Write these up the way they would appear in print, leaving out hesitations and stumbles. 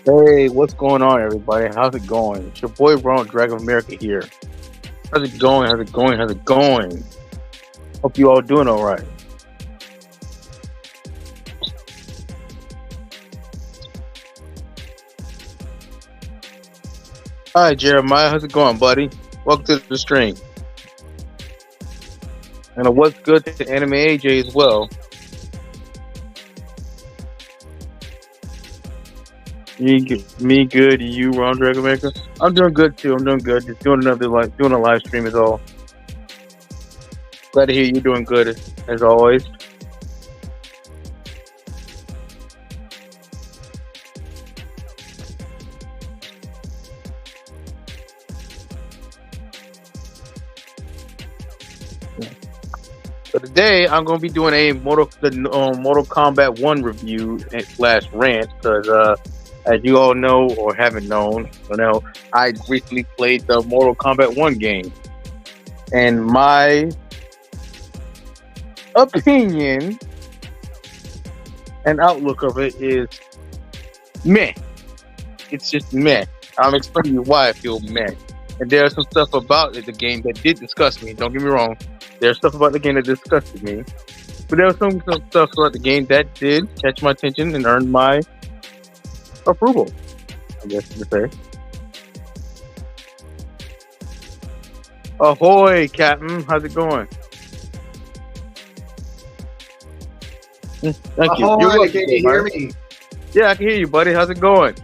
Hey, what's going on, everybody? How's it going? It's your boy Ronald, Dragon of America here. How's it going? How's it going? How's it going? Hope you all doing all right. Hi, Jeremiah. How's it going, buddy? Welcome to the stream. And what's good to animeAJ as well. Me good. You, Ron Dragon Maker? I'm doing good too. I'm doing good. Just doing doing a live stream is all. Glad to hear you doing good as always. So today I'm going to be doing a Mortal Kombat 1 review slash rant because as you all know or haven't known, I recently played the Mortal Kombat 1 game, and my opinion and outlook of it is meh. It's just meh. I'm explaining you why I feel meh. And there's some stuff about the game that did disgust me. Don't get me wrong. There's stuff about the game that disgusted me. But there was some stuff about the game that did catch my attention and earned my approval, I guess you could say. Ahoy, Captain. How's it going? Thank you. Ahoy, can you hear me? Yeah, I can hear you, buddy. How's it going?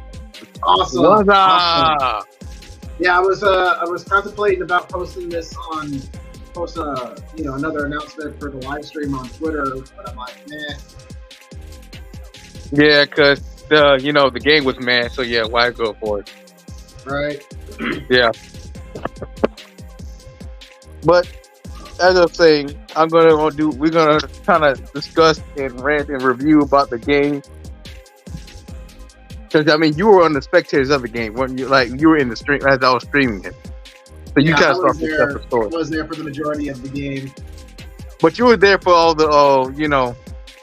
Awesome. What's up? Awesome. Yeah, I was contemplating about posting this on another announcement for the live stream on Twitter, but I'm like, nah. Yeah, because the game was mad, so yeah, why go for it? Right. Yeah. But as I was saying, we're gonna kind of discuss and rant and review about the game. Because I mean, you were on the spectators of the game, weren't you? Like you were in the stream as I was streaming it. So you kind of start to set the story. I was there for the majority of the game. But you were there for all the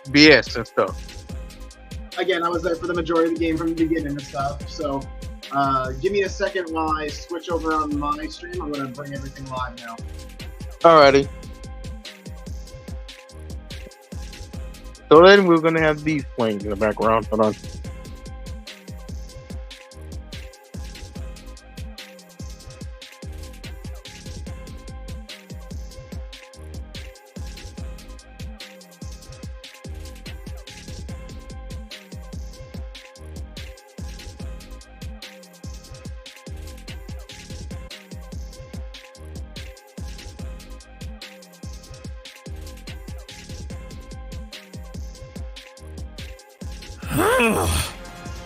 BS and stuff. Again, I was there for the majority of the game from the beginning and stuff. So give me a second while I switch over on my stream. I'm going to bring everything live now. Alrighty. So then we're going to have these playing in the background. Hold on.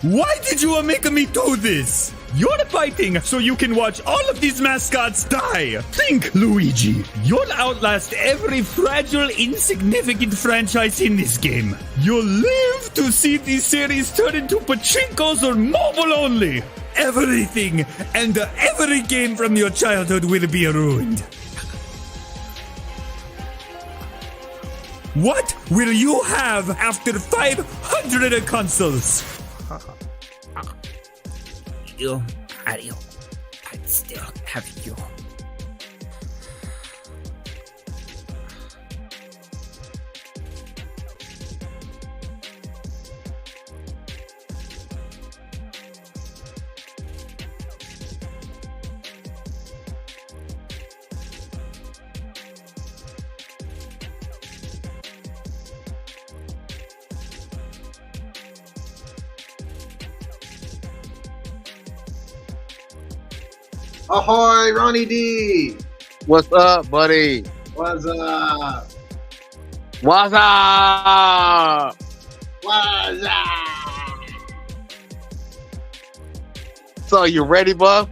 Why did you make me do this? You're fighting so you can watch all of these mascots die. Think, Luigi. You'll outlast every fragile, insignificant franchise in this game. You'll live to see these series turn into pachinkos or mobile only. Everything and every game from your childhood will be ruined. What will you have after 500 consoles? Mario, I still have you. Ahoy, Ronnie D! What's up, buddy? What's up? What's up? What's up? So you ready, bub?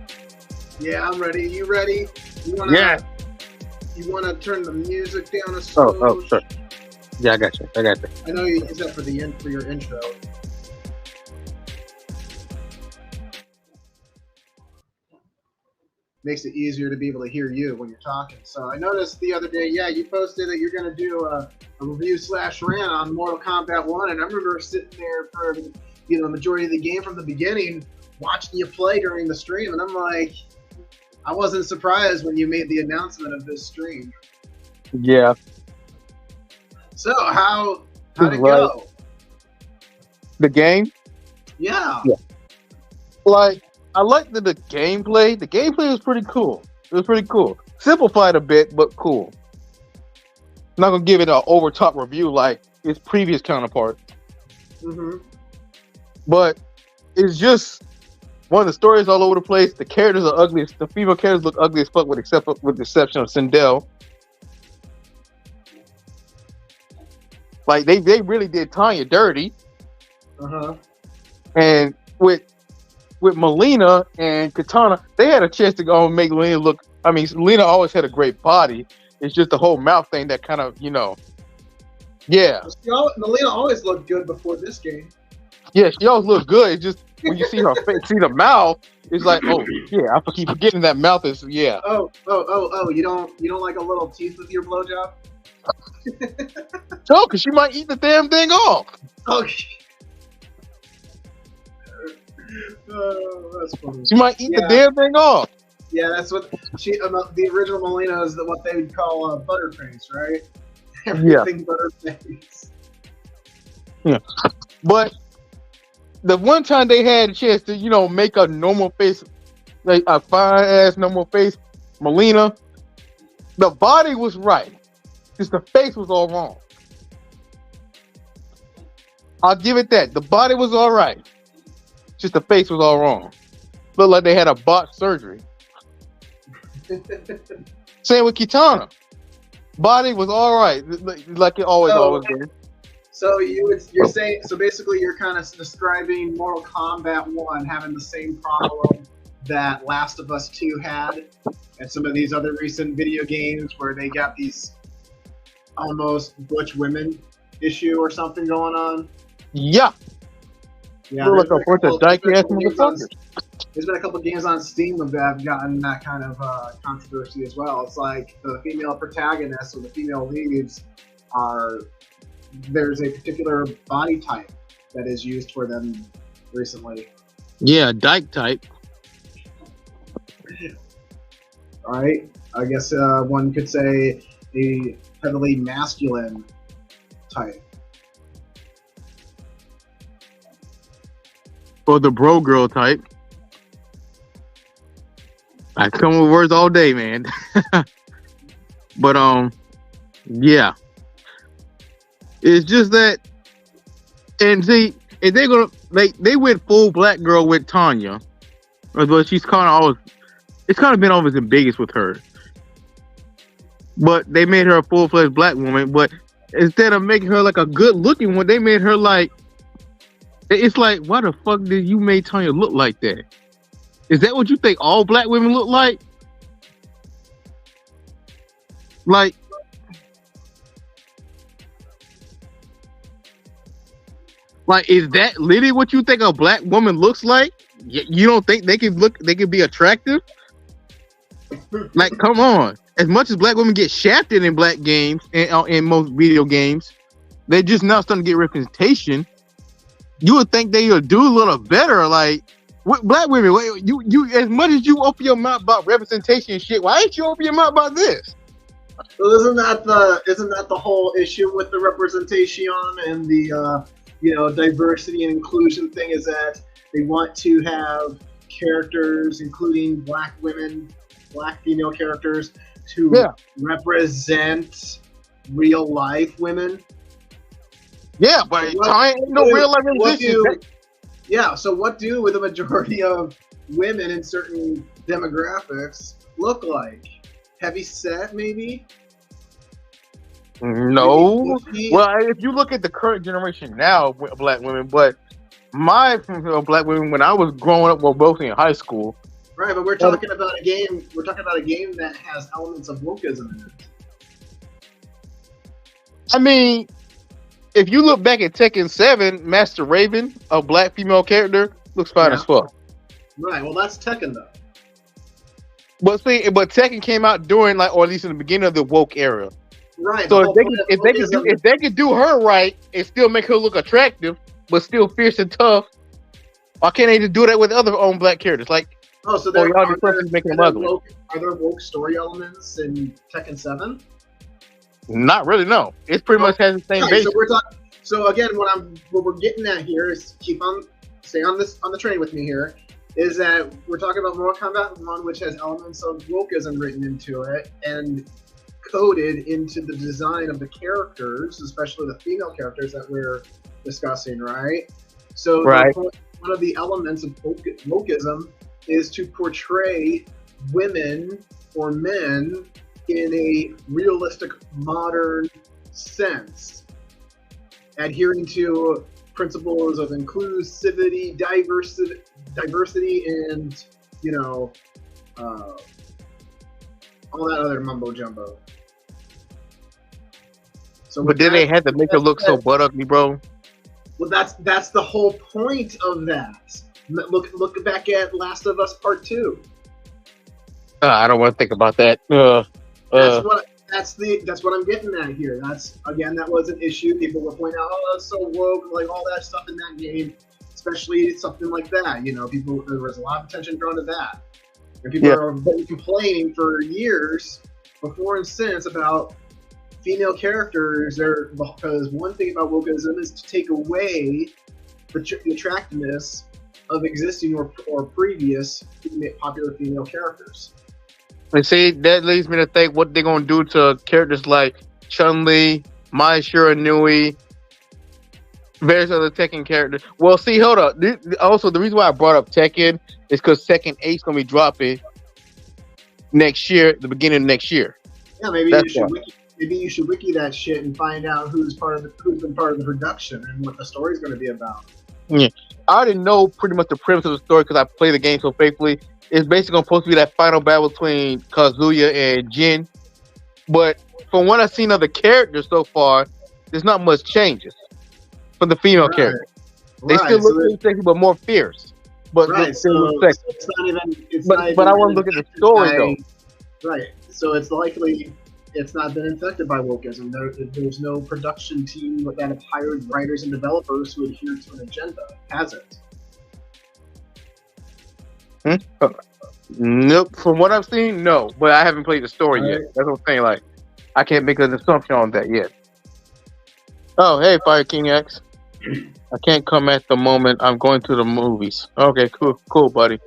Yeah, I'm ready. You ready? Yeah. You wanna turn the music down a Oh, smooch? sure. Yeah, I got you. I know you use that for your intro. Makes it easier to be able to hear you when you're talking. So I noticed the other day, yeah, you posted that you're going to do a review / rant on Mortal Kombat 1, and I remember sitting there for the majority of the game from the beginning, watching you play during the stream, and I'm like, I wasn't surprised when you made the announcement of this stream. Yeah. So how'd it go? The game? Yeah. Like, I liked the gameplay. The gameplay was pretty cool. It was pretty cool. Simplified a bit, but cool. I'm not gonna give it an over top review like its previous counterpart. Mm-hmm. But it's just one of the stories all over the place. The characters are ugly. The female characters look ugly as fuck, with the exception of Sindel. Like they really did Tanya dirty. Uh-huh. And with Melina and Katana, they had a chance to go and make Melina look. I mean, Melina always had a great body. It's just the whole mouth thing that kind of, yeah. Melina always looked good before this game. Yeah, she always looked good. It's just when you see her face, see the mouth, it's like, oh yeah, I keep forgetting that mouth is yeah. Oh! You don't like a little teeth with your blowjob? No, because she might eat the damn thing off. Okay. Oh, that's funny. She might eat the damn thing off. Yeah, that's what the original Melina is what they would call butterface, right? Everything butterface. Yeah, but the one time they had a chance to, make a normal face, like a fine ass normal face, Melina, the body was right, just the face was all wrong. I'll give it that. The body was all right, just the face was all wrong. Looked like they had a botched surgery. Same with Kitana. Body was all right, like it always did. So you're saying, so basically you're kind of describing Mortal Kombat 1 having the same problem that Last of Us 2 had, and some of these other recent video games where they got these almost butch women issue or something going on. Yeah. Yeah. Like a bunch of dykey ass motherfuckers. There's been a couple games on Steam that have gotten that kind of controversy as well. It's like the female protagonists or the female leads there's a particular body type that is used for them recently. Yeah, dyke type. All right. I guess one could say a heavily masculine type. Or the bro girl type. I come with words all day, man. But yeah. It's just that, and see, if they're gonna they went full black girl with Tanya, but she's kind of always, it's kind of been always the biggest with her. But they made her a full-fledged black woman. But instead of making her like a good-looking one, they made her like, it's like, why the fuck did you make Tanya look like that? Is that what you think all black women look like? Like, is that literally what you think a black woman looks like? You don't think they could be attractive? Like, come on. As much as black women get shafted in black games and in most video games, they're just now starting to get representation. You would think they would do a little better. Like, what black women? You as much as you open your mouth about representation and shit, why ain't you open your mouth about this? Well, isn't that the whole issue with the representation and the diversity and inclusion thing, is that they want to have characters, including black women, black female characters, to represent real life women. Yeah, but ain't no real life musicians. Yeah, so what do the majority of women in certain demographics look like? Heavy set, maybe? No. Well, if you look at the current generation now, black women, but my black women when I was growing up, well, mostly in high school. Right, but we're talking about a game. We're talking about a game that has elements of wokeism in it. I mean, if you look back at Tekken 7, Master Raven, a black female character, looks fine as fuck. Right. Well, that's Tekken though. But Tekken came out during, like, or at least in the beginning of the woke era. Right. So if they could do her right and still make her look attractive, but still fierce and tough, Why can't they just do that with other own black characters? Like, Oh, so y'all are just there, purposely making are them there ugly. are there woke story elements in Tekken 7? Not really. No, it pretty much has the same Right, base. so we're talking. So again, what we're getting at here is stay on the train with me here. Is that we're talking about Mortal Kombat 1, which has elements of wokeism written into it and coded into the design of the characters, especially the female characters that we're discussing, right? So Right. one of the elements of wokeism is to portray women or men in a realistic, modern sense, adhering to principles of inclusivity, diversity, and all that other mumbo jumbo. So, But then they had to make her look so butt ugly, bro. Well, that's the whole point of that. Look back at Last of Us Part 2. I don't want to think about that. That's what I'm getting at here. That was an issue. People were pointing out, oh, that's so woke, like all that stuff in that game, especially something like that. There was a lot of attention drawn to that, and people have been complaining for years, before and since, about female characters. Because one thing about wokeism is to take away the attractiveness of existing or previous popular female characters. And see, that leads me to think what they're gonna do to characters like Chun-Li, Mai Shiranui, various other Tekken characters. Well, see, hold up. Also, the reason why I brought up Tekken is because Tekken 8's gonna be dropping next year, the beginning of next year. Yeah, maybe you should wiki that shit and find out who's been part of the production and what the story's going to be about. Yeah, I already know pretty much the premise of the story because I play the game so faithfully. It's basically supposed to be that final battle between Kazuya and Jin. But from what I've seen of the characters so far, there's not much changes from the female characters. They still look really sexy, but more fierce. But it's not even. But I want to look at the story though. Right. So it's likely it's not been infected by wokeism. There's no production team that have hired writers and developers who adhere to an agenda, has it? Nope. From what I've seen, no. But I haven't played the story yet. That's what I'm saying. Like, I can't make an assumption on that yet. Oh, hey, Fire King X. I can't come at the moment. I'm going to the movies. Okay, cool, buddy.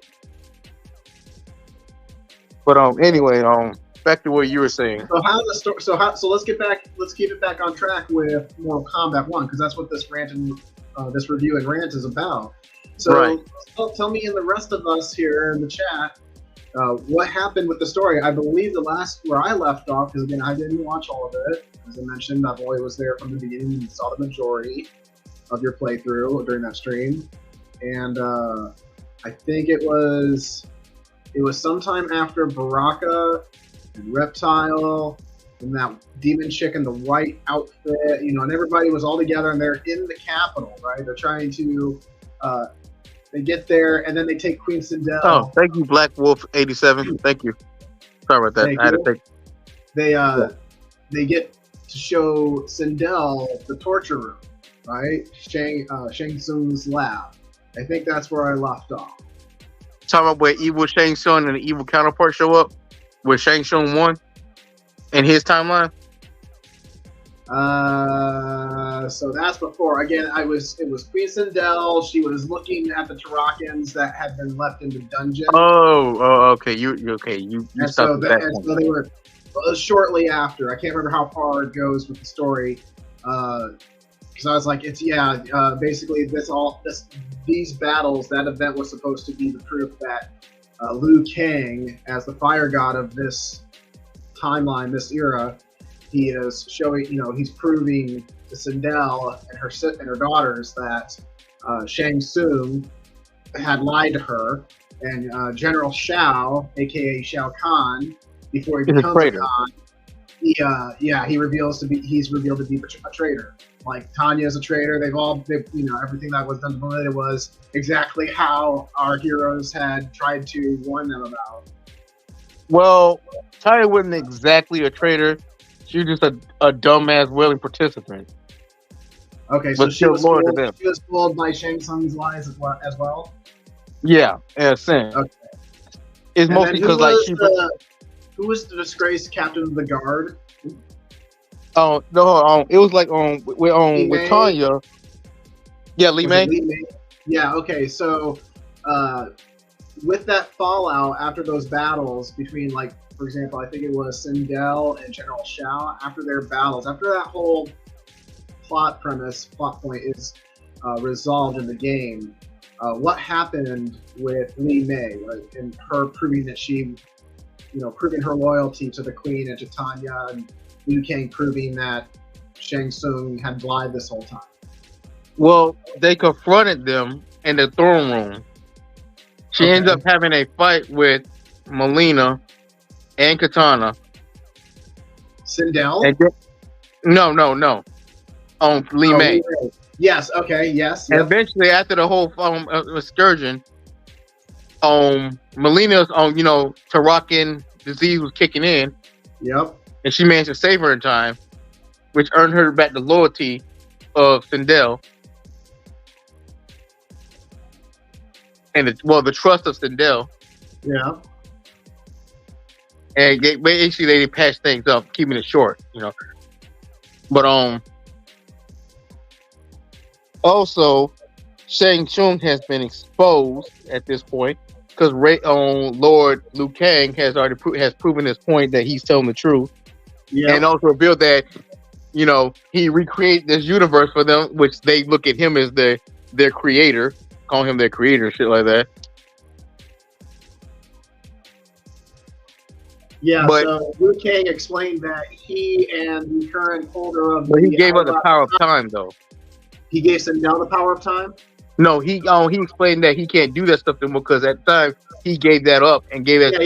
But anyway, back to what you were saying. So let's keep it back on track with Mortal Kombat 1, because that's what this this review and rant is about. So tell me and the rest of us here in the chat what happened with the story. I believe the last where I left off, because again I didn't watch all of it. As I mentioned, I only was there from the beginning and saw the majority of your playthrough during that stream, and I think it was sometime after Baraka and Reptile and that demon chick in the white outfit, and everybody was all together and they're in the capital, right? They're trying to they get there and then they take Queen Sindel. Oh, thank you, Black Wolf 87. Thank you. Sorry about that. I had to take. They get to show Sindel the torture room, right? Shang Tsung's lab. I think that's where I left off. Talking about where evil Shang Tsung and the evil counterpart show up, where Shang Tsung won in his timeline. So that's before. Again, it was Queen Sindel. She was looking at the Tarakans that had been left in the dungeon. Oh, okay. You and so they were shortly after. I can't remember how far it goes with the story. Because I was like, basically these battles, that event was supposed to be the proof that Liu Kang, as the fire god of this timeline, this era, he is showing, he's proving to Sindel and her daughters that Shang Tsung had lied to her, and General Shao, aka Shao Kahn, before he becomes a Khan, he's revealed to be a traitor. Like Tanya's a traitor. Everything that was done to Melinda was exactly how our heroes had tried to warn them about. Well, Tanya wasn't exactly a traitor. She was just a dumbass willing participant. Okay, so she was fooled by Shang Tsung's lies as well? Yeah, in a sense. Okay. It's And mostly then because like she. who was the disgraced captain of the guard? No, it was like with May? Tanya. Yeah, Lee Was May. it Lee May? Yeah. Okay. So, with that fallout after those battles between, like, for example, I think it was Sindel and General Shao. After their battles, after that whole plot point is resolved in the game, what happened with Lee May, like, and her proving that she, proving her loyalty to the Queen and to Tanya, and Liu Kang proving that Shang Tsung had lied this whole time. Well, they confronted them in the throne room. She ends up having a fight with Melina and Katana. Sindel? And no. Lee May. Yes. Okay. Yes. And Yep. eventually, after the whole excursion, Melina's Tarakan disease was kicking in, Yep. and she managed to save her in time, which earned her back the loyalty of Sindel and the trust of Sindel. Yeah. And basically they patched things up, keeping it short, But also Shang Tsung has been exposed at this point because Lord Liu Kang has already proven his point that he's telling the truth, and also revealed that he recreated this universe for them, which they look at him as their creator, call him their creator, shit like that. Yeah, but so Liu Kang explained that he and the current holder of but he gave up the power of time, though. He gave Sindel the power of time? No, he explained that he can't do that stuff anymore because at the time he gave that up and gave that to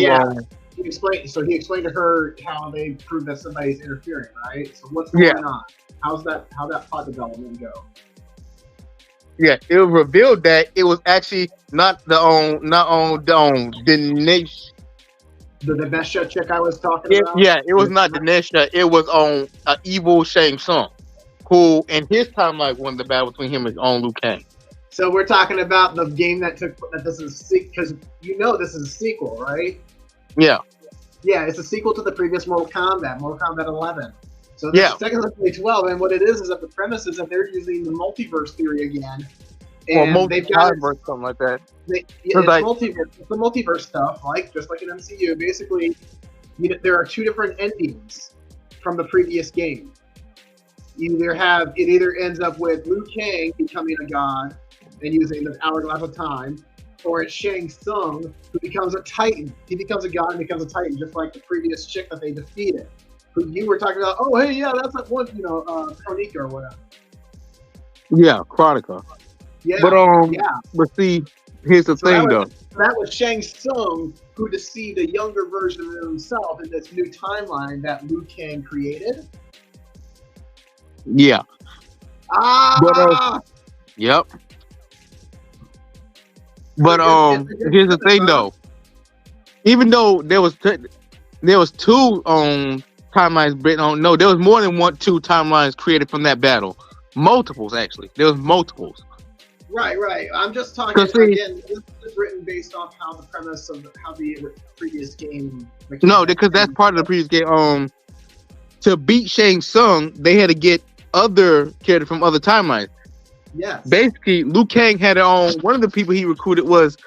He explained to her how they proved that somebody's interfering, right? So what's going on? How'd that plot development go? Yeah, it was revealed that it was actually not the Dinesh. The Dinesha chick I was talking about? Yeah, it was not Dinesha. It was on evil Shang Tsung, who in his timeline won the battle between him and Liu Kang. So we're talking about the game that this is because this is a sequel, right? Yeah. Yeah, it's a sequel to the previous Mortal Kombat 11. So this is technically 12, and what it is that the premise is that they're using the multiverse theory again. And they've got something like that. It's the multiverse stuff, just like in MCU. Basically, there are two different endings from the previous game. It either ends up with Liu Kang becoming a god and using the hourglass of time, or it's Shang Tsung who becomes a Titan. He becomes a god and becomes a Titan, just like the previous chick that they defeated, who you were talking about. Oh, hey, yeah, that's that one, Kronika or whatever. Yeah, Chronica. Yeah, but see, here's the thing, though. That was Shang Tsung who deceived a younger version of himself in this new timeline that Liu Kang created. Yeah. Yep. But here's the thing, though. Even though there was two timelines written no, there was more than two timelines created from that battle. Multiples, actually. There was multiples. Right. I'm just talking again. This is written based off how the premise of how the previous game. No, because that's part of the previous game. To beat Shang Tsung, they had to get other characters from other timelines. Yes. Basically, Liu Kang had one of the people he recruited was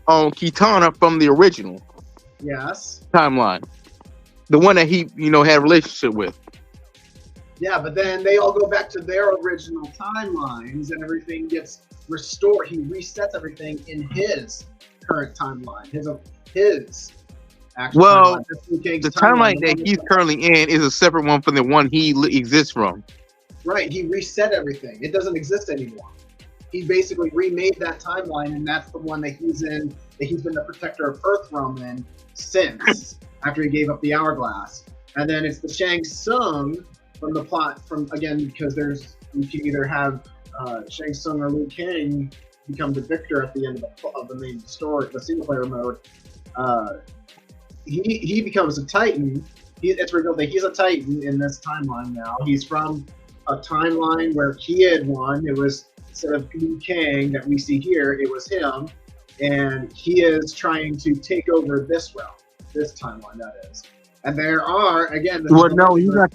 Kitana from the original. Yes. Timeline, the one that he had a relationship with. Yeah, but then they all go back to their original timelines, and everything gets restored. He resets everything in his current timeline. His actual timeline. The timeline that he's currently in is a separate one from the one he exists from. Right, he reset everything. It doesn't exist anymore. He basically remade that timeline, and that's the one that he's in. That he's been the protector of Earth from since after he gave up the hourglass. And then it's the Shang Tsung from the plot because you can either have Shang Tsung or Liu Kang become the victor at the end of the main story, the single player mode. He becomes a Titan. It's revealed that he's a Titan in this timeline now. He's from a timeline where he had won. It was, instead of Liu Kang that we see here, it was him. and he is trying to take over this realm, this timeline, that is. And there are, again, Well, no, he's not.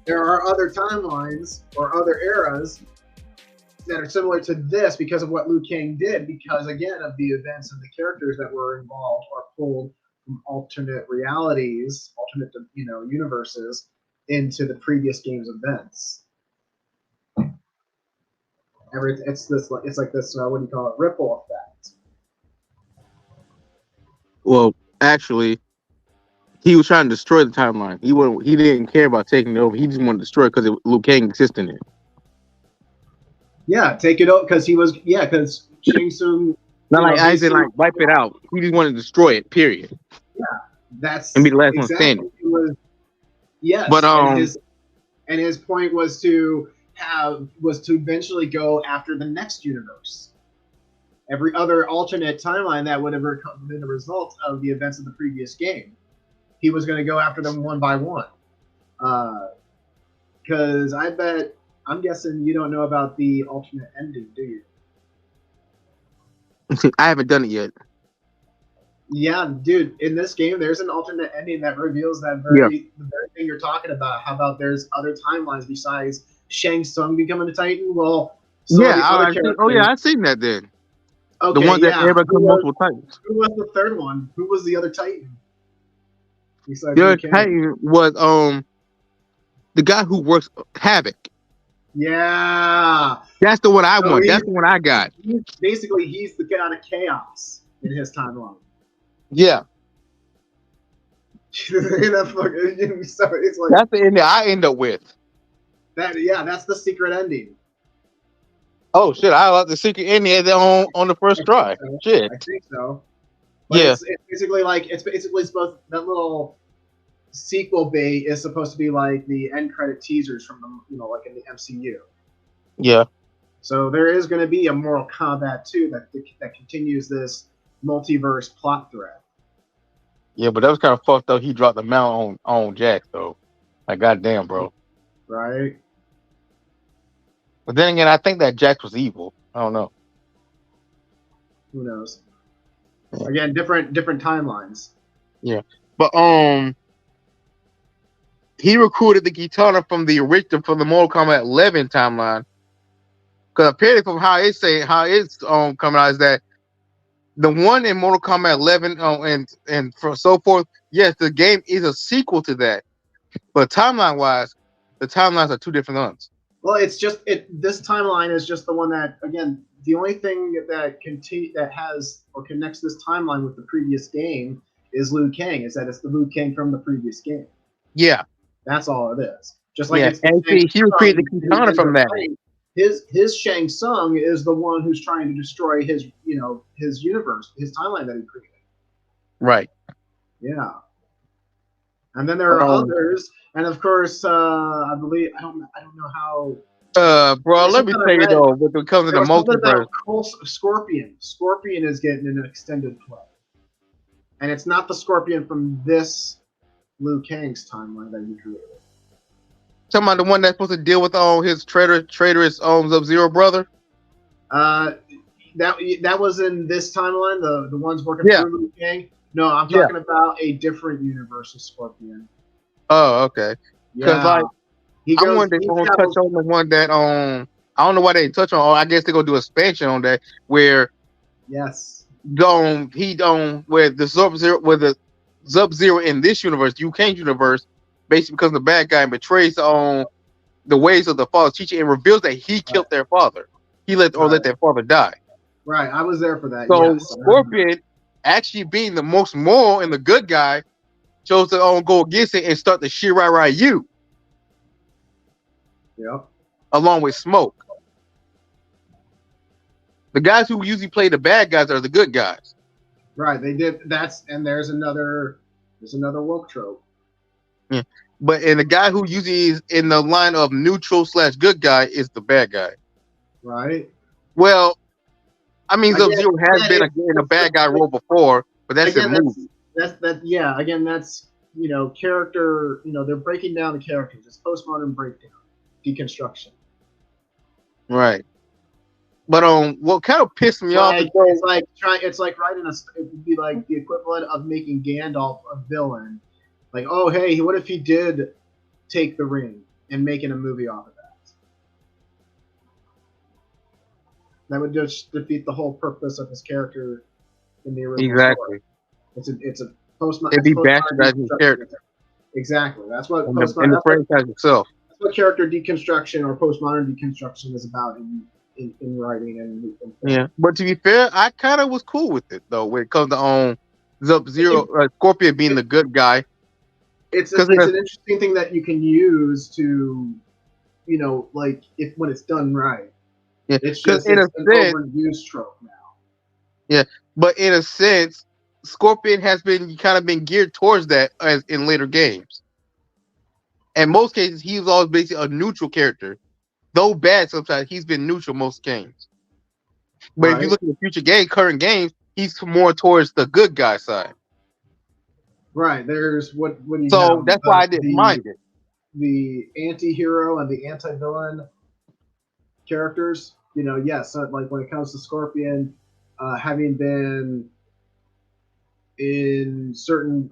there are other timelines or other eras that are similar to this because of what Liu Kang did, because again of the events and the characters that were involved are pulled from alternate realities, alternate universes into the previous game's events. It's like this what do you call it, ripple effect. Well, actually, he was trying to destroy the timeline. He didn't care about taking it over. He just wanted to destroy it because Liu Kang existed in it. Yeah, take it out because because Shang Tsung. Not like I didn't like wipe it out. He just wanted to destroy it. Period. Yeah, that's and be the last one standing. Yes, but and his point was to eventually go after the next universe. Every other alternate timeline that would have been a result of the events of the previous game, he was going to go after them one by one. Because I'm guessing you don't know about the alternate ending, do you? I haven't done it yet. Yeah, dude. In this game, there's an alternate ending that reveals the very thing you're talking about. How about there's other timelines besides Shang Tsung becoming a Titan? Well, I've seen that then. Okay, the one that ever become multiple Titans. Who was the third one? Who was the other Titan? The other Titan was the guy who works Havoc. Yeah, that's the one I want. That's the one I got. He's the god of chaos in his timeline. Yeah. It's like that's the ending I end up with. That's the secret ending. Oh shit! I like the secret ending on the first try. Shit. I think so. But it's basically supposed that little sequel bait is supposed to be like the end credit teasers from the like in the MCU. Yeah. So there is going to be a Mortal Kombat 2 that continues this multiverse plot thread. Yeah, but that was kind of fucked up. He dropped the mount on Jack, though. Like, goddamn, bro. Right. But then again, I think that Jax was evil. I don't know. Who knows? Again, different timelines. Yeah, but he recruited the Kitana from the original from the Mortal Kombat 11 timeline. Because apparently, from how it's coming out is that the one in Mortal Kombat 11 and so forth. Yes, the game is a sequel to that, but timeline wise, the timelines are two different ones. Well, it's just this timeline is just the one that, again, the only thing that has or connects this timeline with the previous game is Liu Kang. Is that it's the Liu Kang from the previous game? Yeah, that's all it is. Just like he recruited the Kitana from that. His Shang Tsung is the one who's trying to destroy his universe, his timeline that he created. Right. Yeah. And then there are others, and of course, I believe I don't know how. Bro, let me tell you though, when it comes to the multiverse, Scorpion is getting an extended play, and it's not the Scorpion from this Liu Kang's timeline that he created. Talking about the one that's supposed to deal with all his traitorous Sub-Zero brother. That was in this timeline. The ones working for Liu Kang. No, I'm talking about a different universe of Scorpion. Oh, okay. Because I wanted to touch on the one that I don't know why they touch on. I guess they're gonna do expansion on that where where the Sub-Zero in this universe, Liu Kang's universe, basically becomes the bad guy and betrays the ways of the father's teacher and reveals that he killed their father. He let their father die. Right, I was there for that. So Scorpion, actually being the most moral and the good guy, chose to go against it and start the Shirai Ryu. Yep. Along with Smoke. The guys who usually play the bad guys are the good guys. Right, they did. There's another woke trope. Yeah. But the guy who usually is in the line of neutral / good guy is the bad guy. Right. Well, I mean, Sub-Zero has been in a bad guy role before, but that's a movie. Again, that's character. They're breaking down the characters. It's postmodern breakdown, deconstruction. Right. But what kind of pissed me off? It's like writing it would be like the equivalent of making Gandalf a villain. Like, oh hey, what if he did take the ring and making a movie off of that? That would just defeat the whole purpose of his character in the original story. It's a postmodern. It'd be bastardizing his character. Exactly. That's what in the franchise itself. That's what character deconstruction or postmodern deconstruction is about in writing and yeah. But to be fair, I kind of was cool with it though when it comes to Sub-Zero, Scorpion being the good guy. It's an interesting thing that you can use to, like when it's done right. Yeah, it's just an overused trope now. Yeah, but in a sense, Scorpion has been geared towards that as in later games. In most cases, he was always basically a neutral character. Though bad sometimes, he's been neutral most games. But if you look at the current games, he's more towards the good guy side. Right. There's what you So have, that's why I didn't mind it. The anti-hero and the anti-villain characters, yes, like when it comes to Scorpion, having been in certain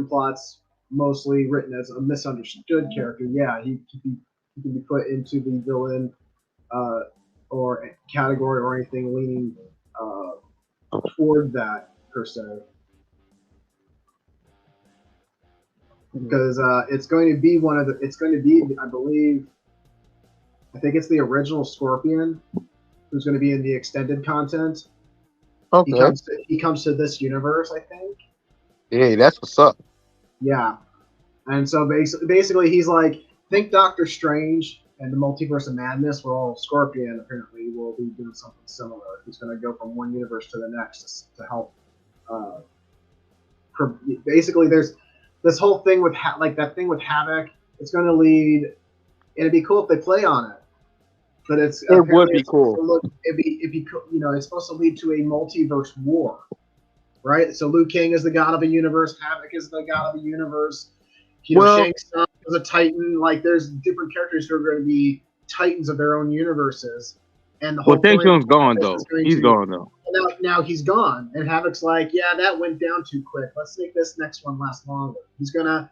plots mostly written as a misunderstood character, yeah, he can be put into the villain or category or anything leaning toward that per se. Because it's going to be I believe, I think it's the original Scorpion who's going to be in the extended content. Okay. He comes to this universe, I think. Yeah, that's what's up. Yeah. And so basically he's like, think Doctor Strange and the Multiverse of Madness, where all Scorpion apparently will be doing something similar. He's going to go from one universe to the next to help. Basically, there's this whole thing with that thing with Havoc. It's going to lead. It'd be cool if they play on it, but it would be cool. It's supposed to lead to a multiverse war, right? So Liu Kang is the god of a universe. Havoc is the god of a universe. Shang Tsung is a Titan. Like, there's different characters who are going to be Titans of their own universes. And the whole Shang Tsung's gone though. He's gone though. Now he's gone, and Havoc's like, yeah, that went down too quick. Let's make this next one last longer. He's gonna.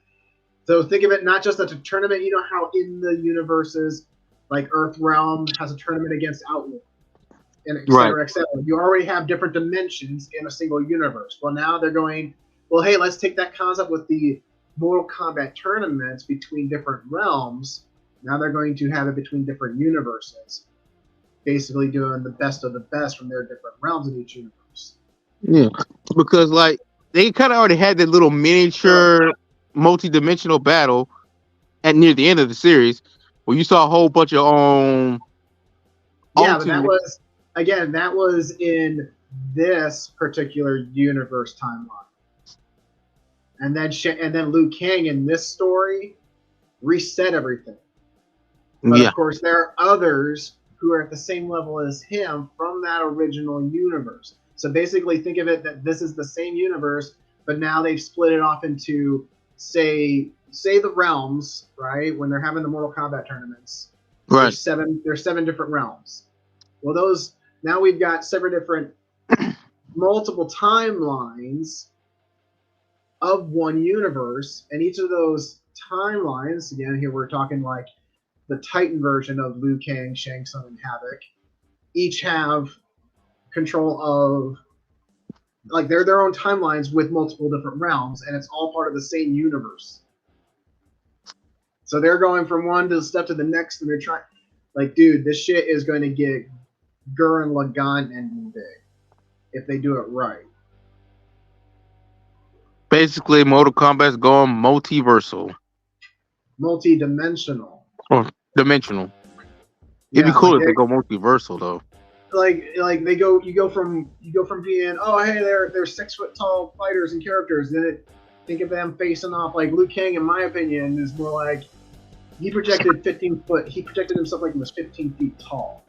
So think of it not just as a tournament. You know how in the universes, like Earth Realm has a tournament against Outlaw, and et cetera, et cetera. You already have different dimensions in a single universe. Well, now they're going, well, hey, let's take that concept with the Mortal Kombat tournaments between different realms. Now they're going to have it between different universes, basically doing the best of the best from their different realms in each universe. Yeah, because like they kind of already had that little miniature multi-dimensional battle at near the end of the series where you saw a whole bunch of yeah, but that was in this particular universe timeline. And then Liu Kang in this story reset everything. But of course, there are others who are at the same level as him from that original universe. So basically, think of it that this is the same universe, but now they've split it off into, say the realms, right? When they're having the Mortal Kombat tournaments, right? There's seven different realms. Well, now we've got 7 different multiple timelines of one universe, and each of those timelines, again, here we're talking like the Titan version of Liu Kang, Shang Tsung, and Havoc, each have control of, like, they're their own timelines with multiple different realms, and it's all part of the same universe. So they're going from one to the step to the next, and they're trying, like, dude, this shit is going to get Gurren Lagann ending big if they do it right. Basically, Mortal Kombat's going multiversal. Multi-dimensional. Or dimensional. It'd be cool if they go multiversal though. Like you go from being, oh hey, they're 6 foot tall fighters and characters, then think of them facing off. Like Liu Kang, in my opinion, is more like he projected 15 foot. He projected himself like he was 15 feet tall,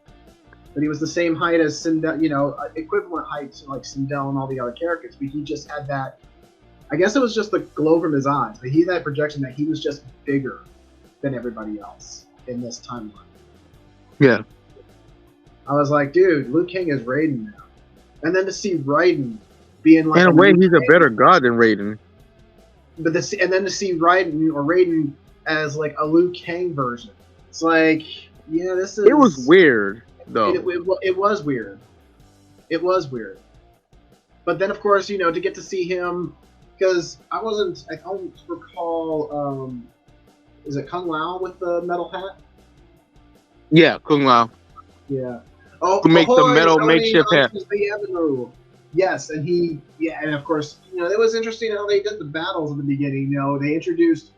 but he was the same height as Sindel, equivalent height to like Sindel and all the other characters. But he just had that. I guess it was just the glow from his eyes, but he had that projection that he was just bigger than everybody else in this timeline. Yeah. I was like, dude, Liu Kang is Raiden now. And then to see Raiden being like In a way, Liu he's a Kang, better god than Raiden. and then to see Raiden as like a Liu Kang version. It's like, yeah, this is. It was weird, though. It was weird. It was weird. But then, of course, to get to see him, because I don't recall. Is it Kung Lao with the metal hat? Yeah, Kung Lao. Yeah. Oh, To make the ahoy, metal rowing makeshift hat. onto the avenue. Yes, and of course, it was interesting how they did the battles in the beginning. They introduced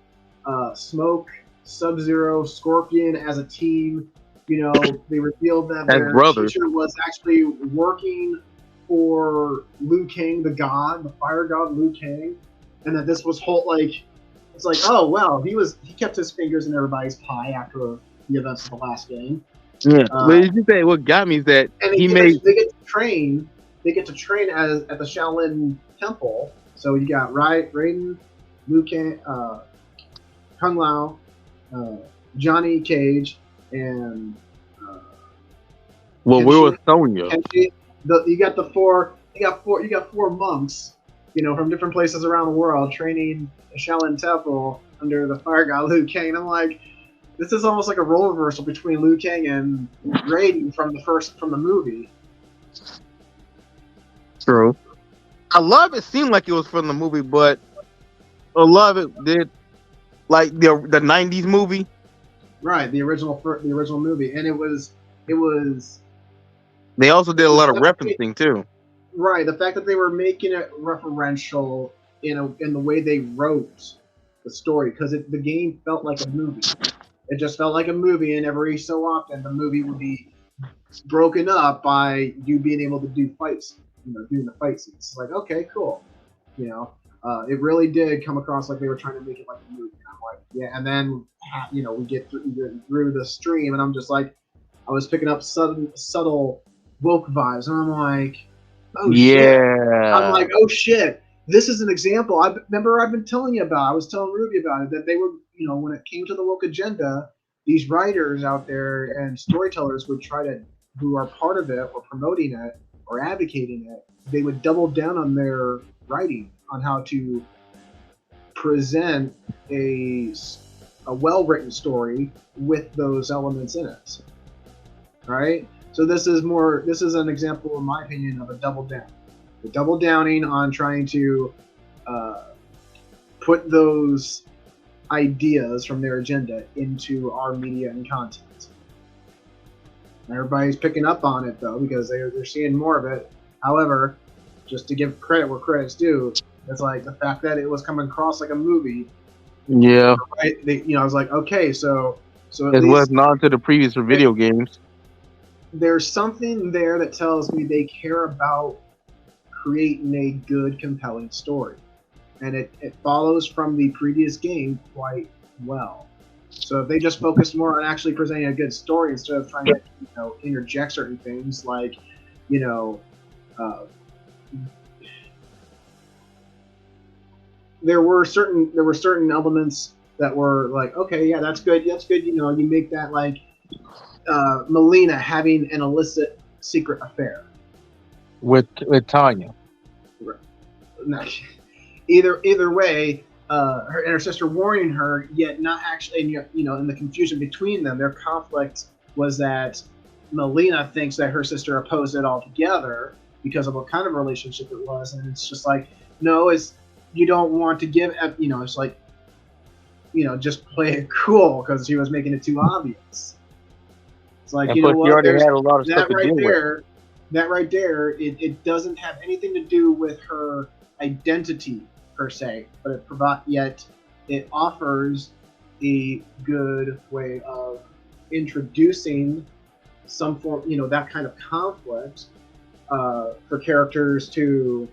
Smoke, Sub-Zero, Scorpion as a team. They revealed that their brothers. teacher was actually working for Liu Kang, the god, the fire god Liu Kang, and that this was it's like, oh well, he kept his fingers in everybody's pie after the events of the last game. Yeah. But you say what got me is that And he they made. get to train. They get to train at the Shaolin Temple. So you got Raiden, Liu Kang, Kung Lao, Johnny Cage, and Well, we were Sonya. Kenshi. You got four monks, from different places around the world training the Shaolin Temple under the fire god Liu Kang. And I'm like, this is almost like a role reversal between Liu Kang and Raiden from the movie. True. A lot of it seemed like it was from the movie, but a lot of it did, like the '90s movie. Right, the original movie, and it was. They also did a lot of referencing too. Right, the fact that they were making it referential in the way they wrote the story, because the game felt like a movie. It just felt like a movie, and every so often the movie would be broken up by you being able to do fights, doing the fight scenes. It's like, okay, cool. It really did come across like they were trying to make it like a movie. And I'm like, yeah, and then we get through the stream, and I'm just like, I was picking up subtle woke vibes, and I'm like, oh Yeah. shit. I'm like, oh shit. This is an example. I've been telling you about. I was telling Ruby about it, that they were, when it came to the woke agenda, these writers out there and storytellers would who are part of it or promoting it or advocating it, they would double down on their writing on how to present a well-written story with those elements in it. Right? So this is an example, in my opinion, of a double down. The double downing on trying to put those ideas from their agenda into our media and content. Everybody's picking up on it though, because they're seeing more of it. However, just to give credit where credit's due, it's like the fact that it was coming across like a movie. Yeah. Right? I was like, okay, so at It least was not to the previous video games. there's something there that tells me they care about creating a good, compelling story. And it follows from the previous game quite well. So if they just focus more on actually presenting a good story instead of trying to interject certain things like there were certain elements that were like, okay, yeah, that's good, you make that like Melina having an illicit secret affair With Tanya. either way, her and her sister warning her, yet not actually, in the confusion between them, their conflict was that Melina thinks that her sister opposed it altogether because of what kind of relationship it was, and it's just like, no, you don't want to give, it's like, just play it cool because she was making it too obvious. It's like, And plus, you already had a lot of stuff to deal with. That right there, it doesn't have anything to do with her identity per se, but it offers a good way of introducing some form, that kind of conflict for characters to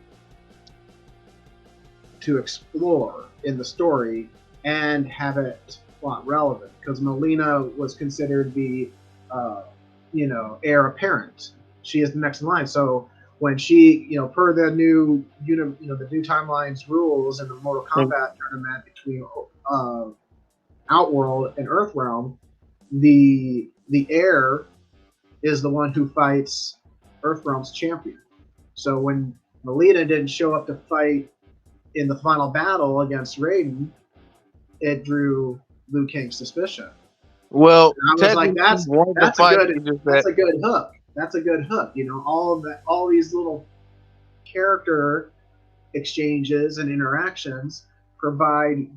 explore in the story and have it plot relevant. Because Melina was considered the heir apparent. She is the next in line. So when she, per the new, the new timeline's rules in the Mortal Kombat tournament between Outworld and Earthrealm, the heir is the one who fights Earthrealm's champion. So when Melina didn't show up to fight in the final battle against Raiden, it drew Liu Kang's suspicion. Well, and I was like, that's a good hook. That's a good hook. You know, all these little character exchanges and interactions provide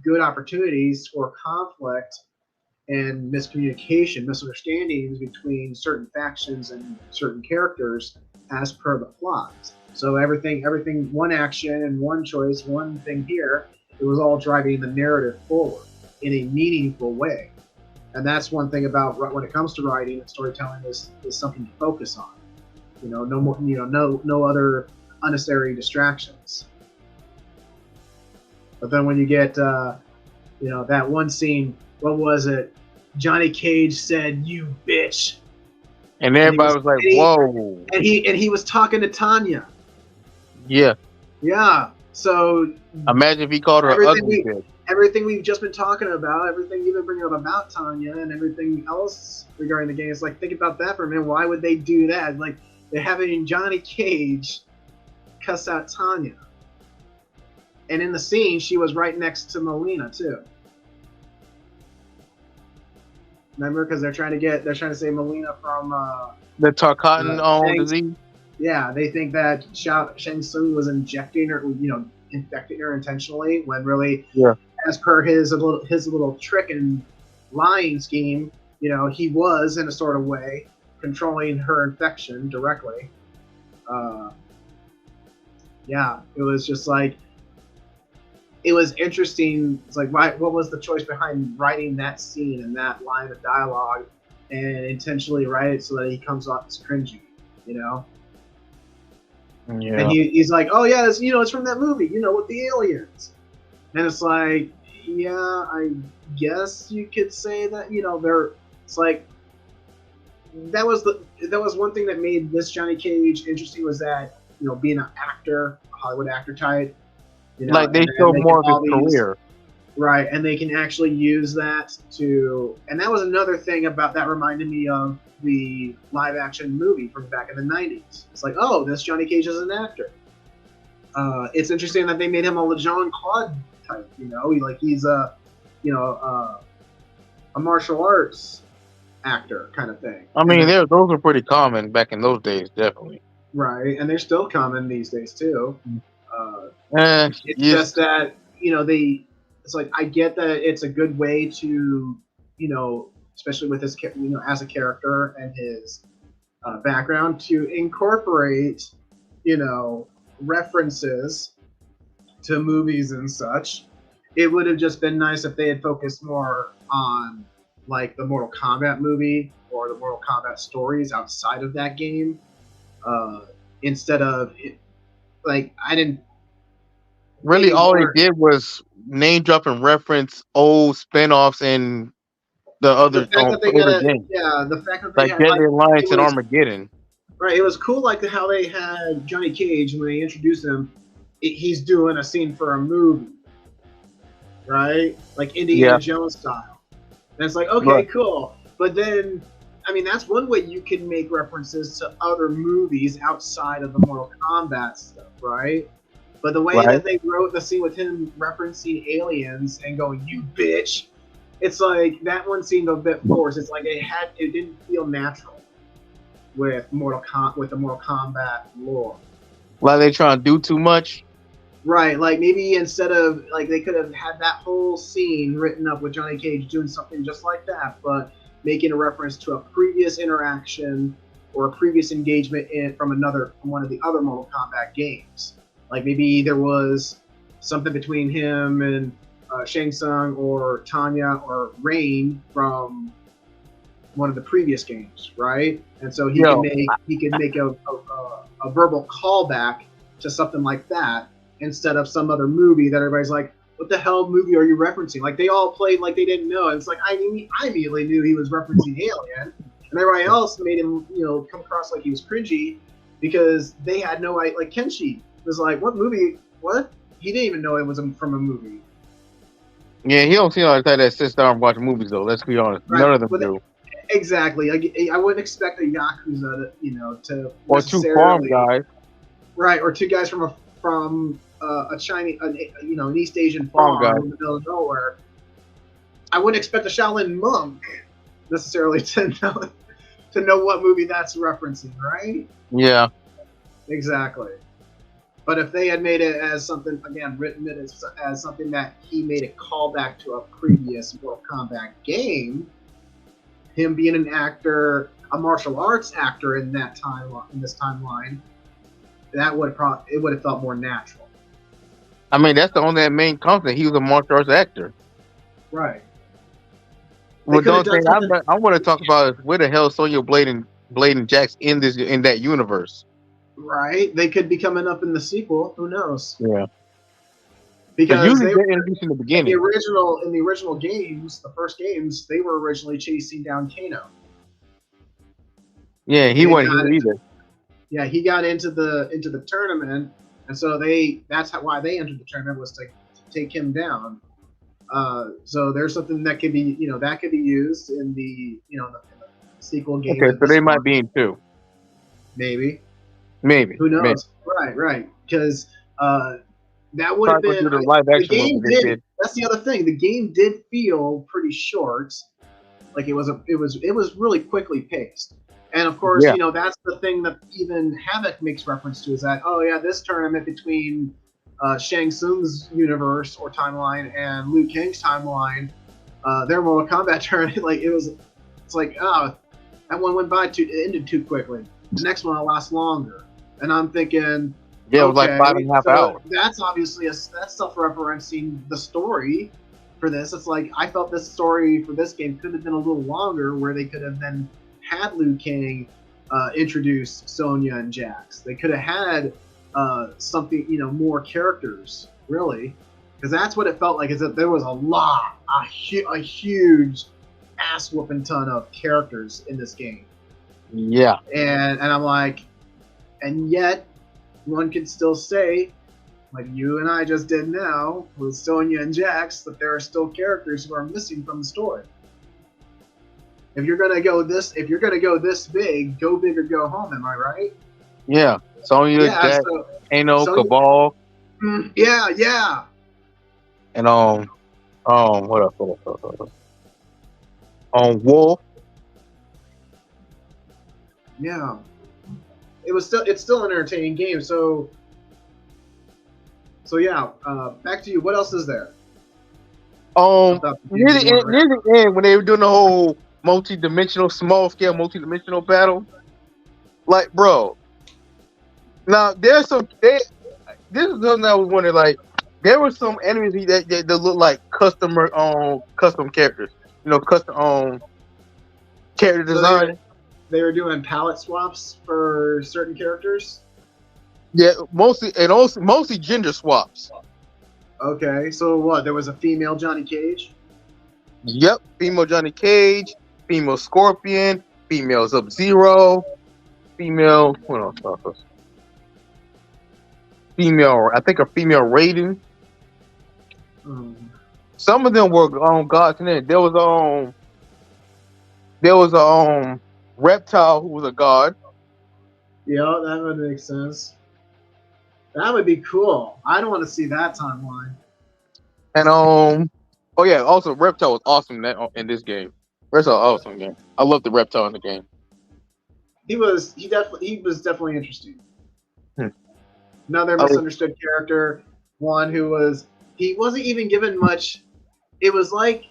good opportunities for conflict and miscommunication, misunderstandings between certain factions and certain characters as per the plot. So everything, one action and one choice, one thing here, it was all driving the narrative forward in a meaningful way. And that's one thing about when it comes to writing and storytelling is something to focus on. You know, no more, no other unnecessary distractions. But then when you get, that one scene, what was it? Johnny Cage said, "You bitch," and everybody was like, "Whoa!" And he was talking to Tanya. Yeah. Yeah. So imagine if he called her ugly bitch. Everything we've just been talking about, everything you've been bringing up about Tanya and everything else regarding the game, it's like, think about that for a minute. Why would they do that? Like, they're having Johnny Cage cuss out Tanya. And in the scene, she was right next to Melina, too. Remember? Because they're trying to say Melina from... the Tarkatan disease? Yeah, they think that Shang Tsung was injecting her, infecting her intentionally, when really... Yeah. As per his little trick and lying scheme, he was in a sort of way controlling her infection directly. Yeah, it was just like, it was interesting. It's like, what was the choice behind writing that scene and that line of dialogue, and intentionally write it so that he comes off as cringy, Yeah. And he's like, oh yeah, it's from that movie, with the aliens. And it's like, yeah, I guess you could say that, it's like, that was one thing that made this Johnny Cage interesting, was that, being an actor, a Hollywood actor type. Like they show more of his career. Right, and they can actually use that to, and that was another thing about that reminded me of the live action movie from back in the 90s. It's like, oh, this Johnny Cage is an actor. It's interesting that they made him a Jean-Claude type, he's a martial arts actor kind of thing. I mean, those were pretty common back in those days, definitely. Right, and they're still common these days too. It's just that, it's like, I get that it's a good way to, especially with his, as a character and his background, to incorporate, references to movies and such. It would have just been nice if they had focused more on, like, the Mortal Kombat movie or the Mortal Kombat stories outside of that game, instead of, I didn't... Really, all he did was name drop and reference old spinoffs and the other games. Yeah, the fact that they had Deadly Alliance and Armageddon. Right, it was cool, like how they had Johnny Cage when they introduced him. He's doing a scene for a movie, right? Like Indiana Jones style. And it's like, okay, cool. But then, I mean, that's one way you can make references to other movies outside of the Mortal Kombat stuff, right? But the way that they wrote the scene with him referencing aliens and going, "You bitch," it's like that one seemed a bit forced. It's like it didn't feel natural with the Mortal Kombat lore. Like they trying to do too much. Right, like maybe instead of, like, they could have had that whole scene written up with Johnny Cage doing something just like that, but making a reference to a previous interaction or a previous engagement from one of the other Mortal Kombat games. Like maybe there was something between him and Shang Tsung or Tanya or Rain from one of the previous games, right? And so he can make a verbal callback to something like that, instead of some other movie that everybody's like, what the hell movie are you referencing? Like, they all played like they didn't know. And it's like, I immediately knew he was referencing Alien, and everybody else made him, come across like he was cringy because they had no idea. Like, Kenshi was like, what movie? What? He didn't even know it was from a movie. Yeah, he don't seem like that sits down and watch movies, though. Let's be honest. Right. None of them do. exactly. I wouldn't expect a Yakuza, to Or two farm guys. right, or two guys from a Chinese, an East Asian Farm farm guy. in the middle of nowhere. I wouldn't expect a Shaolin monk necessarily to know what movie that's referencing, right? Yeah. Exactly. But if they had made it as something, again, written it as something that he made a callback to a previous Mortal Kombat game, him being an actor, a martial arts actor in this timeline, it would have felt more natural. I mean, that's the only main concept. He was a martial arts actor. Right. Well, the only thing I want to talk about is where the hell Sonya Blade and Jax in that universe. Right. They could be coming up in the sequel. Who knows? Yeah. Because usually they're introduced in the beginning. In the original games, the first games, they were originally chasing down Kano. Yeah, he wasn't here either. Yeah, he got into the tournament, and so that's why they entered the tournament, was to take him down. So there's something that could be used in the in the sequel game. Okay, so they might be in two. Maybe. Who knows? Maybe. Right. Because that would have been the live action the game movie did. That's the other thing. The game did feel pretty short. Like it was really quickly paced. And of course, that's the thing that even Havoc makes reference to, is that, oh yeah, this tournament between Shang Tsung's universe or timeline and Liu Kang's timeline, their Mortal Kombat tournament, it's like, oh, that one went by it ended too quickly. The next one will last longer. And I'm thinking, yeah, it was like 5.5 hours. That's obviously that's self-referencing the story for this. It's like, I felt this story for this game could have been a little longer, where they could have then had Liu Kang introduce Sonya and Jax. They could have had something, more characters, really, because that's what it felt like. Is that there was a huge ass whooping ton of characters in this game. Yeah, and I'm like, and yet one could still say, like you and I just did now with Sonya and Jax, that there are still characters who are missing from the story. If you're gonna go this big, go big or go home. Am I right? Yeah, Sonya, Jax, Cabal. Yeah. And what else? Wolf. Yeah, it's still an entertaining game. So yeah. Back to you. What else is there? Near the end, when they were doing the whole small scale multi-dimensional battle, like, bro. Now this is something I was wondering. Like, there were some enemies that look like custom characters. Custom character design. They were doing palette swaps for certain characters. Yeah, mostly gender swaps. Okay, so what? There was a female Johnny Cage. Yep, female Johnny Cage, female Scorpion, female Sub-Zero, female. What else? Female, I think a female Raiden. Some of them were gods. And then there was a reptile who was a god. Yeah, that would make sense. That would be cool. I don't want to see that timeline. And also reptile was awesome in this game. Reptile was awesome game. I love the reptile in the game. He was definitely interesting. Another misunderstood character. One he wasn't even given much. It was like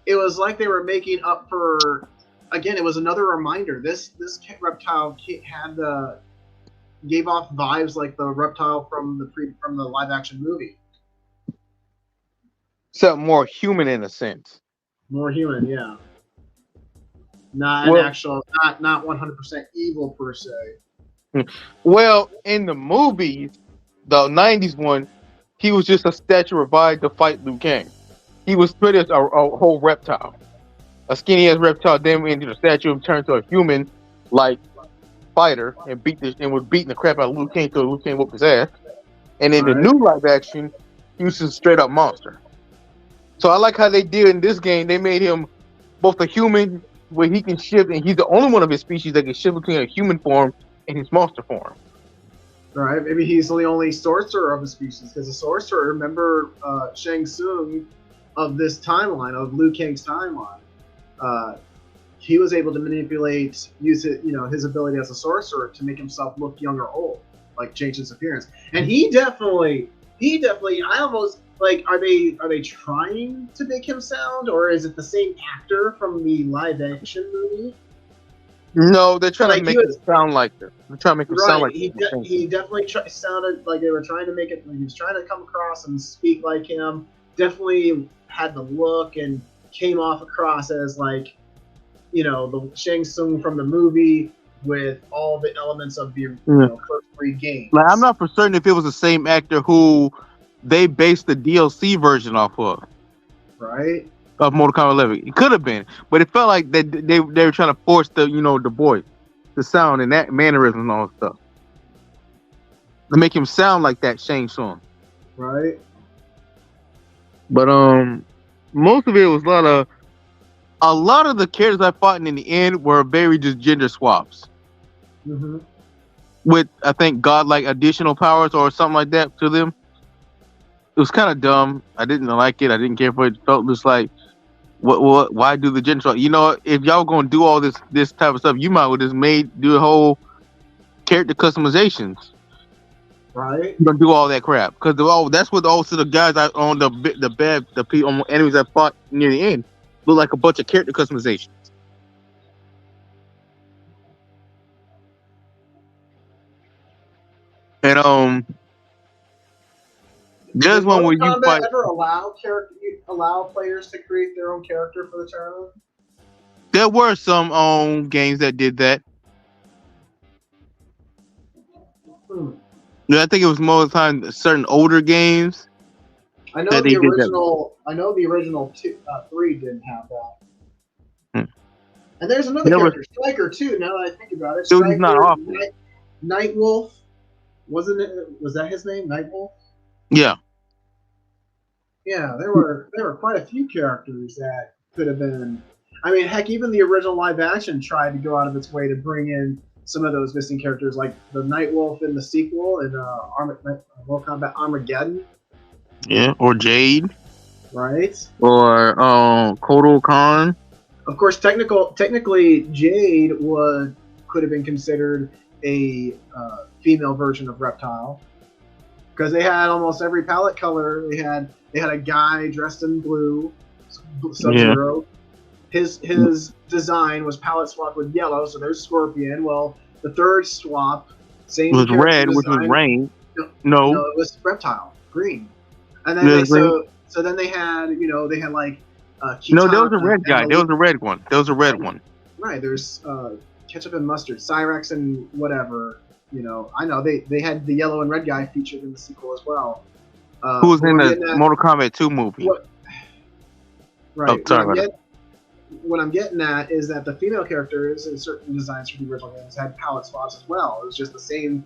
they were making up for. Again, it was another reminder. This reptile gave off vibes like the reptile from the live action movie. Except more human in a sense. More human, yeah. Not 100% evil per se. Well, in the movies, the 90s one, he was just a statue revived to fight Liu Kang. He was put as a whole reptile. A skinny ass reptile, then into the statue and turned to a human like fighter and was beating the crap out of Liu Kang until Liu Kang whooped his ass. And in the new live action, he was just a straight up monster. So I like how they did in this game. They made him both a human where he can shift, and he's the only one of his species that can shift between a human form and his monster form. Right? Maybe he's the only sorcerer of his species, because the sorcerer, remember Shang Tsung of this timeline, of Liu Kang's timeline, he was able to use it, his ability as a sorcerer to make himself look young or old, like change his appearance. And he definitely, I almost like, are they trying to make him sound, or is it the same actor from the live action movie? No, they're trying to make it sound like this. They're trying to make him sound like he definitely sounded like they were trying to make it. Like he was trying to come across and speak like him. Definitely had the look and came off across as like, the Shang Tsung from the movie with all the elements of the first 3 games. Like, I'm not for certain if it was the same actor who they based the DLC version off of. Right. Of Mortal Kombat 11. It could have been, but it felt like they were trying to force the the voice, the sound, and that mannerism and all that stuff to make him sound like that Shang Tsung. Right. But most of it was a lot of the characters I fought in the end were very just gender swaps. Mm-hmm. With, I think, godlike additional powers or something like that to them. It was kind of dumb. I didn't like it. I didn't care for it. It felt just like, why do the gender swap? If y'all gonna do all this type of stuff, you might have just do a whole character customizations. Right. You're gonna do all that crap because that's what also the guys on the people enemies I fought near the end look like a bunch of character customizations. And there's one where you fight. Ever allow players to create their own character for the tournament? There were some games that did that. I think it was most of the time certain older games. I know the original. I know the original 3 didn't have that. And there's another character, Striker, too. Now that I think about it, Striker, he's not off. Nightwolf, wasn't it? Was that his name, Nightwolf? Yeah. Yeah, there were quite a few characters that could have been. I mean, heck, even the original live action tried to go out of its way to bring in some of those missing characters, like the Nightwolf in the sequel in Mortal Kombat Armageddon. Yeah, or Jade. Right. Or Kotal Khan. Of course, technically, Jade could have been considered a female version of Reptile, because they had almost every palette color. They had a guy dressed in blue, Sub-Zero. Yeah. His design was palette swapped with yellow, so there's Scorpion. Well, the third swap, same. Was red, design, which was Rain. No, it was Reptile, green. And then so then they had like Kitana. No, there was a red guy. There was a red one. There was a red one. Right. There's ketchup and mustard, Cyrex and whatever. I know they had the yellow and red guy featured in the sequel as well. Who was in the Mortal Kombat 2 movie? Right. What I'm getting at is that the female characters in certain designs for the original games had palette swaps as well. It was just the same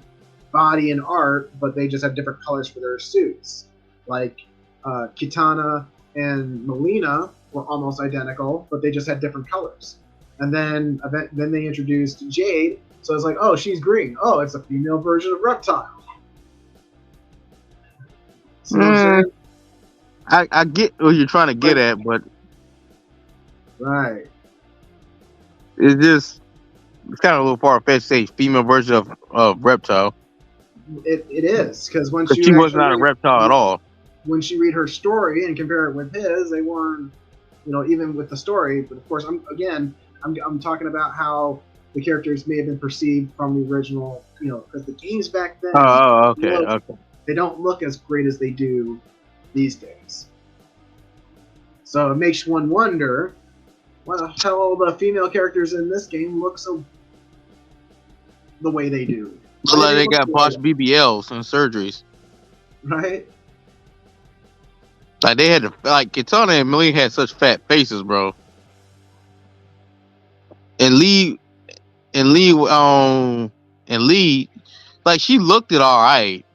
body and art, but they just had different colors for their suits. Like Kitana and Melina were almost identical, but they just had different colors. And then they introduced Jade, so it's like, oh, she's green. Oh, it's a female version of Reptile. See what I'm saying? I get what you're trying to get at, but right, it's kind of a little far fetched to say female version of Reptile. It is, because when she was not a reptile at all. When she read her story and compare it with his, they weren't, even with the story. But of course, I'm talking about how the characters may have been perceived from the original, because the games back then. Oh, okay, okay. They don't look as great as they do these days. So it makes one wonder, why the hell all the female characters in this game look so the way they do. Look like they got botched BBLs and surgeries. Right? Like they had Kitana and Millie had such fat faces, bro. And Lee, like she looked it all right.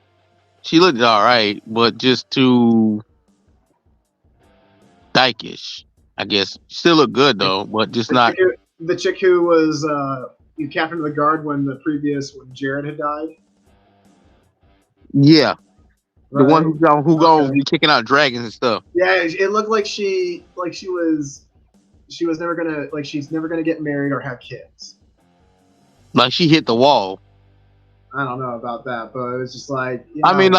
She looked all right, but just too dykish, I guess. Still look good though, but just not The chick who was captain of the guard when Jared had died. Yeah, Right? the one who gonna be kicking out dragons and stuff. Yeah, it looked like she's never gonna get married or have kids. Like she hit the wall. I don't know about that, but it was just like, I mean,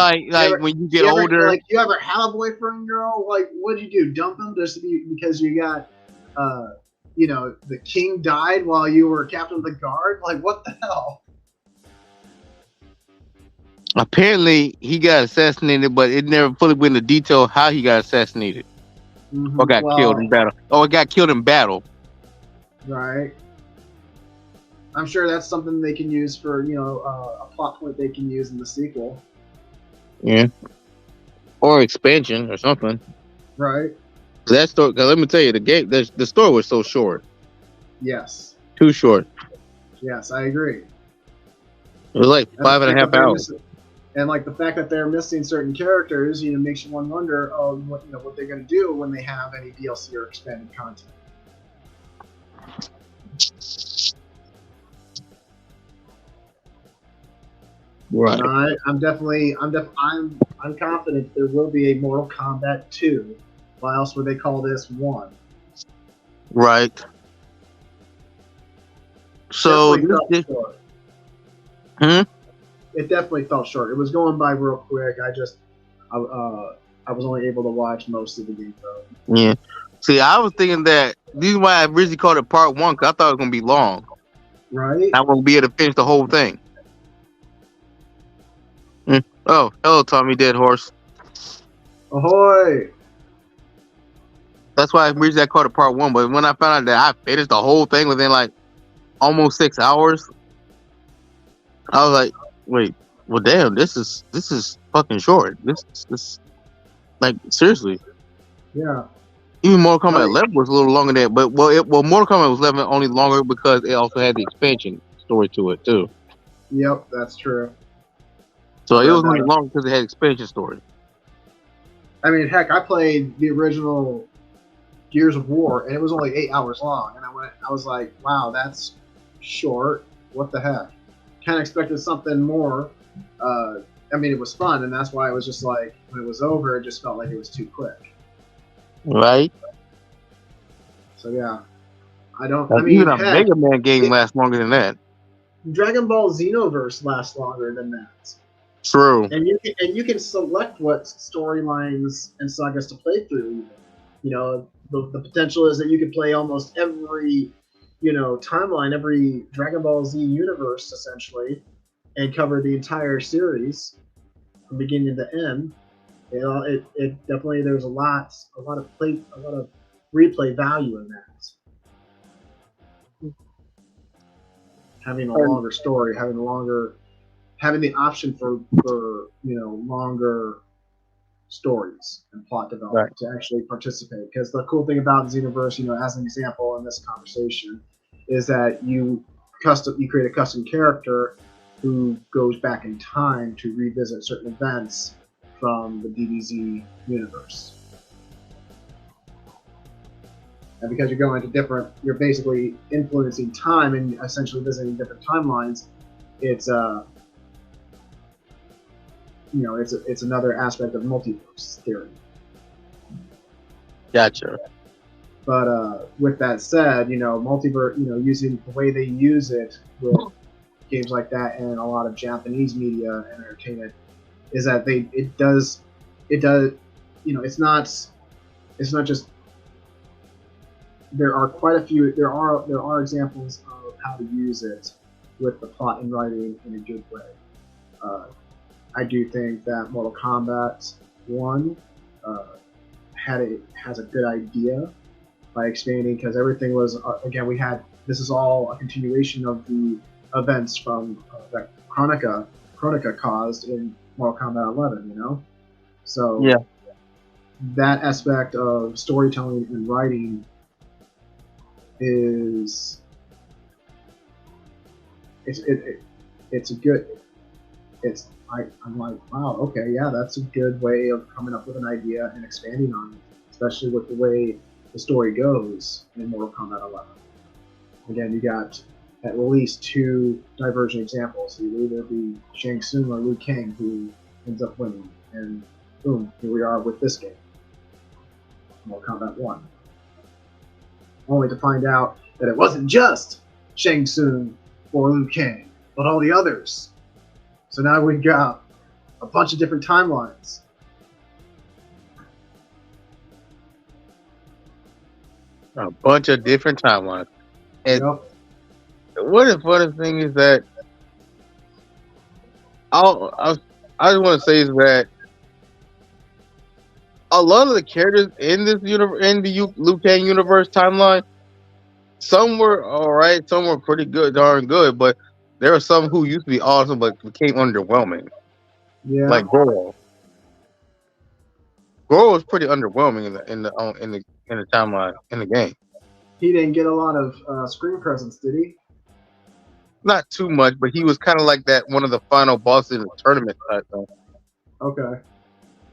when you get older, like you ever have a boyfriend, girl? Like, what'd you do? Dump him because you got, the king died while you were captain of the guard? Like, what the hell? Apparently, he got assassinated, but it never fully went into detail how he got assassinated or got killed in battle. Oh, it got killed in battle. Right. I'm sure that's something they can use for, a plot point they can use in the sequel. Yeah. Or expansion or something. Right. That story, cause let me tell you, the story was so short. Yes. Too short. Yes, I agree. It was like 5.5 hours. And like the fact that they're missing certain characters, makes you wonder, what they're going to do when they have any DLC or expanded content. Right. I'm confident there will be a Mortal Kombat 2. Why else would they call this 1? Right. So it definitely fell short. It was going by real quick. I was only able to watch most of the game though. Yeah. See, I was thinking that this is why I originally called it part 1, because I thought it was gonna be long. Right. I won't be able to finish the whole thing. Oh, hello, Tommy Dead Horse. Ahoy! That's why I originally called it part 1, but when I found out that I finished the whole thing within like almost 6 hours, I was like, wait, well, damn, this is fucking short. This like seriously. Yeah. Even Mortal Kombat 11 was a little longer than that, but Mortal Kombat was 11 only longer because it also had the expansion story to it too. Yep, that's true. So it was only longer because it had expansion story. I mean, heck, I played the original Gears of War, and it was only 8 hours long, and I was like, wow, that's short. What the heck? Kind of expected something more. I mean, it was fun, and that's why it was just like, when it was over, it just felt like it was too quick. Right. So yeah, even a Mega Man game lasts longer than that. Dragon Ball Xenoverse lasts longer than that. True. And you can select what storylines and sagas to play through. The potential is that you could play almost every timeline, every Dragon Ball Z universe essentially, and cover the entire series from beginning to end. It definitely, there's a lot of replay value in that. Having a longer story, having the option for longer stories and plot development to actually participate. Because the cool thing about Xenoverse, as an example in this conversation, is that you create a custom character who goes back in time to revisit certain events from the DBZ universe. And because you're going to you're basically influencing time and essentially visiting different timelines, it's it's another aspect of multiverse theory. Gotcha. But with that said, multiverse, using the way they use it with games like that and a lot of Japanese media and entertainment, is that it does, it's not just, there are examples of how to use it with the plot and writing in a good way. I do think that Mortal Kombat 1 has a good idea by expanding, because everything was this is all a continuation of the events from that Chronica caused in Mortal Kombat 11, So yeah, that aspect of storytelling and writing is I'm like, wow, okay, yeah, that's a good way of coming up with an idea and expanding on it, especially with the way the story goes in Mortal Kombat 11. Again, you got at least two divergent examples. It would either be Shang Tsung or Liu Kang who ends up winning, and boom, here we are with this game, Mortal Kombat 1. Only to find out that it wasn't just Shang Tsung or Liu Kang, but all the others. So now we've got a bunch of different timelines. A bunch of different timelines. And Yep. what the funny thing is that I just want to say is that a lot of the characters in this universe, in the Liu Kang universe timeline, some were all right, some were pretty good, darn good, but there are some who used to be awesome but became underwhelming, Yeah. like Goro. Goro was pretty underwhelming in the timeline in the game. He didn't get a lot of screen presence, did he? Not too much, but he was kind of like that one of the final bosses in the tournament type thing. Okay.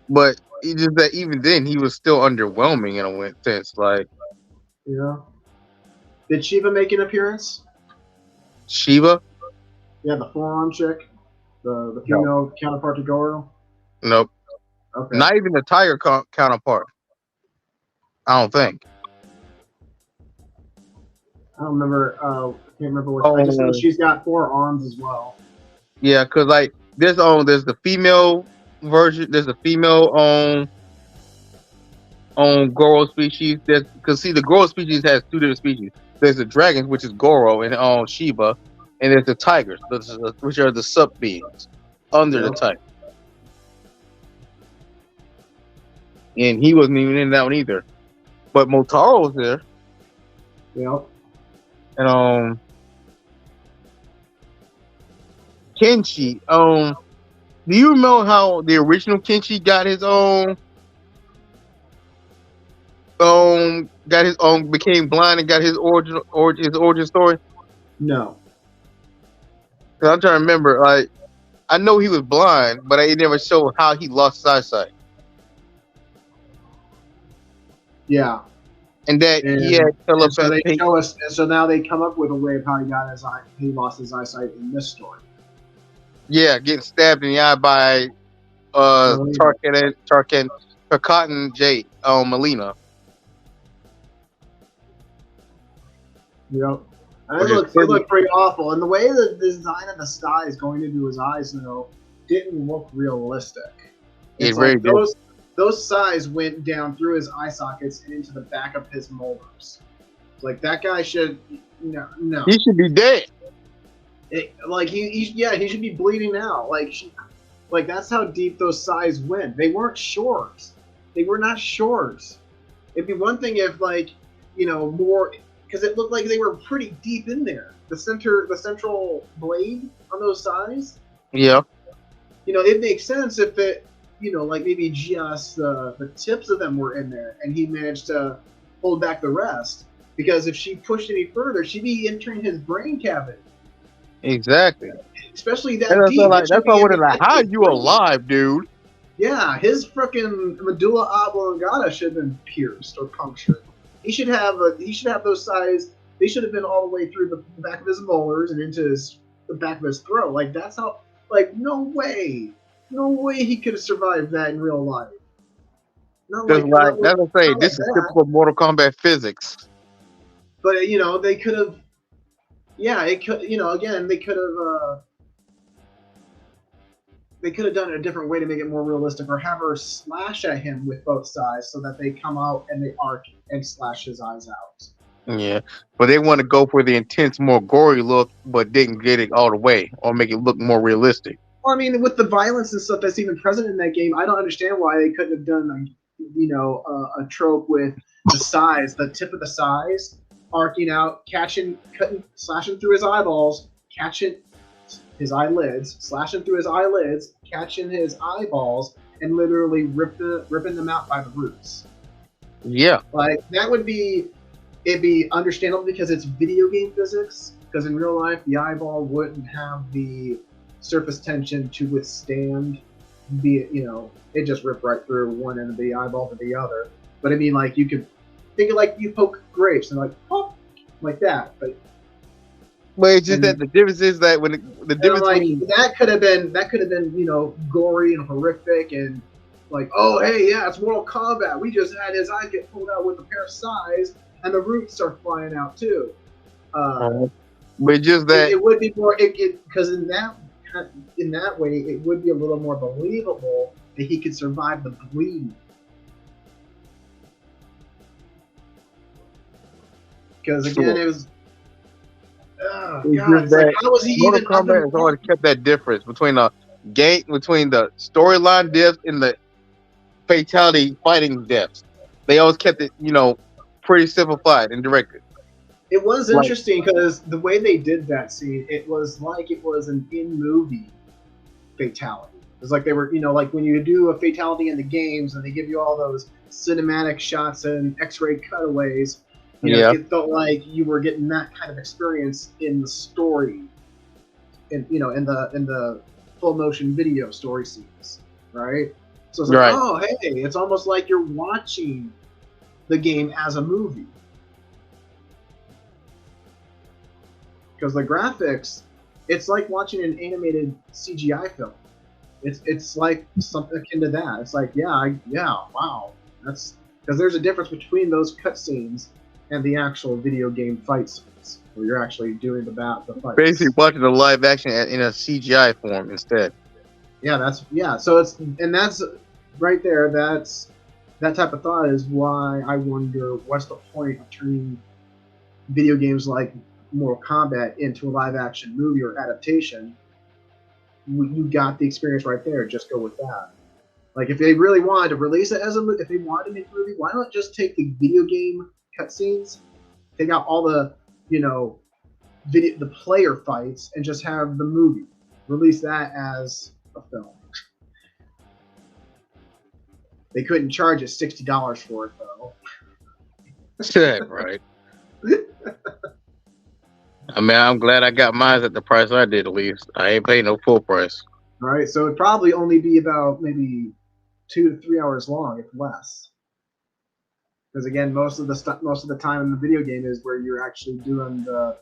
But he just that even then he was still underwhelming in a sense. Like Yeah. Did Shiva make an appearance? Shiva, Yeah, the forearm chick, the female counterpart to Goro. nope, Okay. not even the Tiger counterpart. I don't think. I don't remember. I can't remember what. I just know she's got 4 arms as well. Yeah, because like there's the female version. There's a female on Goro species. Because see, the Goro species has 2 different species. There's the dragons, which is Goro and Shiva, and there's the tigers, which are the sub beings under the tiger. And he wasn't even in that one either. But Motaro was there. Yep. And Kenshi, do you remember how the original Kenshi got his own became blind and got his origin story? No. Cause I'm trying to remember, like I know he was blind, but I never showed how he lost his eyesight. Yeah. And that he had telepathy. So now they come up with a way of how he lost his eyesight in this story. Yeah, getting stabbed in the eye by Tarkatan J. Melina. Yep. And it looked pretty awful. And the way the design of the sky is going into his eyes, didn't look realistic. It's like those sighs went down through his eye sockets and into the back of his molars. Like that guy should no. He should be dead. He should be bleeding out. Like that's how deep those sighs went. They weren't short. They were not short. It'd be one thing if more, because it looked like they were pretty deep in there. The central blade on those sides. Yeah. It makes sense if it, like maybe just the tips of them were in there, and he managed to hold back the rest. Because if she pushed any further, she'd be entering his brain cavity. Exactly. Especially that deep. That's why I wondered, how are you alive, dude? Yeah, his freaking medulla oblongata should have been pierced or punctured. He should have those size. They should have been all the way through the back of his molars and into the back of his throat. Like that's how. Like no way he could have survived that in real life. That's what I'm saying. This is typical Mortal Kombat physics. But they could have. Yeah, it could. Again, they could have. They could have done it a different way to make it more realistic, or have her slash at him with both sides so that they come out and they arc and slash his eyes out. Yeah, but they want to go for the intense, more gory look, but didn't get it all the way, or make it look more realistic. Well, I mean, with the violence and stuff that's even present in that game, I don't understand why they couldn't have done, a trope with the tip of the size, arcing out, slashing through his eyeballs, catching his eyelids, slashing through his eyelids, catching his eyeballs, and literally ripping them out by the roots. Yeah, like that it'd be understandable because it's video game physics. Because in real life, the eyeball wouldn't have the surface tension to withstand it just ripped right through one end of the eyeball to the other. But I mean, like you could think of like you poke grapes and like pop like that, but But it's just And, that the difference is that when the and difference like between that could have been gory and horrific and like, oh hey, yeah, it's Mortal Kombat. We just had his eye get pulled out with a pair of sais and the roots are flying out too. but just that It would be more because in that way it would be a little more believable that he could survive the bleed. Because again, it was. Oh God! It's like, how was he Mortal even Kombat has always kept that difference between the storyline depth and the fatality fighting depths. They always kept it, pretty simplified and directed. It was Like- interesting because the way they did that scene, it was like it was an in-movie fatality. It was like they were, like when you do a fatality in the games and they give you all those cinematic shots and X-ray cutaways. It felt like you were getting that kind of experience in the story, in the full motion video story scenes, right? So it's like, oh hey, it's almost like you're watching the game as a movie. Because the graphics, it's like watching an animated CGI film. It's like something akin to that. It's like, wow, that's because there's a difference between those cutscenes and the actual video game fight scenes where you're actually doing the fights. Basically, watching the live action in a CGI form instead. So that's right there. That type of thought is why I wonder what's the point of turning video games like Mortal Kombat into a live action movie or adaptation. You got the experience right there. Just go with that. Like if they really wanted to release it as a movie, if they wanted to make a movie, why not just take the video game cutscenes, take out all the the player fights, and just have the movie. Release that as a film. They couldn't charge us $60 for it though. Right. I mean, I'm glad I got mine at the price I did. At least I ain't paying no full price. All right, so it'd probably only be about maybe 2 to 3 hours long, if less. Because again, most of the time in the video game is where you're actually doing the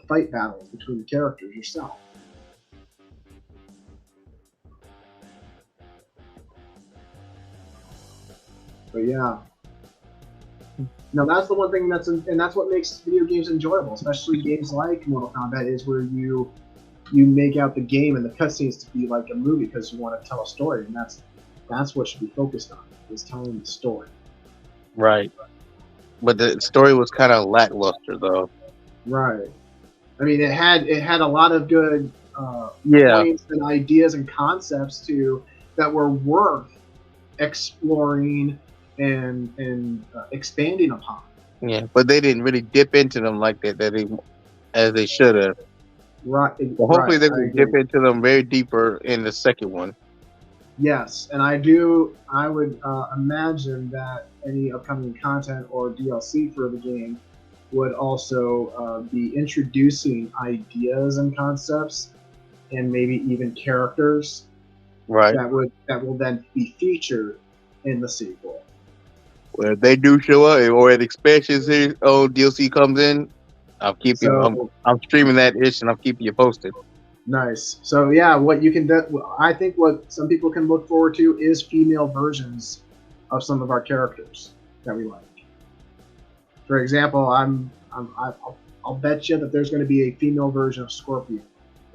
fight battles between the characters yourself. But yeah. No, that's the one thing and that's what makes video games enjoyable, especially games like Mortal Kombat, is where you make out the game and the cutscenes to be like a movie because you want to tell a story, and that's what should be focused on, is telling the story. Right. But the story was kind of lackluster, though. Right. I mean, it had a lot of good points and ideas and concepts too that were worth exploring and expanding upon. Yeah, but they didn't really dip into them like that as they should have. Right. Well, hopefully they will dip into them very deeper in the second one. Yes, and I would imagine that any upcoming content or DLC for the game would also be introducing ideas and concepts, and maybe even characters, right? That will then be featured in the sequel. Well, if they do show up, or an expansion series DLC comes in, I'm streaming that ish, and I'm keeping you posted. Nice. So yeah, what you can do, I think what some people can look forward to is female versions of some of our characters that we like. For example, I'll bet you that there's going to be a female version of Scorpion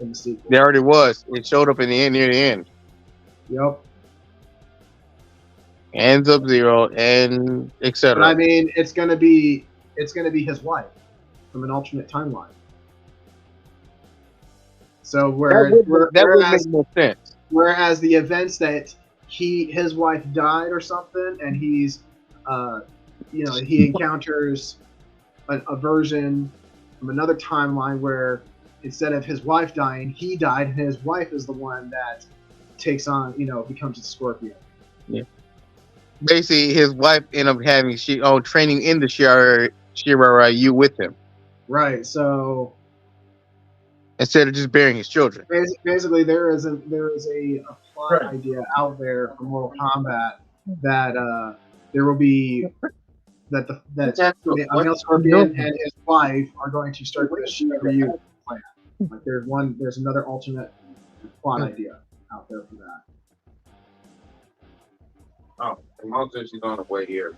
in the sequel. There already was. It showed up in the end, near the end. Yep. And Sub-Zero and etc. But I mean, it's going to be his wife from an alternate timeline. So that would make more sense. Whereas the events that his wife died or something, and he's he encounters a version from another timeline where instead of his wife dying, he died, and his wife is the one that takes on, becomes a Scorpion. Yeah. Basically, his wife ended up having training in the Shiryu with him. Right. So instead of just burying his children. Basically, there is a plot idea out there for Mortal Kombat that there will be that a male Scorpion and his wife are going to start the Shiryu plan. Like there's another alternate plot idea out there for that. Oh, the monster she's on the way here.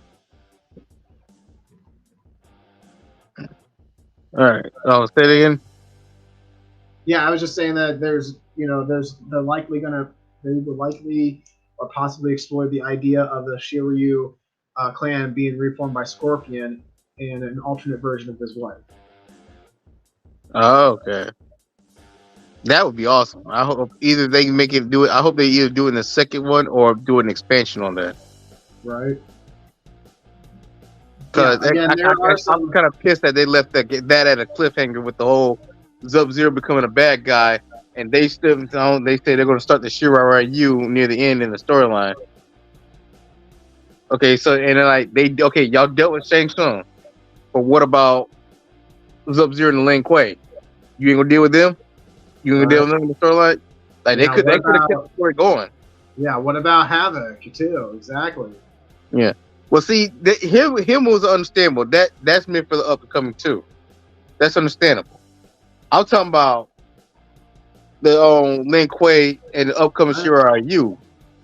All right. Oh, say it again. Yeah, I was just saying that they would likely or possibly explore the idea of the Shiryu clan being reformed by Scorpion and an alternate version of his wife. Oh, okay. That would be awesome. I hope either they can make it do it. I hope they either do it in the second one or do an expansion on that. Right. Because Yeah, again, I'm kind of pissed that they left that at a cliffhanger with the whole Sub-Zero becoming a bad guy, and they still they say they're going to start the Shiryu near the end in the storyline. Okay, so and then like y'all dealt with Shang Tsung, but what about Sub-Zero and Lin Kuei? You ain't gonna deal with them? You ain't gonna deal with them in the storyline? Like they could have kept the story going. Yeah, what about Havoc too? Exactly. Yeah. Well, see, him was understandable. That's meant for the up and coming too. That's understandable. I'm talking about the Lin Kuei and the upcoming Shiryu.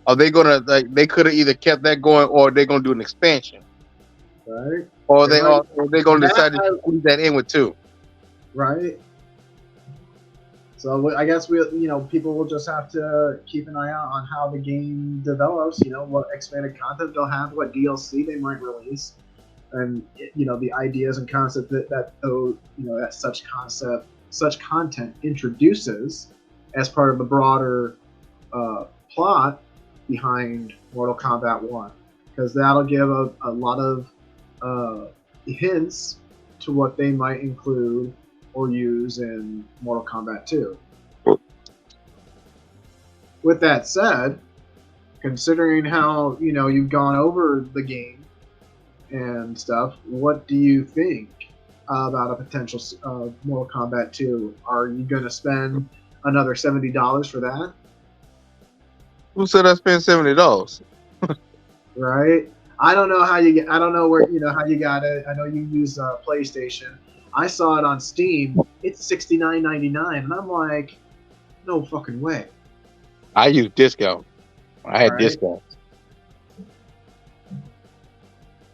Are they gonna they could have either kept that going or they're gonna do an expansion? Right. Or they're gonna decide to squeeze that in with two. Right. So I guess people will just have to keep an eye out on how the game develops. What expanded content they'll have, what DLC they might release, and the ideas and concepts that such content introduces as part of the broader plot behind Mortal Kombat 1, because that'll give a lot of hints to what they might include or use in Mortal Kombat 2. With that said, considering how you've gone over the game and stuff, what do you think about a potential Mortal Kombat 2? Are you going to spend another $70 for that? Who said I spent $70? Right. I don't know how you get. I don't know where how you got it. I know you use PlayStation. I saw it on Steam. It's $69.99, and I'm like, no fucking way. I used discount. I had discounts.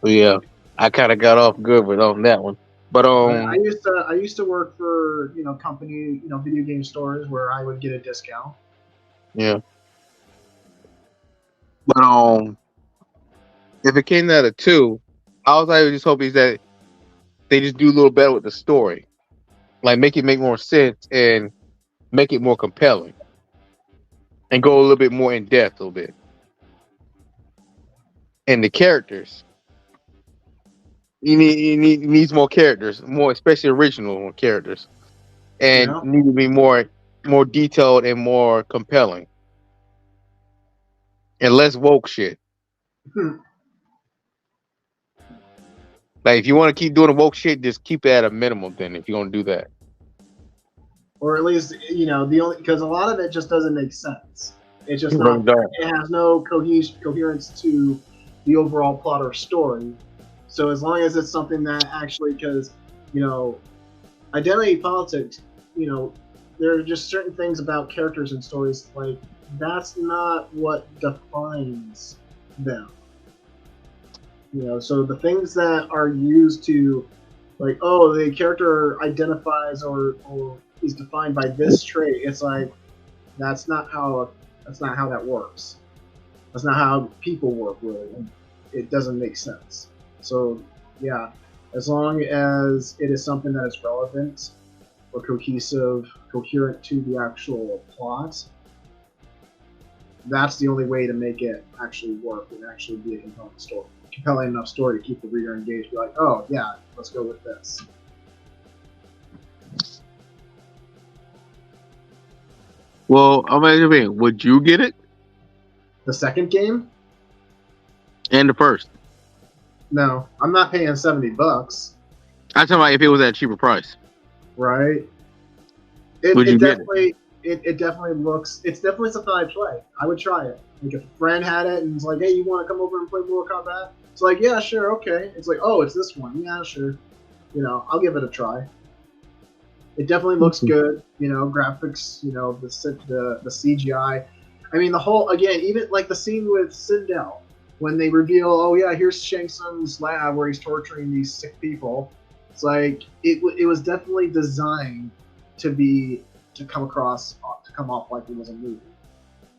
So yeah, I kind of got off good with on that one. But I used to work for company video game stores where I would get a discount. Yeah. But if it came out of 2, I was just hoping that they just do a little better with the story, like make it make more sense and make it more compelling, and go a little bit more in depth, a little bit. And the characters, you needs more characters, more especially original characters, and need to be more detailed and more compelling, and less woke shit. Like if you want to keep doing the woke shit, just keep it at a minimum. Then, if you're gonna do that, or at least the only, because a lot of it just doesn't make sense. It's just not. It has no coherence to the overall plot or story. So as long as it's something that actually, because identity politics, there are just certain things about characters and stories, like that's not what defines them. So the things that are used to, like, oh, the character identifies or is defined by this trait, it's like that's not how that works. That's not how people work, really. It doesn't make sense. So yeah, as long as it is something that is relevant or coherent to the actual plot, that's the only way to make it actually work and actually be a compelling enough story to keep the reader engaged. Be like, oh yeah, let's go with this. Well, would you get it? The second game? And the first? No, I'm not paying $70. I'm talking about if it was at a cheaper price. Right. It definitely looks. It's definitely something I'd play. I would try it. Like if a friend had it and it's like, hey, you want to come over and play Mortal Kombat? It's like, yeah, sure, okay. It's like, oh, it's this one. Yeah, sure. I'll give it a try. It definitely looks good, graphics, the CGI. I mean, the whole, again, even like the scene with Sindel, when they reveal, oh yeah, here's Shang Tsung's lab where he's torturing these sick people. It's like, it was definitely designed to come off like it was a movie.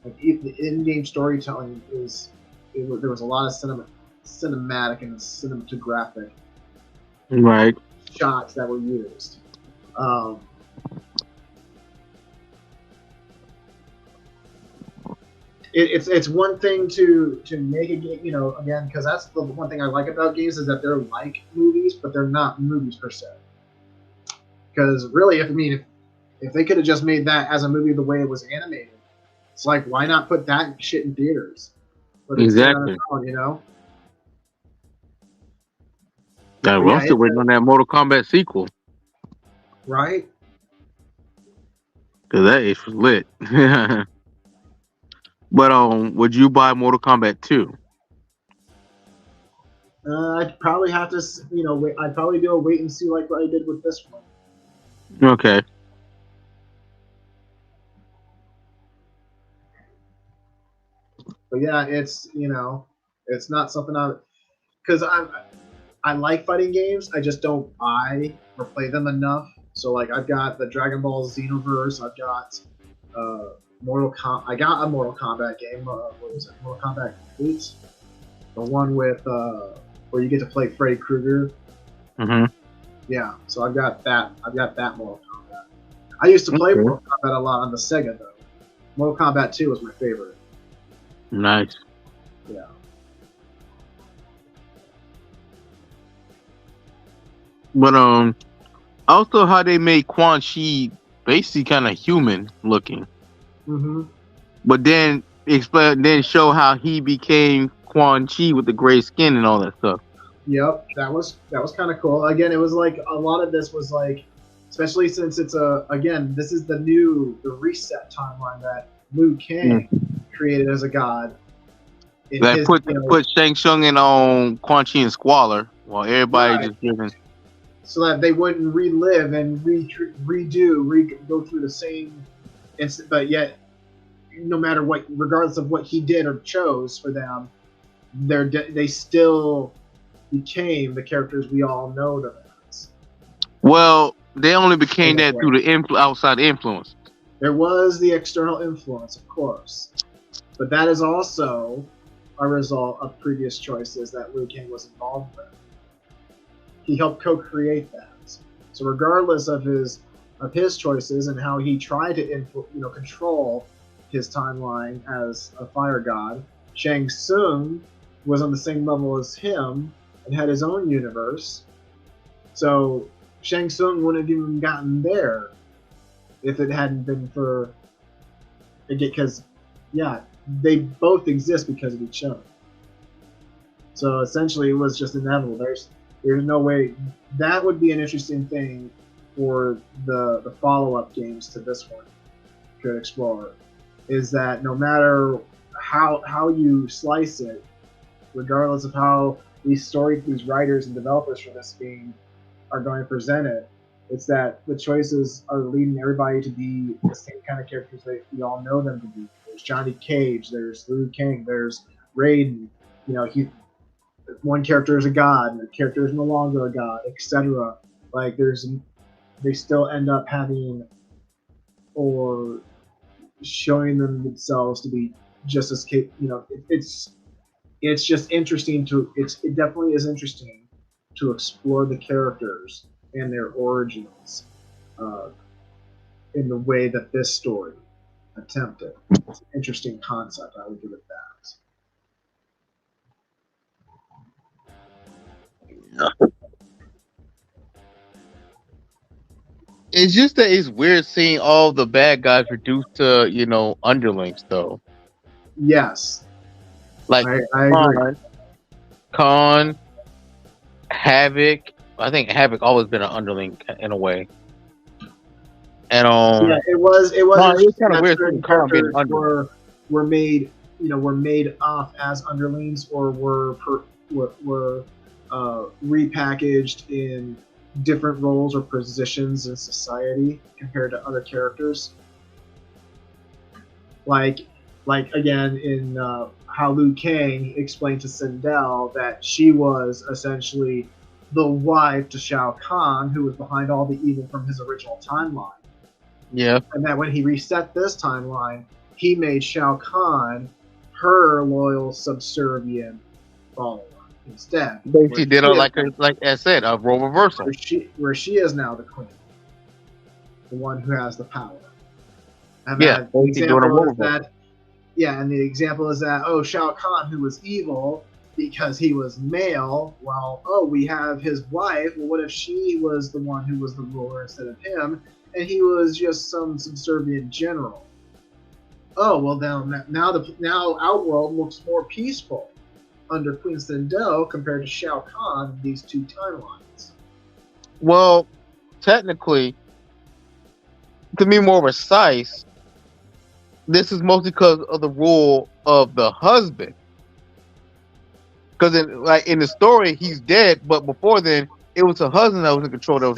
Like the in-game storytelling there was a lot of cinematic and cinematographic Right. shots that were used. It's one thing to make a game, again, because that's the one thing I like about games is that they're like movies, but they're not movies per se. Because really, if they could have just made that as a movie the way it was animated, it's like, why not put that shit in theaters? But Exactly. Yeah, we're still waiting on that Mortal Kombat sequel. Right? Because that is lit. But would you buy Mortal Kombat 2? I'd probably have to, wait. I'd probably do a wait and see like what I did with this one. Okay. But yeah, it's not something because I like fighting games. I just don't buy or play them enough. So like I've got the Dragon Ball Xenoverse. I've got I got a Mortal Kombat game. What was it? Mortal Kombat Complete. The one with where you get to play Freddy Krueger. Mm-hmm. Yeah, so I've got that. I've got that Mortal Kombat. I used to play Mortal Kombat a lot on the Sega though. Mortal Kombat 2 was my favorite. Nice. Yeah. But also how they made Quan Chi basically kind of human looking. Mm-hmm. But then show how he became Quan Chi with the gray skin and all that stuff. Yep, that was kind of cool. Again, it was like a lot of this was like, especially since it's this is the reset timeline that Liu Kang created as a god. That put Shang Tsung and Quan Chi in squalor while everybody just giving. So that they wouldn't relive and go through the same instant, but yet, no matter what, regardless of what he did or chose for them, they still became the characters we all know them as. Well, they only became that through the outside influence. There was the external influence, of course, but that is also a result of previous choices that Liu Kang was involved with. He helped co-create that. So regardless of his choices and how he tried to control his timeline as a fire god, Shang Tsung was on the same level as him and had his own universe. So Shang Tsung wouldn't have even gotten there if it hadn't been for, because they both exist because of each other. So essentially, it was just inevitable. There's no way. That would be an interesting thing for the follow-up games to this one could explore, is that no matter how you slice it, regardless of how these writers and developers for this game are going to present it, it's that the choices are leading everybody to be the same kind of characters that we all know them to be. There's Johnny Cage, there's Liu Kang, there's Raiden. One character is a god, and the character is no longer a god, etc. Like they still end up having or showing themselves to be just as capable. It's just interesting it definitely is interesting to explore the characters and their origins in the way that this story attempted. It's an interesting concept. I would give it that. It's just that it's weird seeing all the bad guys reduced to, underlings, though. Yes. Like I agree. Khan, Havoc. I think Havoc always been an underling in a way. And it was kind of weird seeing Khan being an underling. Were made off as underlings or were repackaged in different roles or positions in society compared to other characters. Like again in how Liu Kang explained to Sindel that she was essentially the wife to Shao Kahn, who was behind all the evil from his original timeline. Yeah. And that when he reset this timeline, he made Shao Kahn her loyal, subservient follower instead. She did it like I said, a role reversal. Where she is now the queen, the one who has the power. And yeah, the example is that, and the example is that, Shao Kahn, who was evil because he was male, we have his wife. Well, what if she was the one who was the ruler instead of him, and he was just some subservient general? Oh, well, now Outworld looks more peaceful under Queen Sindel compared to Shao Kahn in these two timelines. Well, technically, to be more precise, this is mostly because of the rule of the husband. Because in the story, he's dead, but before then, it was the husband that was in control. That was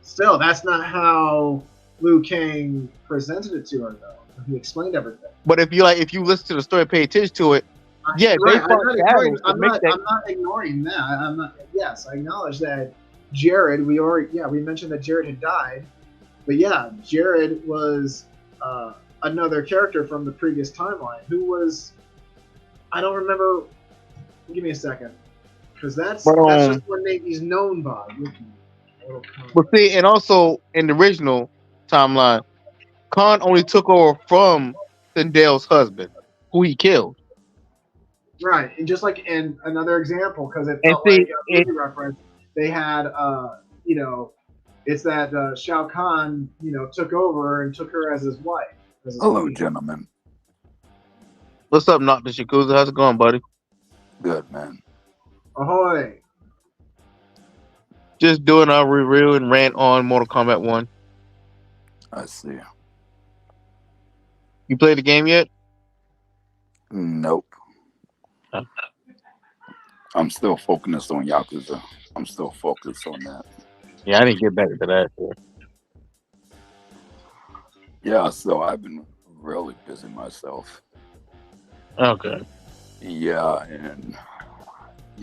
still, that's not how Liu Kang presented it to her, though. He explained everything. But if you listen to the story, pay attention to it. I'm not ignoring that. Yes, I acknowledge that Jared. We mentioned that Jared had died, but yeah, Jared was another character from the previous timeline who was. I don't remember. Give me a second, because that's just what he's known by. But see, and also in the original timeline, Khan only took over from Sindel's husband, who he killed. Right, and just like in another example, because it felt like a movie reference, they had, it's that Shao Kahn, took over and took her as his wife. Hello, gentlemen. What's up, Not the Yakuza? How's it going, buddy? Good, man. Ahoy! Just doing our review and rant on Mortal Kombat 1. I see. You played the game yet? Nope. Oh. I'm still focused on Yakuza. I'm still focused on that. Yeah, I didn't get back to that. Yeah, so I've been really busy myself. Okay. Yeah, and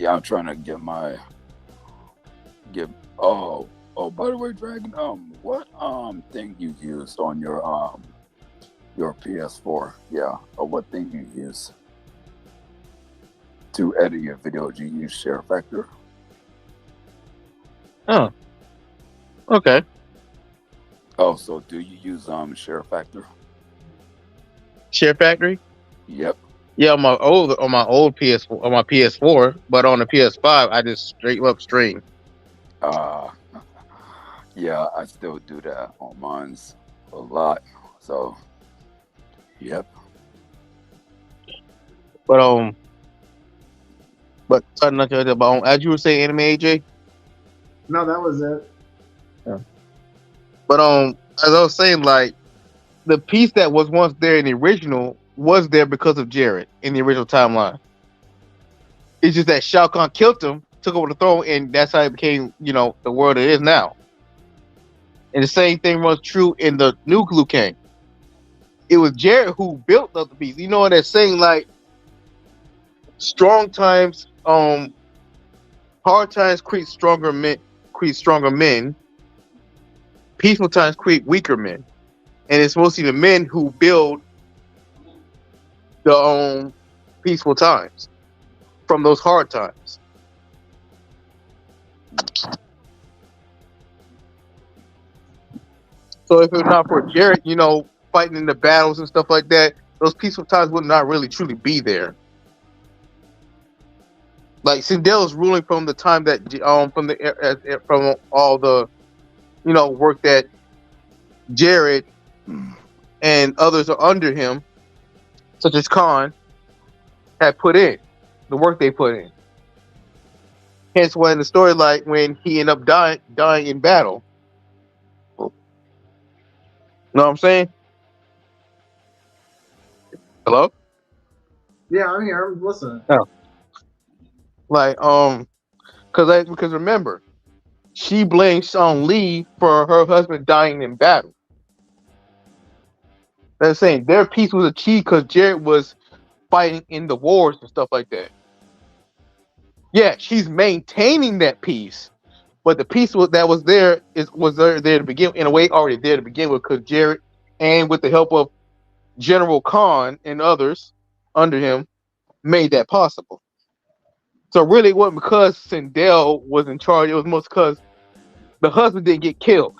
I'm trying to by the way, Dragon, what thing you used on your PS4? Yeah, or what thing you use to edit your video? Do you use Share Factor? Oh. Okay. Oh, so do you use Share Factor? Share Factory? Yep. Yeah, on my old PS4, on my PS4, but on the PS5, I just straight up stream. Yeah, I still do that on mine's a lot. So, yep. But as you were saying, animeAJ. No, that was it. Yeah. But as I was saying, like the piece that was once there in the original was there because of Jared in the original timeline. It's just that Shao Kahn killed him, took over the throne, and that's how it became, the world it is now. And the same thing runs true in the new Liu Kang. It was Jared who built the piece. You know what they're saying? Like strong times, hard times create stronger men. Peaceful times create weaker men, and it's mostly the men who build the peaceful times from those hard times. So if it's not for Jared, fighting in the battles and stuff like that, those peaceful times would not really truly be there. Like Sindel's ruling from the time that from all the work that Jared and others are under him, such as Khan, had put in the work they put in. Hence why in the story, like when he ended up dying in battle. Know what I'm saying? Hello? Yeah, I'm here. I'm listening. Oh. Like, because remember, she blames Sean Lee for her husband dying in battle. They're saying their peace was achieved because Jared was fighting in the wars and stuff like that. Yeah, she's maintaining that peace, but the peace that was there was there to begin, in a way, already there to begin with, because Jared, and with the help of General Khan and others under him, made that possible. So really, it wasn't because Sindel was in charge. It was most because the husband didn't get killed.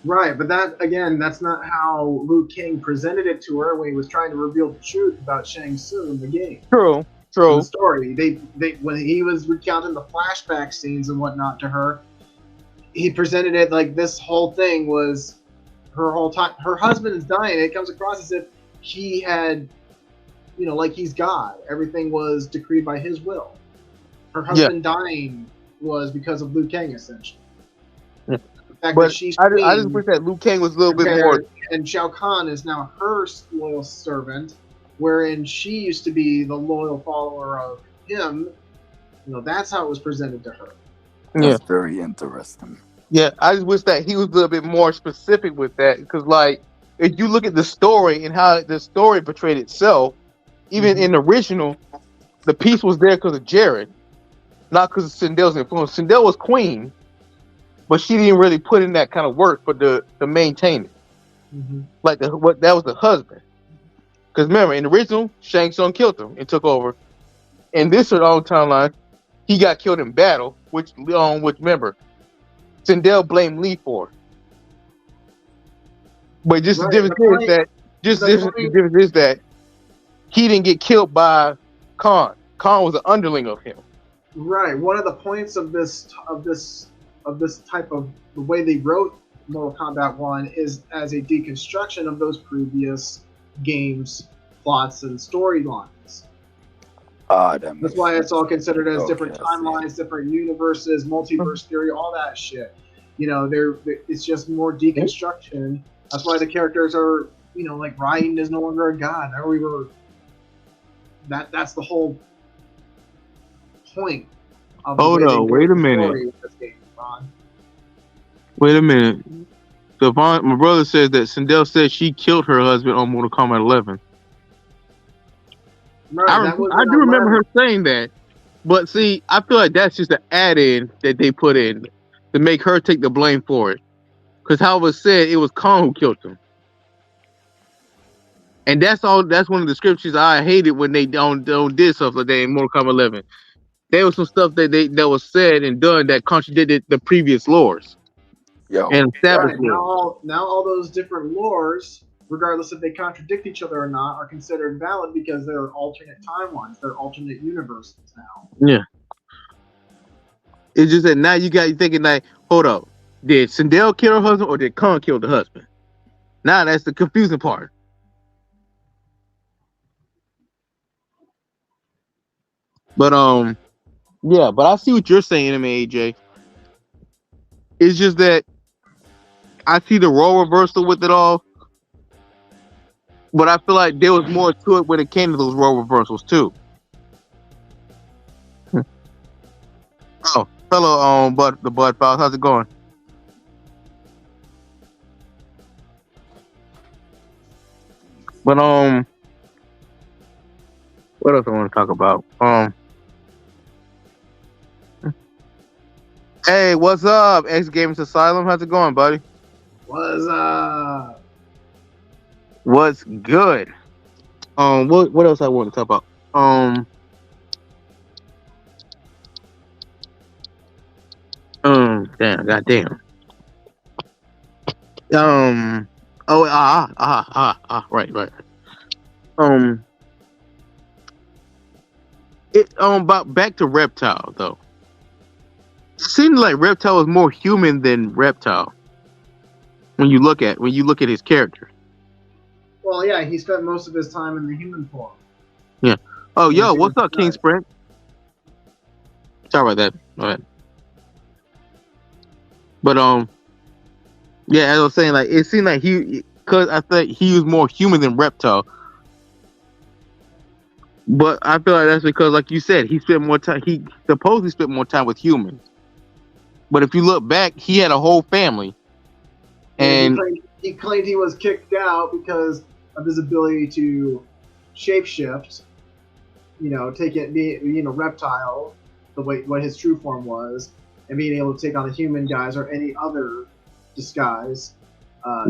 Right, but that's not how Liu Kang presented it to her when he was trying to reveal the truth about Shang Tsung in the game. True. In the story, they when he was recounting the flashback scenes and whatnot to her, he presented it like this whole thing was her whole time. Her husband is dying. It comes across as if he had, like he's God. Everything was decreed by his will. Her husband dying was because of Liu Kang, essentially. But I just wish that Liu Kang was a little bit more. And Shao Kahn is now her loyal servant, wherein she used to be the loyal follower of him. That's how it was presented to her. That's very interesting. Yeah, I just wish that he was a little bit more specific with that, because, like, if you look at the story and how the story portrayed itself, even in the original, the peace was there because of Jared, not because of Sindel's influence. Sindel was queen, but she didn't really put in that kind of work for to maintain it. Like that was the husband. Because remember, in the original, Shang Tsung killed him and took over. In this own timeline, he got killed in battle, which remember, Sindel blamed Lee for. But just the difference is that he didn't get killed by Khan. Khan was an underling of him. Right. One of the points of this type of the way they wrote Mortal Kombat 1 is as a deconstruction of those previous games, plots, and storylines. That's why it's all considered as different timelines, different universes, multiverse theory, all that shit. It's just more deconstruction. That's why the characters are, like Raiden is no longer a god. That's the whole point. Hold on, wait a minute. Wait a minute. Devon, my brother says that Sindel said she killed her husband on Mortal Kombat 11. Right, I do remember her saying that, but see, I feel like that's just an add-in that they put in to make her take the blame for it. Because how it was said, it was Khan who killed him, and that's all. That's one of the scriptures I hated when they don't did stuff like that in Mortal Kombat 11. There was some stuff that was said and done that contradicted the previous lores. And established now all those different lores, regardless if they contradict each other or not, are considered valid because they're alternate timelines, they're alternate universes now. Yeah. It's just that now you thinking like, hold up, did Sindel kill her husband or did Khan kill the husband? Now that's the confusing part. But but I see what you're saying, AJ. It's just that I see the role reversal with it all, but I feel like there was more to it when it came to those role reversals too. Oh, hello, the Bud Files. How's it going? But what else I want to talk about? Hey, what's up, X Games Asylum? How's it going, buddy? What's up? What's good? What else I want to talk about? Goddamn. Right. About back to Reptile though. It seemed like Reptile was more human than Reptile. When you look at his character. Well, yeah, he spent most of his time in the human form. Yeah. Oh, yo, what's up, King Sprint? Sorry about that. All right. But yeah, as I was saying, like it seemed like because I thought he was more human than Reptile. But I feel like that's because, like you said, he spent more time. He supposedly spent more time with humans. But if you look back, he had a whole family. And he claimed he was kicked out because of his ability to shapeshift, take it, being a reptile, what his true form was, and being able to take on a human guise or any other disguise.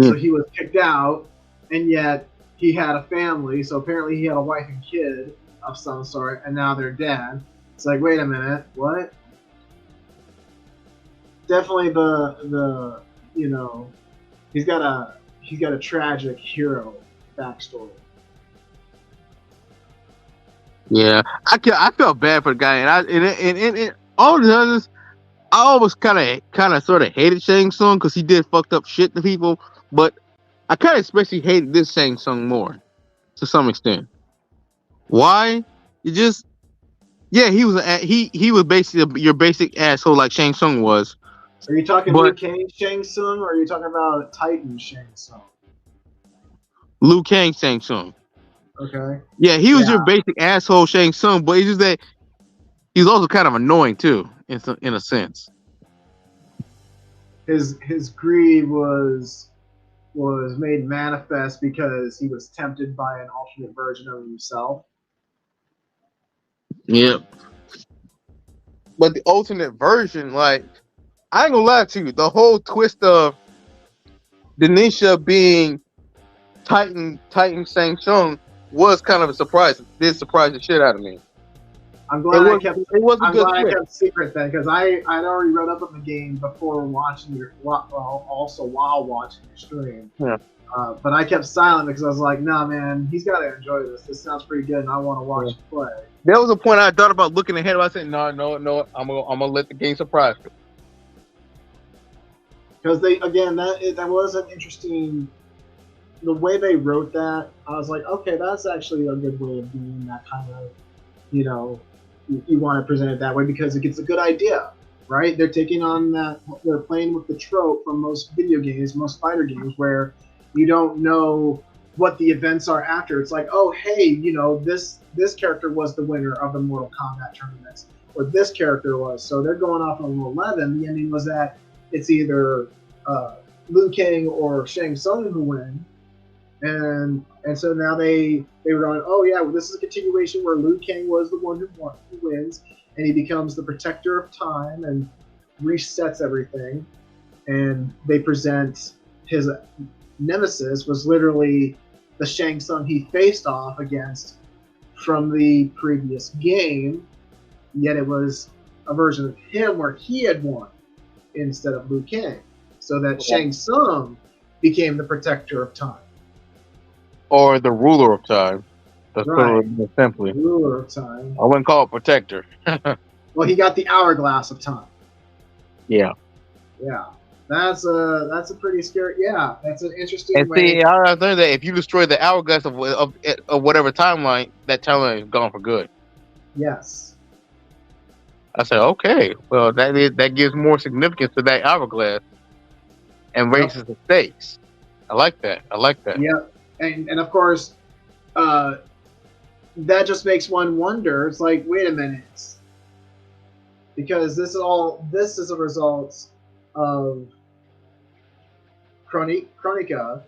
So he was kicked out, and yet he had a family. So apparently he had a wife and kid of some sort, and now they're dead. It's like, wait a minute, what? Definitely the he's got a tragic hero backstory. Yeah, I felt bad for the guy, and all the others, I always kind of sort of hated Shang Tsung because he did fucked up shit to people, but I kind of especially hated this Shang Tsung more, to some extent. Why? He was basically your basic asshole like Shang Tsung was. Are you talking Liu Kang Shang Tsung, or are you talking about Titan Shang Tsung? Liu Kang Shang Tsung. Okay. Yeah, he was your basic asshole Shang Tsung, but it's just that he's also kind of annoying too, in a sense. His greed was made manifest because he was tempted by an alternate version of himself. Yep. But the alternate version, like, I ain't gonna lie to you, the whole twist of Denisha being Titan Shang Tsung was kind of a surprise. It did surprise the shit out of me. I'm glad I kept secret then, because I'd already read up on the game before watching also while watching your stream. Yeah. But I kept silent because I was like, nah, man, he's got to enjoy this. This sounds pretty good, and I want to watch him play. There was a point I thought about looking ahead. I said, no, I'm gonna let the game surprise me. Because that was an interesting. The way they wrote that, I was like, okay, that's actually a good way of doing that kind of, you want to present it that way because it's a good idea, right? They're taking on that, they're playing with the trope from most video games, most fighter games, where you don't know what the events are after. It's like, oh, hey, this character was the winner of the Mortal Kombat tournaments, or this character was. So they're going off on 11. The ending was that it's either Liu Kang or Shang Tsung who win. And so now they were going, oh yeah, well, this is a continuation where Liu Kang was the one who wins, and he becomes the protector of time and resets everything. And they present his nemesis was literally the Shang Tsung he faced off against from the previous game, yet it was a version of him where he had won instead of Liu Kang. So that Shang Tsung became the protector of time. Or the ruler of time. That's right. Simply. Ruler of time. I wouldn't call it protector. Well, he got the hourglass of time. Yeah. Yeah. That's a pretty scary. Yeah, that's an interesting way. See, I learned that if you destroy the hourglass of whatever timeline, that timeline is gone for good. Yes. I said, okay, well, that gives more significance to that hourglass and raises the stakes. I like that. Yep. And of course, that just makes one wonder. It's like, wait a minute, because this is a result of Chronica.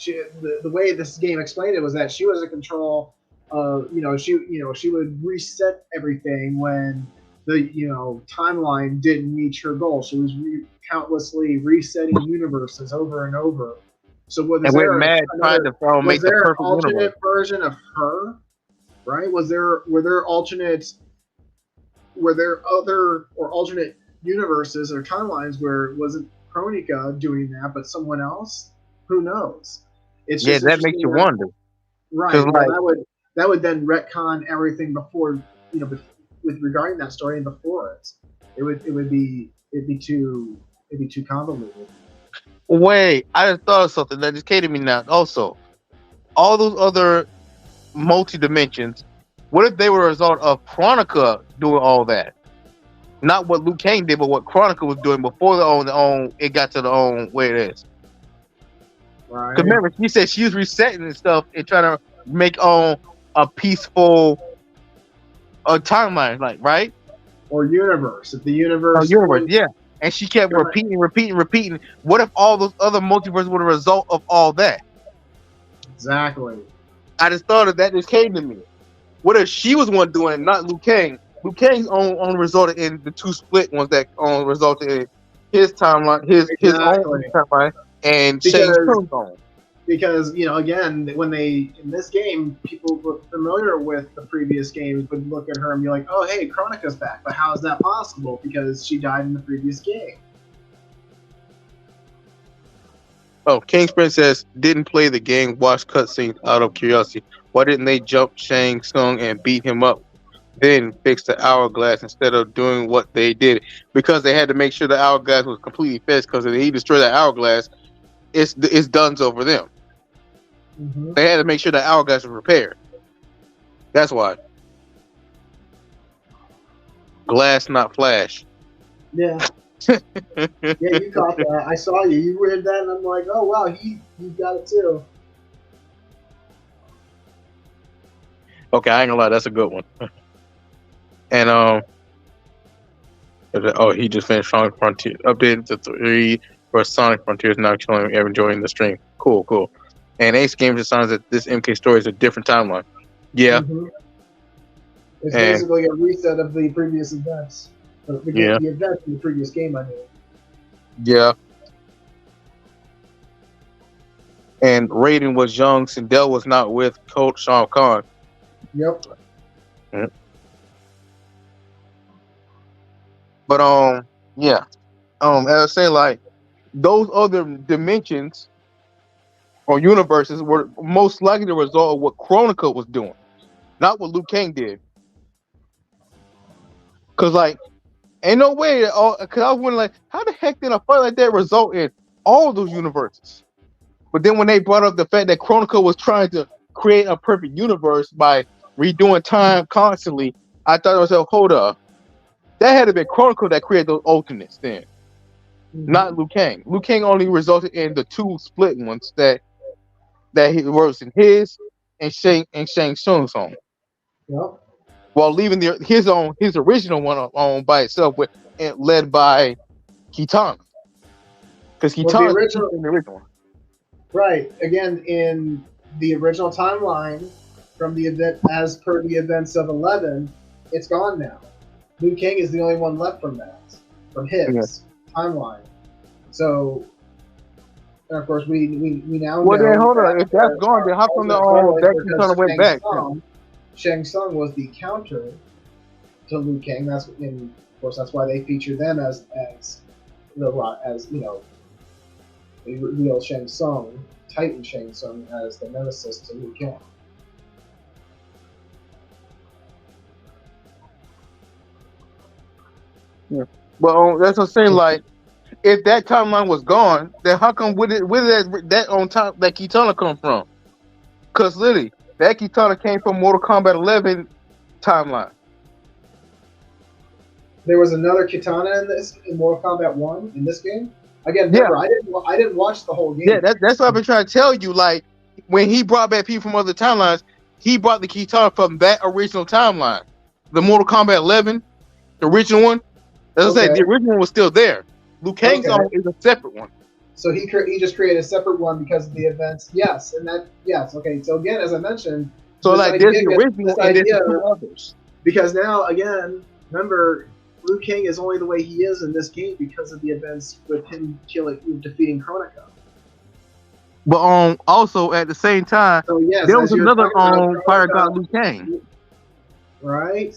The way this game explained it was that she was in control of, she would reset everything when the timeline didn't meet her goal. She was countlessly resetting universes over and over. So was there an alternate version of her? Right? Were there alternate universes or timelines where it wasn't Chronica doing that, but someone else? Who knows? It's just that makes you wonder. Right. Well, that would then retcon everything before, with regarding that story and before it. It'd be too convoluted. Wait, I just thought of something that just came to me now. Also, all those other multi-dimensions, what if they were a result of Chronica doing all that? Not what Liu Kang did, but what Chronica was doing before it got to the own way it is. Right. Because remember, she said she was resetting and stuff and trying to make a peaceful timeline, like, right? Or universe. If the universe. Universe, yeah. and she kept Right. repeating. What if all those other multiverses were the result of all that? Exactly. I just thought of that. Just came to me. What if she was one doing it, not Liu Kang? Liu Kang's on resulted in the two split ones that resulted in his timeline, his own Exactly. timeline, and Shang Because Tsung's own. because again, when they in this game, people were familiar with the previous games would look at her and be like, "Oh, hey, Chronica's back," but how is that possible? Because she died in the previous game. Oh, King's Princess didn't play the game, watched cutscenes out of curiosity. Why didn't they jump Shang Tsung and beat him up? Then fix the hourglass instead of doing what they did? Because they had to make sure the hourglass was completely fixed. Because if he destroyed the hourglass, it's done over them. Mm-hmm. They had to make sure the hourglass was repaired. That's why. Glass, not flash. Yeah. Yeah, you caught that. I saw you. You read that, and I'm like, oh wow, he got it too. Okay, I ain't gonna lie, that's a good one. And he just finished Sonic Frontier, updated to 3 for Sonic Frontiers, now showing enjoying the stream. Cool. And Ace Games decides that this MK story is a different timeline. Yeah. Mm-hmm. It's basically a reset of the previous events. The events in the previous game, I mean. Yeah. And Raiden was young. Sindel was not with Coach Shao Kahn. Yep. Mm-hmm. But yeah. As I say, like those other dimensions or universes were most likely the result of what Chronica was doing, not what Liu Kang did. Cause like, ain't no way. Cause I was wondering, like, how the heck did a fight like that result in all those universes? But then when they brought up the fact that Chronica was trying to create a perfect universe by redoing time constantly, I thought to myself, hold up, that had to be Chronicle that created those alternates then, not Liu Kang. Liu Kang only resulted in the two split ones that he was in his and Shang Tsung's own. Yep. While leaving his original one on by itself led by Kitana. Because Kitana is in the original one. Right. Again, in the original timeline, from the event as per the events of 11, it's gone now. Liu Kang is the only one left from his timeline. So, and of course, we now know. Well, then hold on. If that's gone, then how come that Kitana went back? Shang Tsung was the counter to Liu Kang. Of course, that's why they feature them as they reveal Shang Tsung, Titan Shang Tsung, as the nemesis to Liu Kang. Yeah. Well, that's what I'm saying. Like, if that timeline was gone, then how come where did that on top that Kitana come from? Because literally, that Kitana came from Mortal Kombat 11 timeline. There was another Kitana in Mortal Kombat 1 in this game. Again, remember, I didn't watch the whole game. Yeah, that's what I've been trying to tell you. Like, when he brought back people from other timelines, he brought the Kitana from that original timeline, the Mortal Kombat 11, the original one. As I said, the original one was still there. Liu Kang's own is a separate one. So he just created a separate one because of the events. Yes, and that okay. So again, as I mentioned, so like there's the original and there's two others. Because now again, remember, Liu Kang is only the way he is in this game because of the events with him defeating Chronica. But also at the same time, there was another Fire God Liu Kang. Right.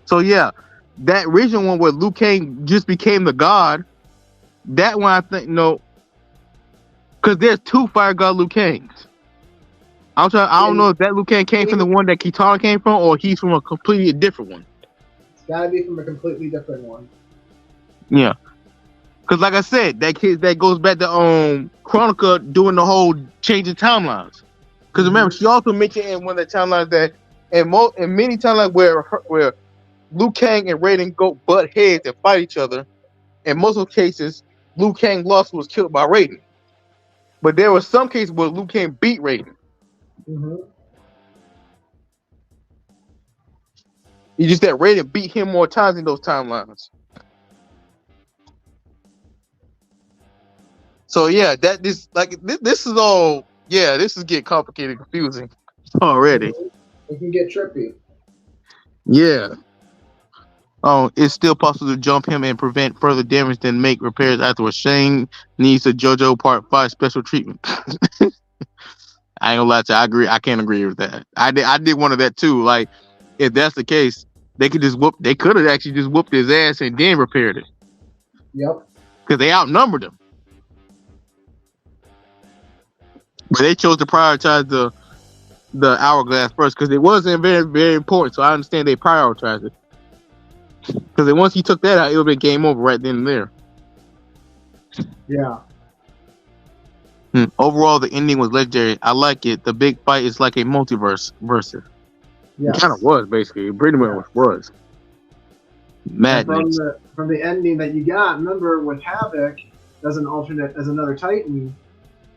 So yeah, that original one where Liu Kang just became the god. That one I think because there's two Fire God Liu Kangs. I don't know if that Liu Kang came from the one that Kitana came from, or he's from a completely different one. It's gotta be from a completely different one. Yeah, because like I said, that goes back to Chronica doing the whole changing timelines. Because remember, she also mentioned in one of the timelines that in many timelines where Liu Kang and Raiden go butt heads and fight each other, in most of the cases, Liu Kang was killed by Raiden. But there were some cases where Liu Kang beat Raiden. Mm-hmm. It's just that Raiden beat him more times in those timelines. So yeah, this is all. Yeah, this is getting complicated, confusing already. It can get trippy. Yeah. Oh, it's still possible to jump him and prevent further damage than make repairs afterwards. Shane needs the JoJo Part 5 special treatment. I ain't gonna lie to you, I agree. I can't agree with that. I did one of that too. Like, if that's the case, they could have actually just whooped his ass and then repaired it. Yep. Because they outnumbered him. But they chose to prioritize the hourglass first because it wasn't very, very important. So I understand they prioritized it. Because once he took that out, it would have been game over right then and there. Yeah. Overall, the ending was legendary. I like it. The big fight is like a multiverse versus. Yes. It kind of was, basically. It pretty much was. Madness. From the ending that you got, remember with Havoc as an alternate, as another Titan,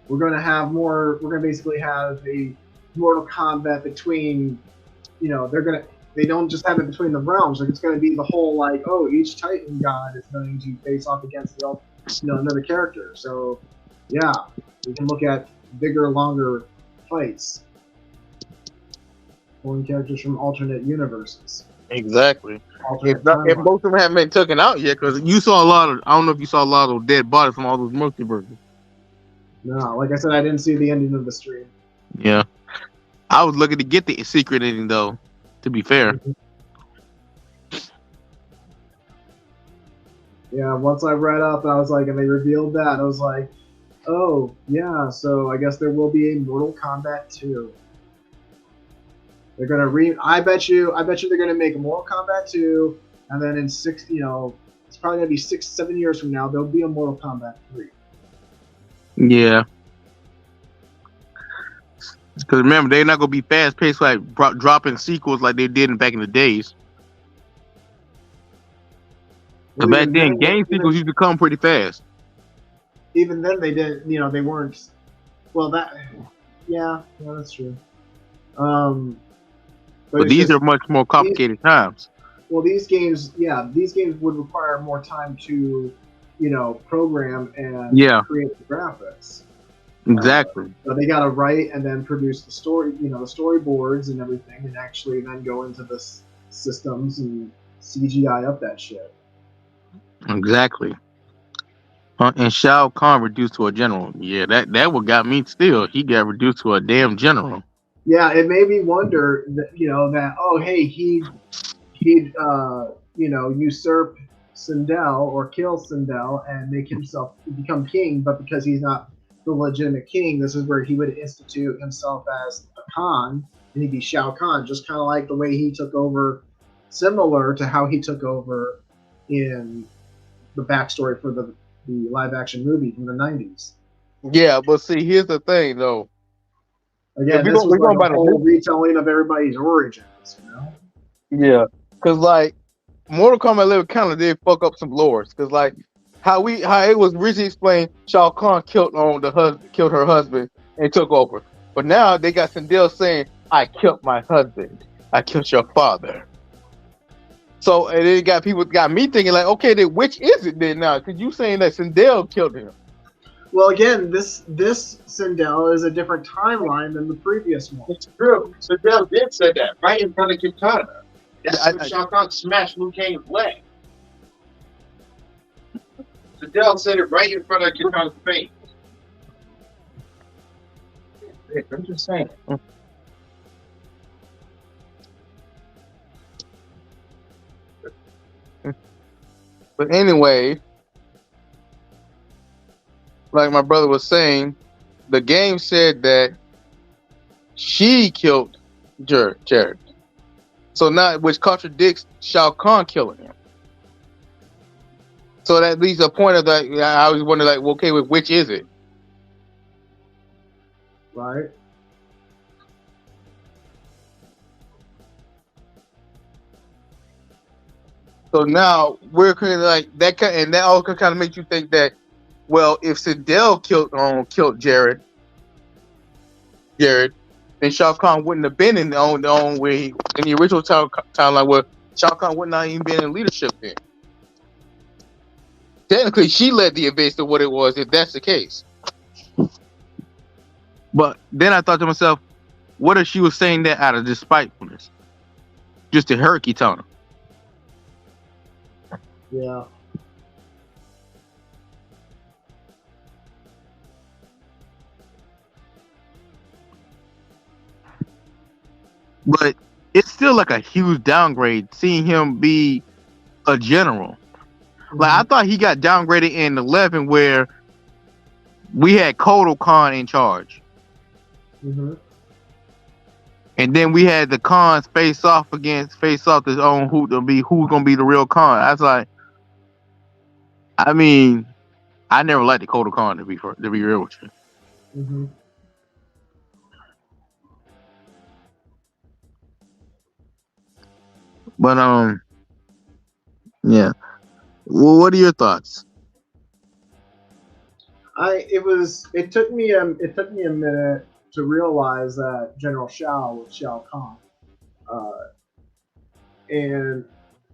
we're going to basically have a Mortal Kombat between, they don't just have it between the realms. Like, it's going to be the whole, like, each Titan god is going to face off against another character. So, yeah, we can look at bigger, longer fights. Pulling characters from alternate universes. Exactly. Alternate If most of them haven't been taken out yet, because you saw a lot of, I don't know if you saw a lot of dead bodies from all those multiverses. No, like I said, I didn't see the ending of the stream. Yeah. I was looking to get the secret ending, though, to be fair. Yeah, once I read up, I was like, and they revealed that, I was like, oh, yeah, so I guess there will be a Mortal Kombat 2. They're gonna I bet you they're gonna make a Mortal Kombat 2, and then in it's probably gonna be 6-7 years from now, there'll be a Mortal Kombat 3. Yeah. Because remember, they're not gonna be fast paced like dropping sequels like they did back in the days. Well, back then, game sequels used to come pretty fast. Even then, they didn't. They weren't. Well, yeah, that's true. But these are much more complicated times. Well, these games would require more time to, program and create the graphics. Exactly. So they got to write and then produce the story, the storyboards and everything, and actually then go into the systems and CGI up that shit. Exactly. And Shao Kahn reduced to a general. Yeah, that what got me still. He got reduced to a damn general. Yeah, it made me wonder that he'd usurp Sindel or kill Sindel and make himself become king, but because he's not the legitimate king, this is where he would institute himself as a Khan, and he'd be Shao Kahn, just kind of like the way he took over, similar to how he took over in the backstory for the live action movie from the 90s. Yeah, but see, here's the thing though. Again, this was like a whole retelling of everybody's origins, Yeah, because like Mortal Kombat 11 kind of did fuck up some lores, because like how it was originally explained, Shao Kahn killed her husband and took over, but now they got Sindel saying, "I killed my husband, I killed your father." So and it got me thinking like, okay, then which is it then now? Because you saying that Sindel killed him. Well, again, this Sindel is a different timeline than the previous one. It's true. Sindel did say that right in front of Kitana. That's when Shao Kahn smashed Liu Kang's leg. Sindel said it right in front of Kitana's face. I'm just saying. But anyway, like my brother was saying, the game said that she killed Jared. So now, which contradicts Shao Kahn killing him. So that leaves a point of that. I always wonder, like, well, okay, which is it? Right. So now we're kind of like that, and that also kind of makes you think that, well, if Sindel killed Jared, then Shao Kahn wouldn't have been in the way in the original timeline where Shao Kahn would not even been in leadership then. Technically, she led the abyss to what it was, if that's the case. But then I thought to myself, what if she was saying that out of despitefulness? Just to hurt Kitana. Yeah. But it's still like a huge downgrade seeing him be a general. Like, I thought he got downgraded in 11 where we had Kotal Khan in charge. Mm-hmm. And then we had the Khans face off his own who's gonna be the real Khan. I was like, I mean, I never liked the Kotal Khan to be real with you. Mm-hmm. But yeah. Well, what are your thoughts? It took me a minute to realize that General Shao was Shao Kahn, and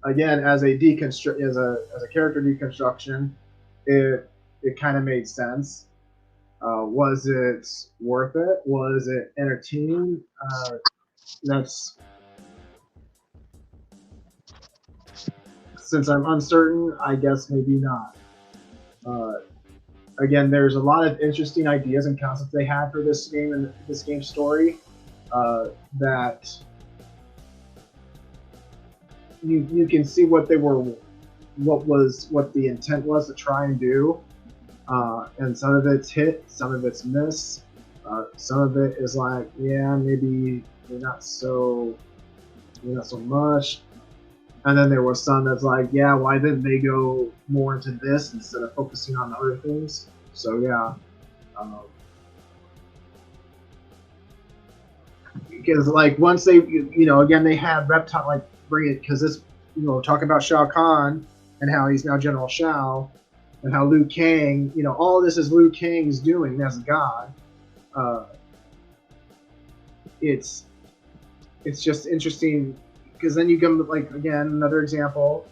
again, as a character deconstruction, it kind of made sense. Was it worth it? Was it entertaining? That's Since I'm uncertain, I guess maybe not. Again, there's a lot of interesting ideas and concepts they had for this game and this game's story that you can see what the intent was to try and do, and some of it's hit, some of it's miss, some of it is like, yeah, maybe not so much. And then there was some that's like, yeah, why didn't they go more into this instead of focusing on other things? So yeah, because like once they, again they had Reptile like bring it because this, talk about Shao Kahn and how he's now General Shao, and how Liu Kang, all this is Liu Kang's doing as a god. It's just interesting. Because then you come like again, another example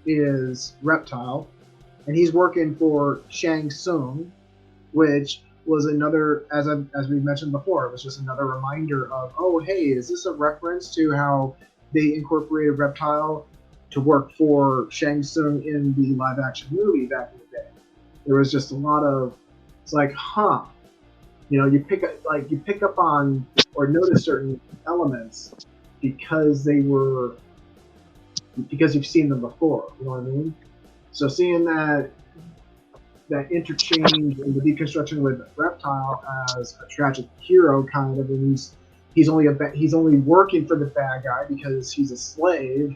is Reptile, and he's working for Shang Tsung, which was another, as we mentioned before, it was just another reminder of, oh hey, is this a reference to how they incorporated Reptile to work for Shang Tsung in the live action movie back in the day? There was just a lot of, it's like, huh, you pick up on or notice certain elements because you've seen them before, you know what I mean? So seeing that interchange and the deconstruction with Reptile as a tragic hero, kind of, and he's only working for the bad guy because he's a slave.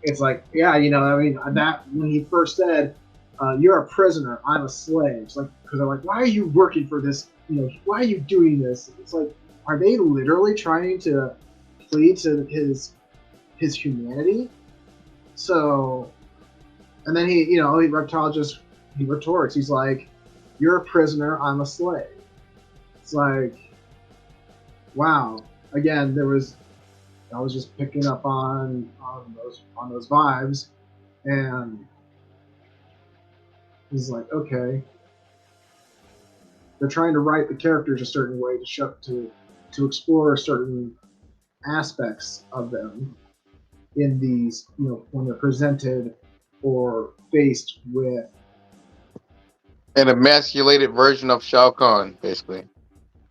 It's like, yeah, that when he first said, "You're a prisoner, I'm a slave," it's like, because they're like, why are you working for this? Why are you doing this? It's like, are they literally trying to plead to his humanity? So, and then Reptile he retorts. He's like, "You're a prisoner, I'm a slave." It's like, wow. Again, I was just picking up on those vibes, and he's like, okay, they're trying to write the characters a certain way to explore certain aspects of them in these, when they're presented or faced with An emasculated version of Shao Kahn, basically.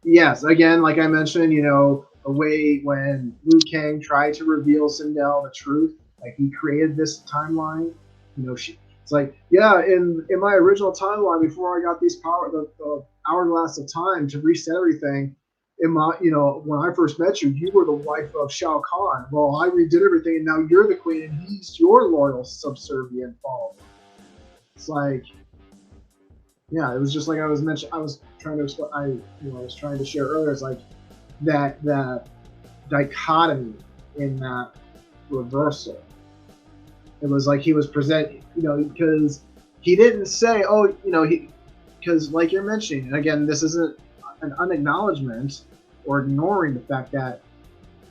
Yes, again, like I mentioned, a way when Liu Kang tried to reveal Sindel the truth, like he created this timeline. It's like, yeah, in my original timeline before I got these the hourglass of time to reset everything. In my, when I first met you, you were the wife of Shao Kahn. Well, I redid everything, and now you're the queen, and he's your loyal, subservient follower. It's like, yeah, it was just like I was trying to explain. I was trying to share earlier. It's like that dichotomy in that reversal. It was like he was presenting, because he didn't say, because like you're mentioning, and again, this isn't an unacknowledgement or ignoring the fact that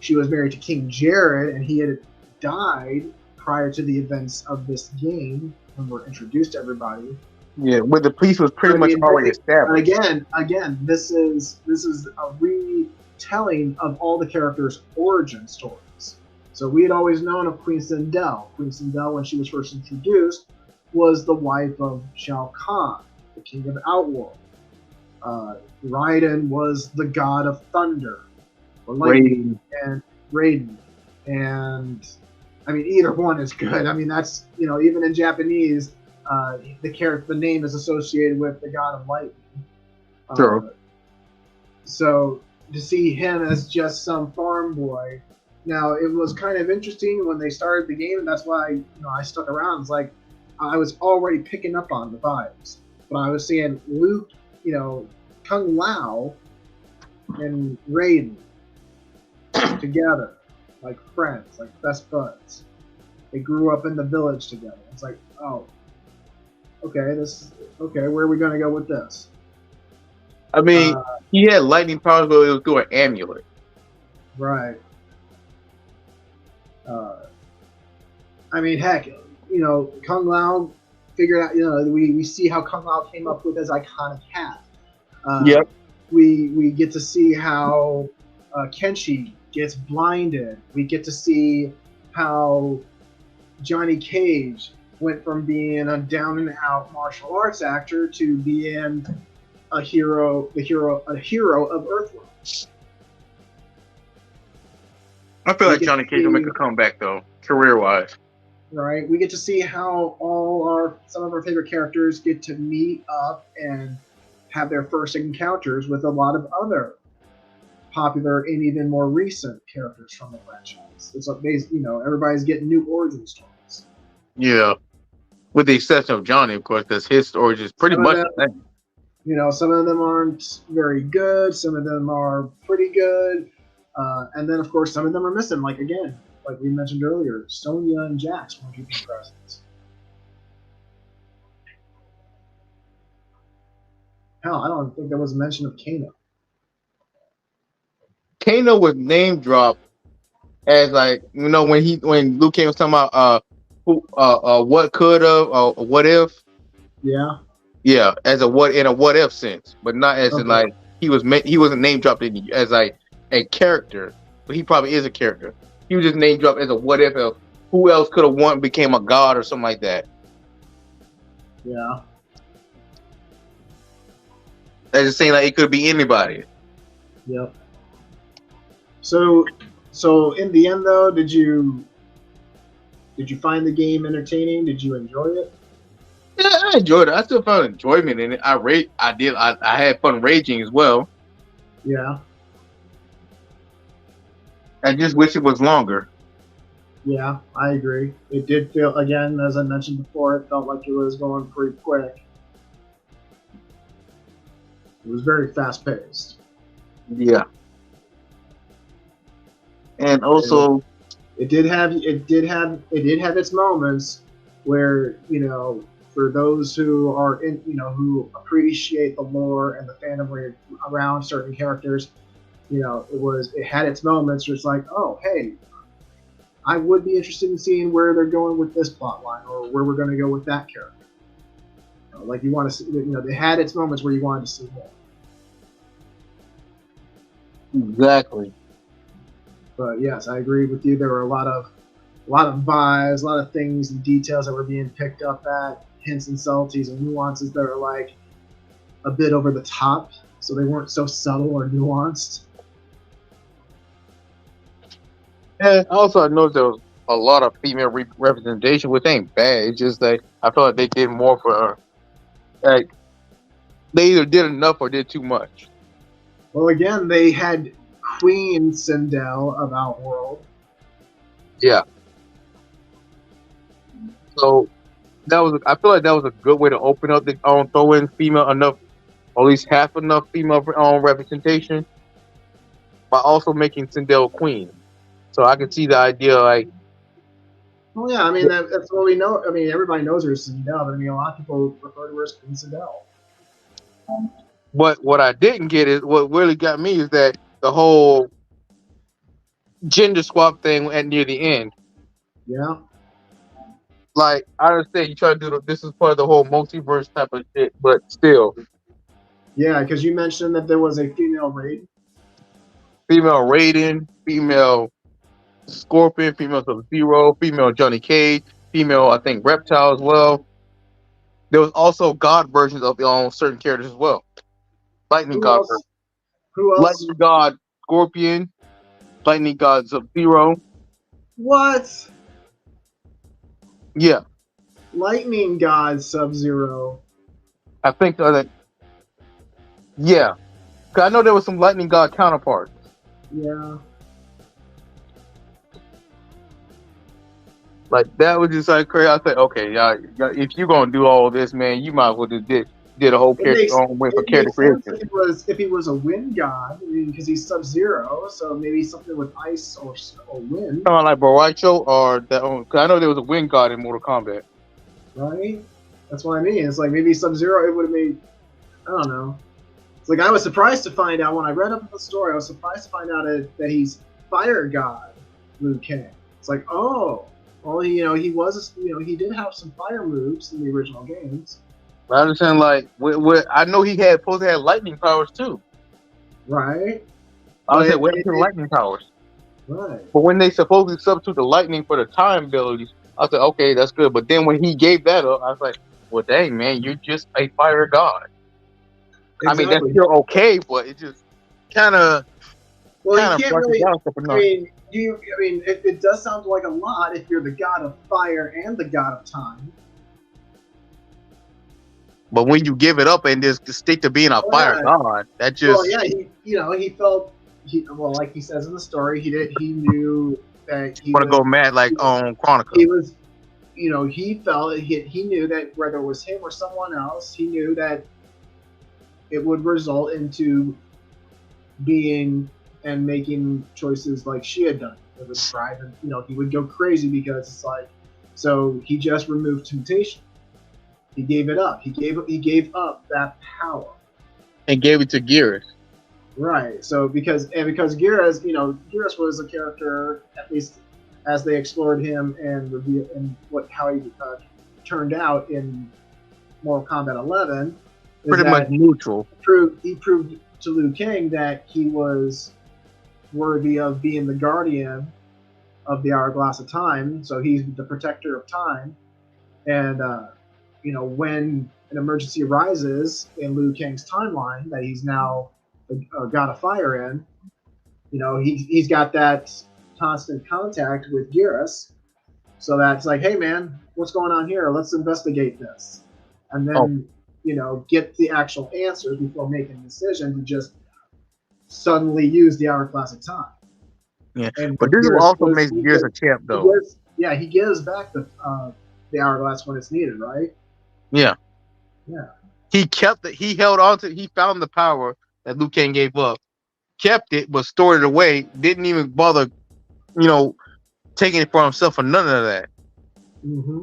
she was married to King Jared and he had died prior to the events of this game. when we're introduced to everybody. Yeah, where the police was pretty I much mean, already but established. again, this is a retelling of all the characters' origin stories. So we had always known of Queen Sindel. Queen Sindel, when she was first introduced, was the wife of Shao Kahn, the king of Outworld. Raiden was the god of thunder, or lightning, and Raiden. And I mean, either one is good. I mean, that's, you know, even in Japanese, the name is associated with the god of lightning. Sure. So to see him as just some farm boy, now it was kind of interesting when they started the game, and that's why, you know, I stuck around. It's like I was already picking up on the vibes, but I was seeing Luke, you know, Kung Lao, and Raiden together, like friends, like best buds. They grew up in the village together. It's like, oh, okay, where are we gonna go with this? I mean, he had lightning powers, but it was through an amulet. Right. I mean, heck, you know, Kung Lao figured out, you know, we see how Kung Lao came up with his iconic hat. Yep. We get to see how Kenshi gets blinded. We get to see how Johnny Cage went from being a down and out martial arts actor to being a hero of Earthrealm. I feel like Johnny Cage will make a comeback though, career wise. Right. We get to see how some of our favorite characters get to meet up and have their first encounters with a lot of other popular and even more recent characters from the franchise. It's like, you know, everybody's getting new origin stories. Yeah, with the exception of Johnny, of course, because his story is pretty much the same. You know, some of them aren't very good. Some of them are pretty good. And then, of course, some of them are missing. Like, again, like we mentioned earlier, Sonya and Jax won't be present. Hell, I don't think there was a mention of Kano. Kano was name dropped as, like, you know, when Luke Cage was talking about what could have what if. Yeah. Yeah, as a what if sense, but not as in like he wasn't name dropped as like a character, but he probably is a character. He was just name dropped as a what if of who else could have became a god or something like that. Yeah. That's just saying like it could be anybody. Yep. So in the end though, did you find the game entertaining? Did you enjoy it? Yeah, I enjoyed it. I still found enjoyment in it. I had fun raging as well. Yeah. I just wish it was longer. Yeah, I agree. It did feel, again, as I mentioned before, it felt like it was going pretty quick. It was very fast paced. Yeah. And also it did have its moments where, you know, for those who are in, you know, who appreciate the lore and the fandom around certain characters, you know, it had its moments where it's like, oh, hey, I would be interested in seeing where they're going with this plot line or where we're going to go with that character. Like you want to see, you know, they had its moments where you wanted to see more. Exactly. But yes, I agree with you. There were a lot of vibes, a lot of things and details that were being picked up at, hints and subtleties and nuances that are like a bit over the top, so they weren't so subtle or nuanced. And also, I noticed there was a lot of female representation, which ain't bad. It's just that I felt like they did more for her. Like, they either did enough or did too much. Well, again, they had Queen Sindel of Outworld. Yeah. So I feel like that was a good way to open up the throw in female enough, or at least half enough female representation, by also making Sindel queen. So I can see the idea, like. Well, yeah, I mean that's what we know. I mean, everybody knows her as Sindel, but I mean a lot of people refer to her as Queen Sindel. But what I didn't get is what really got me is that the whole gender swap thing at near the end. Yeah. Like I understand you try to do this is part of the whole multiverse type of shit, but still, Yeah, because you mentioned that there was a female raid. female Raiden, female Scorpion, female Sub-Zero, female Johnny Cage, female I think Reptile as well. There was also God versions of certain characters as well. Lightning Who God, else? Who else? Lightning God Scorpion, Lightning God Sub-Zero. What? Yeah, Lightning God Sub-Zero. I think yeah. 'Cause I know there was some Lightning God counterparts. Yeah. Like that was just like crazy. I said, okay, y'all, if you're gonna do all this, man, you might as well just did a whole character on way for character creation. If he was a wind god, I mean, because he's Sub-Zero, so maybe something with ice or wind, Kind of like Baracho or that. Cause I know there was a wind god in Mortal Kombat. right? That's what I mean. It's like maybe Sub-Zero. It would have made. I don't know. It's like I was surprised to find out when I read up the story. I was surprised to find out that he's fire god Liu Kang. It's like, oh, well, he was, he did have some fire moves in the original games. But I understand, like, I know he had supposed to have lightning powers too. Right. I was saying, what happened to lightning powers? Right. But when they supposedly substitute the lightning for the time abilities, I said, okay, that's good. But then when he gave that up, I was like, well, dang, man, you're just a fire god. Exactly. I mean, that's still okay, but it just kind of. Well, you can't really. It does sound like a lot if you're the god of fire and the god of time. But when you give it up and just stick to being a fire god, that just. Well, yeah, he felt. Like he says in the story, he knew that he want to go mad like on Chronicle. He was, he felt he knew that whether it was him or someone else, he knew that it would result into being and making choices like she had done. It would drive him, he would go crazy because it's like, so he just removed temptation. He gave it up. He gave up that power and gave it to Geras. Right. So because Geras, Geras was a character, at least as they explored him and revealed and how he turned out in Mortal Kombat 11. Pretty much neutral. He proved to Liu Kang that he was worthy of being the guardian of the Hourglass of Time. So he's the protector of time. And, when an emergency arises in Liu Kang's timeline that he's now a god of fire in, he's got that constant contact with Geras. So that's like, hey, man, what's going on here? Let's investigate this. And then... get the actual answers before making a decision to just suddenly use the Hourglass of Time. Yeah, but this also makes Geras a champ, though. He gives back the Hourglass when it's needed, right? Yeah. Yeah. He kept it. He held on to. He found the power that Liu Kang gave up, kept it, but stored it away. Didn't even bother, taking it for himself or none of that. Mm-hmm.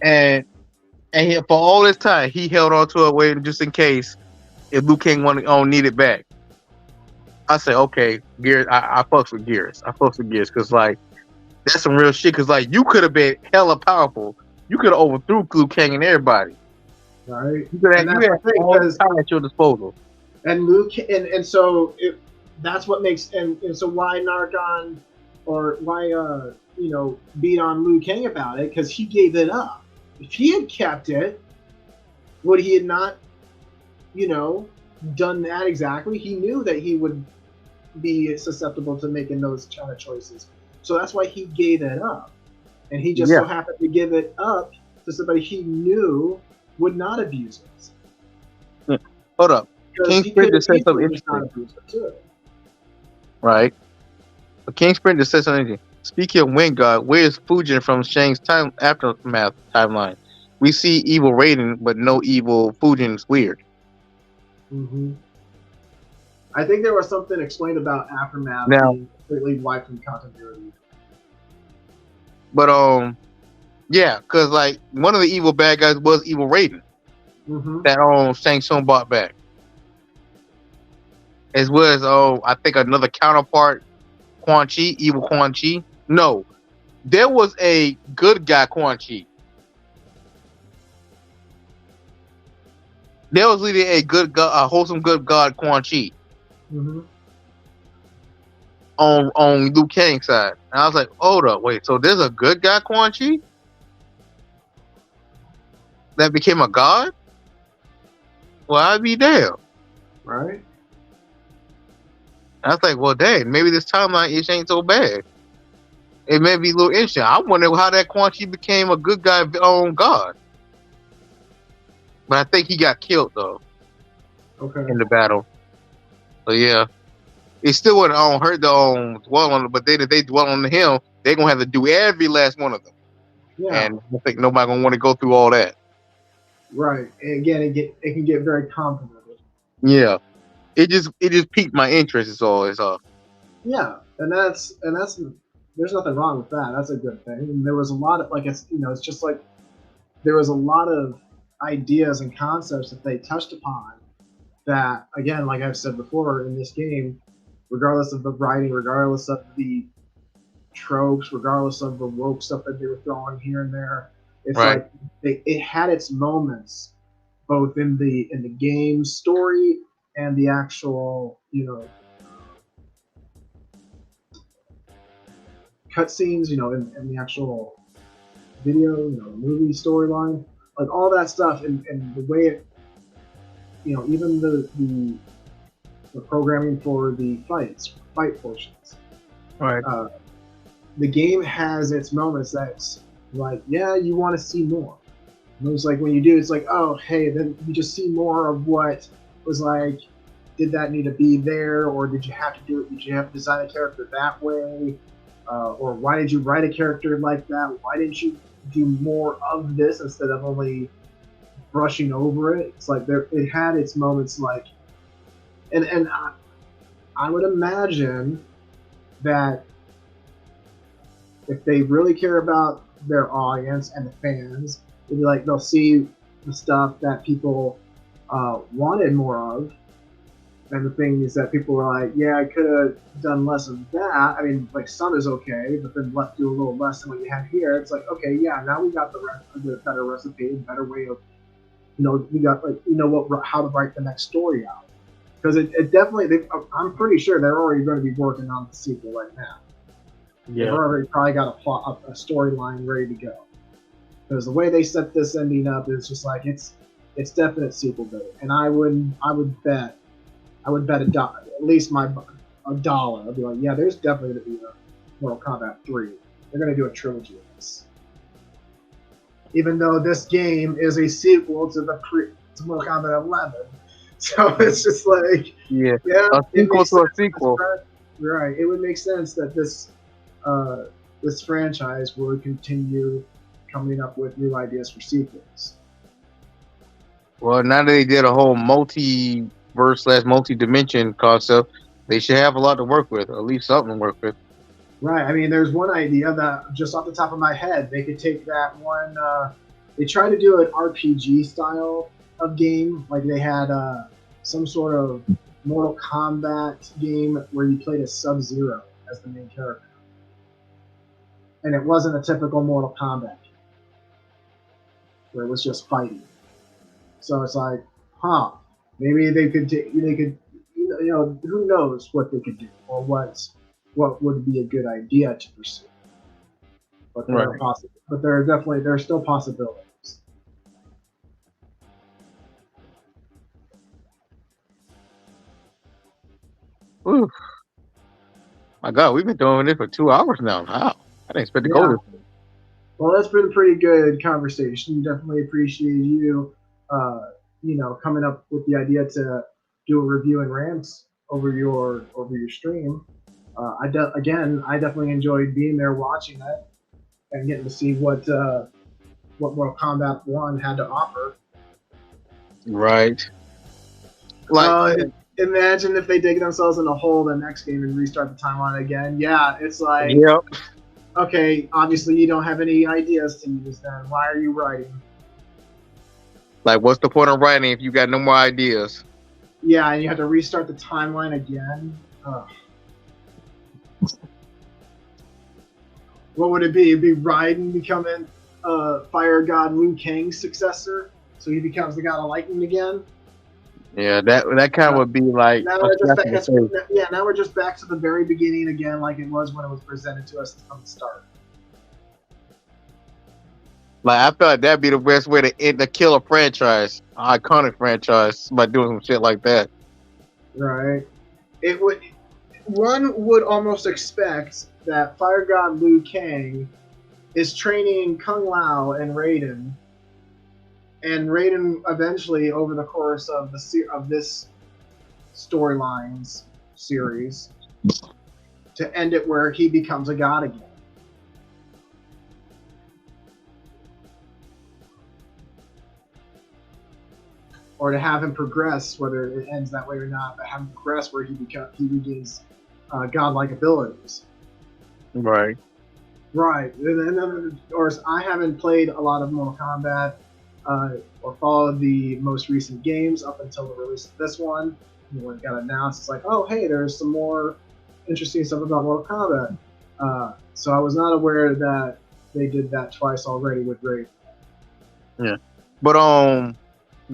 And for all this time, he held on to it waiting just in case if Liu Kang need it back. I say, okay, Geras, I fucks with Geras. Because, like, that's some real shit. Because, like, you could have been hella powerful. You could have overthrew Liu Kang and everybody. Right. You had all the time at your disposal. And so that's what makes, and so why Nargon, or why, beat on Liu Kang about it? Because he gave it up. If he had kept it, would he have not, done that exactly? He knew that he would be susceptible to making those kind of choices. So that's why he gave it up. And he just so happened to give it up to somebody he knew would not abuse it. Hold up. King Sprint just said something interesting. Right. But King Sprint just said something interesting. Speaking of Wind God, where is Fujin from Shang's time aftermath timeline? We see evil Raiden, but no evil Fujin. It's weird. Mm-hmm. I think there was something explained about aftermath being completely wiped from continuity. But yeah, because like one of the evil bad guys was evil Raiden. Mm-hmm. That Shang Tsung bought back. As well as I think another counterpart, Quan Chi, evil Quan Chi. No, there was a good guy Quan Chi. There was really a good God, a wholesome good God Quan Chi Mm-hmm. on Liu Kang's side. And I was like, hold up, wait, so there's a good guy Quan Chi that became a god? Well, I'd be damned. Right. I was like, well, dang, maybe this timeline ish ain't so bad. It may be a little interesting. I wonder how that Quan Chi became a good guy on God. But I think he got killed though Okay. in the battle. So yeah, it still wouldn't hurt the dwell on it. But then if they dwell on him, they're gonna have to do every last one of them. Yeah. And I think nobody gonna want to go through all that. Right. And again, it can get very complicated. Yeah, it just piqued my interest. It's all. Yeah, and that's there's nothing wrong with that. That's a good thing. And there was a lot of it's just like there was a lot of ideas and concepts that they touched upon that, again, like I've said before, in this game, regardless of the writing, regardless of the tropes, regardless of the woke stuff that they were throwing here and there, it's Right. like it had its moments both in the game story and the actual cutscenes, in the actual video, movie storyline, like all that stuff, and the way it, even the programming for the fight portions. Right. The game has its moments that's like, yeah, you want to see more. And it's like when you do, it's like, oh, hey, then you just see more of what was like. Did that need to be there, or did you have to do it? Did you have to design a character that way? Or why did you write a character like that? Why didn't you do more of this instead of only brushing over it? It's like it had its moments, like, and I would imagine that if they really care about their audience and the fans, it'd be like they'll see the stuff that people wanted more of. And the thing is that people were like, yeah, I could have done less of that. I mean, like, some is okay, but then do a little less than what you had here. It's like, okay, yeah, now we got the better recipe, a better way of, we got, like, how to write the next story out. Because it definitely, I'm pretty sure they're already going to be working on the sequel right now. Yeah. They've already probably got a storyline ready to go. Because the way they set this ending up is just like, it's definite sequel bait. And I would bet $1, at least $1. I'd be like, yeah, there's definitely going to be a Mortal Kombat 3. They're going to do a trilogy of this. Even though this game is a sequel to Mortal Kombat 11. So it's just like, yeah, a sequel to a sequel. Right. It would make sense that this franchise would continue coming up with new ideas for sequels. Well, now that they did a whole multiverse / multi-dimension concept, they should have a lot to work with, or at least something to work with. Right. I mean, there's one idea that just off the top of my head, they could take that one. They tried to do an RPG style of game, like they had some sort of Mortal Kombat game where you played as Sub-Zero as the main character, and it wasn't a typical Mortal Kombat game, where it was just fighting. So it's like, maybe they could, who knows what they could do, or what would be a good idea to pursue. But there are but there are still possibilities. Ooh. My God, we've been doing this for 2 hours now. Wow. I didn't expect to go this way. Well, that's been a pretty good conversation. Definitely appreciate you, coming up with the idea to do a review and rants over your stream. I definitely enjoyed being there, watching it, and getting to see what Mortal Kombat 1 had to offer. Right. Like, imagine if they dig themselves in a hole the next game and restart the timeline again. Yeah, it's like, yep. Okay, obviously you don't have any ideas to use then. Why are you writing? Like, what's the point of writing if you got no more ideas? Yeah, and you have to restart the timeline again. Ugh. What would it be? It'd be Raiden becoming Fire God Liu Kang's successor, so he becomes the God of Lightning again. Yeah, that kind of would be like. Now we're just back to the very beginning again, like it was when it was presented to us from the start. Like I feel like that'd be the best way to kill a franchise, an iconic franchise, by doing some shit like that. Right. It would. One would almost expect that Fire God Liu Kang is training Kung Lao and Raiden eventually over the course of this storylines series to end it where he becomes a god again. Or to have him progress, whether it ends that way or not, but have him progress where he regains godlike abilities. Right. Right. And then, or I haven't played a lot of Mortal Kombat or followed the most recent games up until the release of this one. When it got announced, it's like, oh, hey, there's some more interesting stuff about Mortal Kombat. So I was not aware that they did that twice already with Raid. Yeah. But to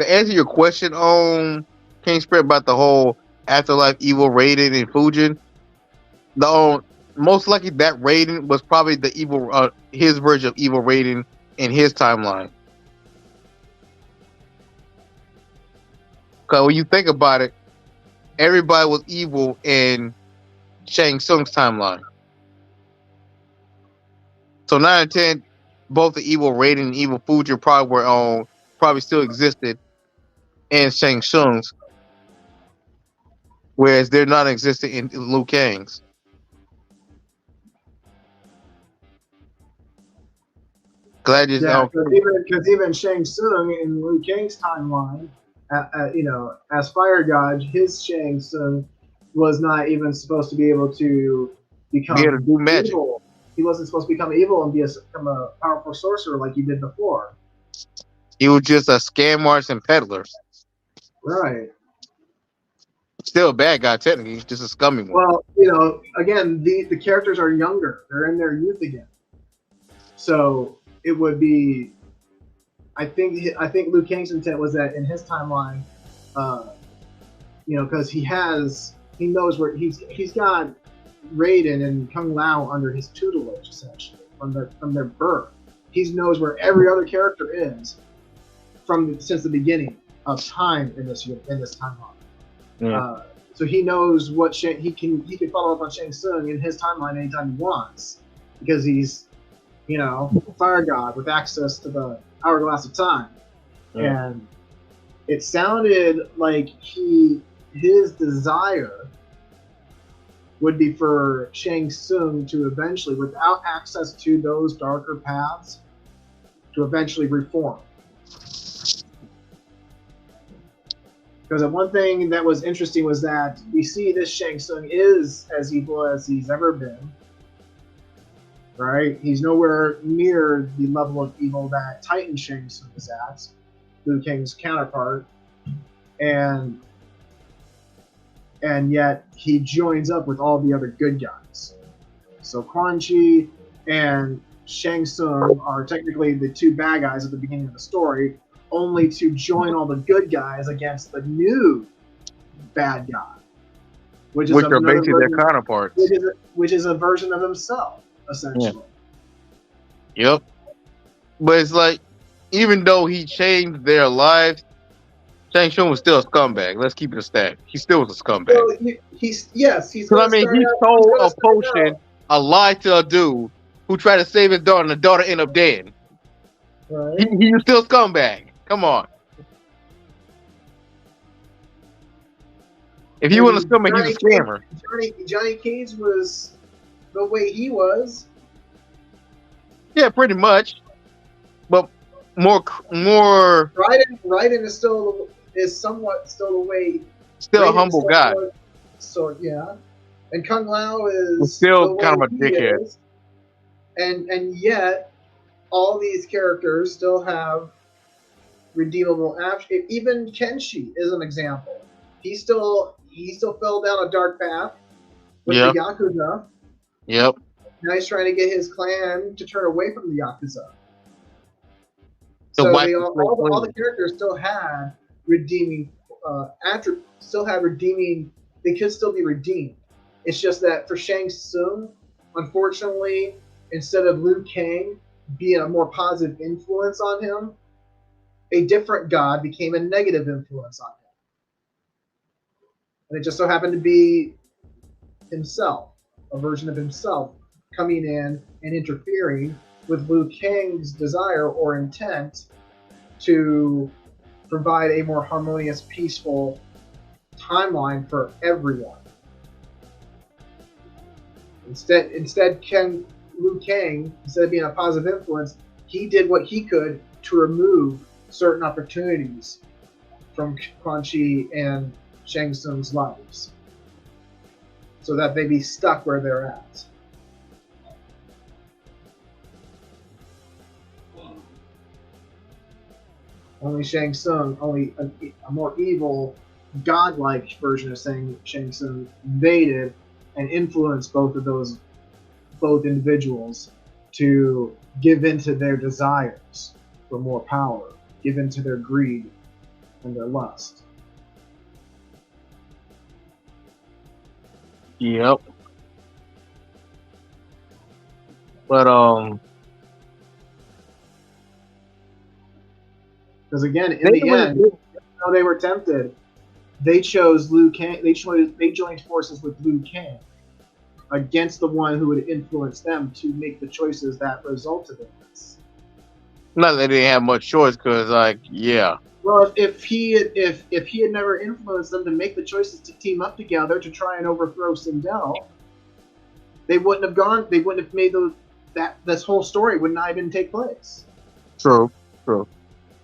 answer your question on King Spread about the whole Afterlife Evil Raiden and Fujin, the most likely that Raiden was probably the evil his version of Evil Raiden in his timeline. Because when you think about it, everybody was evil in Shang Tsung's timeline. So 9 and 10, both the Evil Raiden and Evil Fujin probably still existed in Shang Tsung's, whereas they're not existing in Liu Kang's. Because even Shang Tsung in Liu Kang's timeline, as Fire God, his Shang Tsung was not even supposed to be able to become do magic. Evil. He wasn't supposed to become evil and become a powerful sorcerer like he did before. He was just a scam artist and peddler. Right. Still a bad guy, technically. He's just a scummy one. Well, again, the characters are younger. They're in their youth again. So it would be, I think Liu Kang's intent was that in his timeline, because he knows where he's got Raiden and Kung Lao under his tutelage essentially from their birth. He knows where every other character is since the beginning of time in this timeline. Yeah. So he knows what he can follow up on Shang Tsung in his timeline anytime he wants because he's Fire God with access to the hourglass of time. Yeah. And it sounded like his desire would be for Shang Tsung to eventually, without access to those darker paths, to eventually reform. Because one thing that was interesting was that we see this Shang Tsung is as evil as he's ever been. Right? He's nowhere near the level of evil that Titan Shang Tsung is at, Liu Kang's counterpart. And yet he joins up with all the other good guys. So Quan Chi and Shang Tsung are technically the two bad guys at the beginning of the story, only to join all the good guys against the new bad guy, which are basically their counterparts, which is a version of himself, essentially. Yeah. Yep. But it's like, even though he changed their lives, Shang Tsung was still a scumbag. Let's keep it a stack. He still was a scumbag. Well, he's. He told a potion a lie to a dude who tried to save his daughter, and the daughter ended up dead. Right. He was still a scumbag. Come on. If he wasn't a scumbag, he's a scammer. Johnny Cage was the way he was. Yeah, pretty much. But more. Raiden is somewhat still the way. Still a humble guy. So yeah, and Kung Lao is still kind of a dickhead. Is, and yet, all these characters still have redeemable attributes. Even Kenshi is an example. He still fell down a dark path with the Yakuza. Yep. Now he's trying to get his clan to turn away from the Yakuza. So So wipe they the slate all the clean. characters still had redeeming still had redeeming. They could still be redeemed. It's just that for Shang Tsung, unfortunately, instead of Liu Kang being a more positive influence on him, a different god became a negative influence on him. And it just so happened to be himself, a version of himself, coming in and interfering with Liu Kang's desire or intent to provide a more harmonious, peaceful timeline for everyone. Instead, Liu Kang, instead of being a positive influence, he did what he could to remove certain opportunities from Quan Chi and Shang Tsung's lives, so that they be stuck where they're at. Only Shang Tsung, only a more evil, godlike version of Shang Tsung invaded and influenced both individuals to give in to their desires for more power, give in to their greed and their lust. Yep. But because again, in the end, how they were tempted, they chose Liu Kang. They joined forces with Liu Kang against the one who would influence them to make the choices that resulted in this. not that they didn't have much choice, because yeah. Well, if he had never influenced them to make the choices to team up together to try and overthrow Sindel, they wouldn't have gone. They wouldn't have made this whole story would not even take place. True.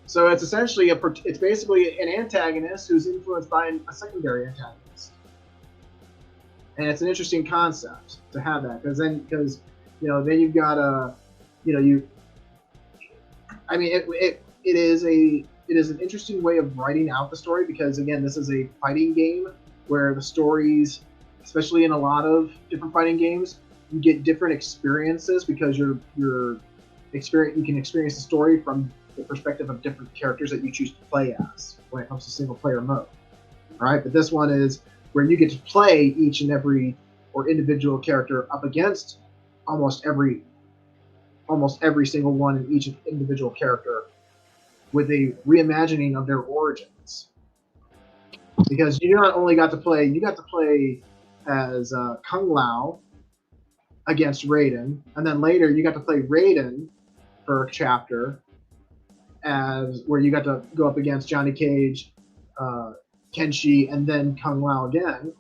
So it's essentially it's basically an antagonist who's influenced by a secondary antagonist, and it's an interesting concept to have that because then you've got it is an interesting way of writing out the story because again this is a fighting game where the stories, especially in a lot of different fighting games, you get different experiences because you can experience the story from the perspective of different characters that you choose to play as when it comes to single player mode. All right, but this one is where you get to play each and every or individual character up against almost every single one in each individual character with a reimagining of their origins. Because you not only got to play as Kung Lao against Raiden, and then later you got to play Raiden for a chapter as where you got to go up against Johnny Cage, Kenshi, and then Kung Lao again.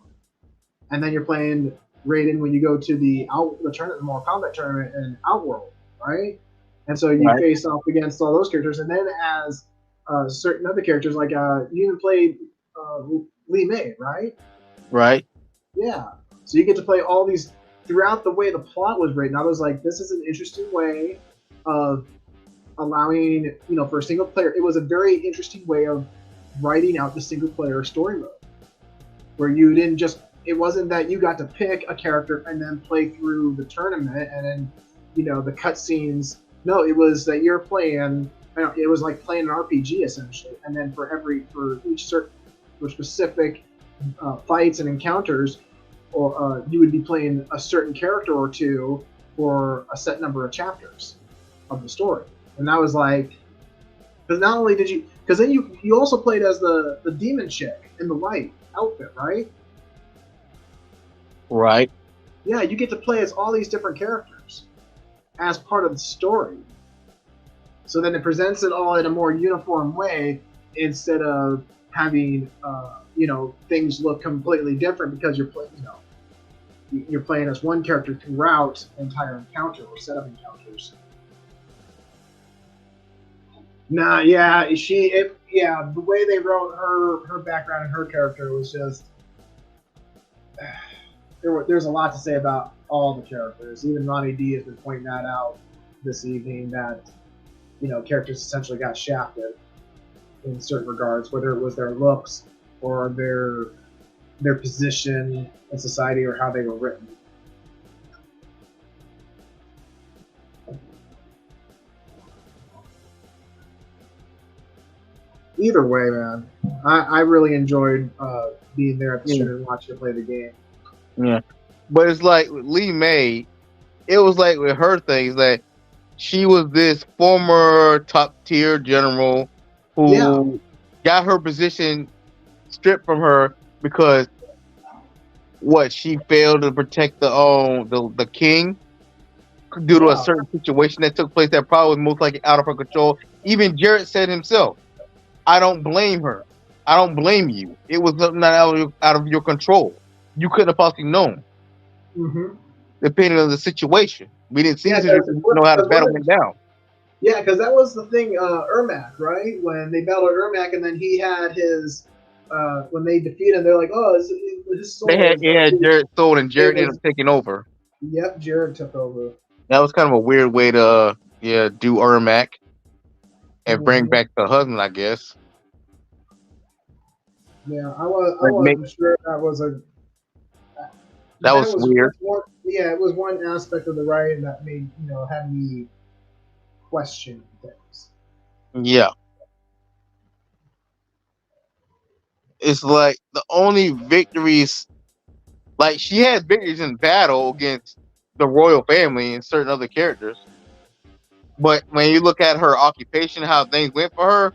And then you're playing Raiden when you go to the Mortal Kombat tournament in Outworld, right? And so you face off against all those characters, and then as certain other characters, like you even played Li Mei, right? Right. Yeah. So you get to play all these throughout the way the plot was written. I was like, this is an interesting way of allowing, for a single player. It was a very interesting way of writing out the single player story mode, where you didn't just. It wasn't that you got to pick a character and then play through the tournament and then, the cutscenes. No, it was that you're playing. It was like playing an RPG essentially, and then for specific fights and encounters, or you would be playing a certain character or two for a set number of chapters of the story. And that was like, because not only did you, because then you also played as the demon chick in the white outfit, right? Right. Yeah, you get to play as all these different characters as part of the story. So then it presents it all in a more uniform way instead of having things look completely different because you're playing as one character throughout the entire encounter or set of encounters. The way they wrote her background and her character was just there's a lot to say about all the characters. Even Ronnie D has been pointing that out this evening that characters essentially got shafted in certain regards, whether it was their looks or their position in society or how they were written. Either way, man, I really enjoyed being there at the Yeah. stream and watching her play the game. Yeah, but it's like with Lee May, it was like with her things that she was this former top tier general who got her position stripped from her because she failed to protect the king due to a certain situation that took place that probably was most likely out of her control. Even Jarrett said himself, "I don't blame her. I don't blame you. It was not out of your control. You couldn't have possibly known." Mm-hmm. Depending on the situation, we didn't see Yeah, know how the battle went down. Yeah, because that was the thing, Ermac, right? When they battled Ermac, and then he had his when they defeated him, they're like, "Oh, his soul." They had Jarrett's soul, and Jarrett ended up taking over. Yep, Jarrett took over. That was kind of a weird way to do Ermac and bring back the husband, I guess. Yeah, I wasn't sure that was a. That was weird. It was one aspect of the writing that made had me question things. Yeah, it's like the only victories, like she had victories in battle against the royal family and certain other characters, but when you look at her occupation, how things went for her,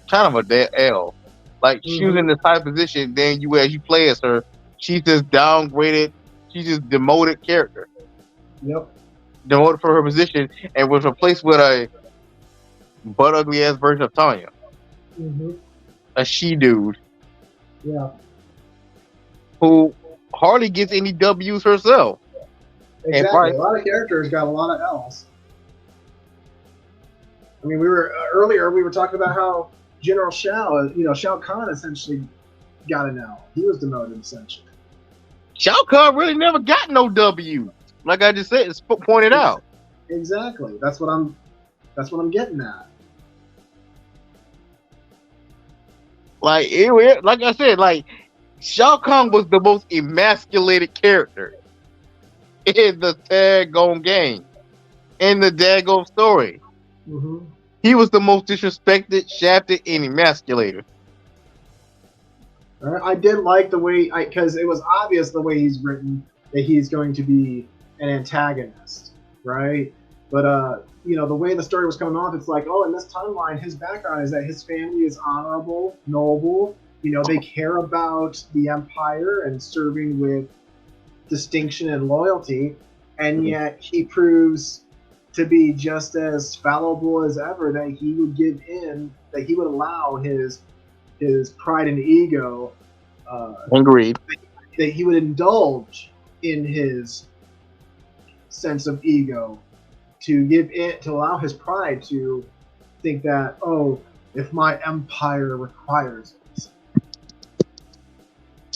kind of a dead L. Like she was in this high position, then as you play as her, she's just downgraded. She's just demoted character. Yep. Demoted for her position and was replaced with a butt ugly ass version of Tanya. A she dude. Yeah. Who hardly gets any W's herself. Exactly. A lot of characters got a lot of L's. I mean, we were talking about how General Shao, Shao Kahn essentially got an L. He was demoted essentially. Shao Kahn really never got no W. Like I just said, it's pointed out. Exactly. That's what I'm getting at. Like I said, like Shao Kahn was the most emasculated character in the daggone game, in the daggone story. He was the most disrespected, shafted, and emasculated. I did like the way, because it was obvious the way he's written that he's going to be an antagonist, right? But the way the story was coming off, it's like, oh, in this timeline, his background is that his family is honorable, noble. They care about the empire and serving with distinction and loyalty, and yet he proves to be just as fallible as ever. That he would give in, that he would allow his pride and ego, Agreed. that he would indulge in his sense of ego, to give it, to allow his pride to think that, oh, if my empire requires it.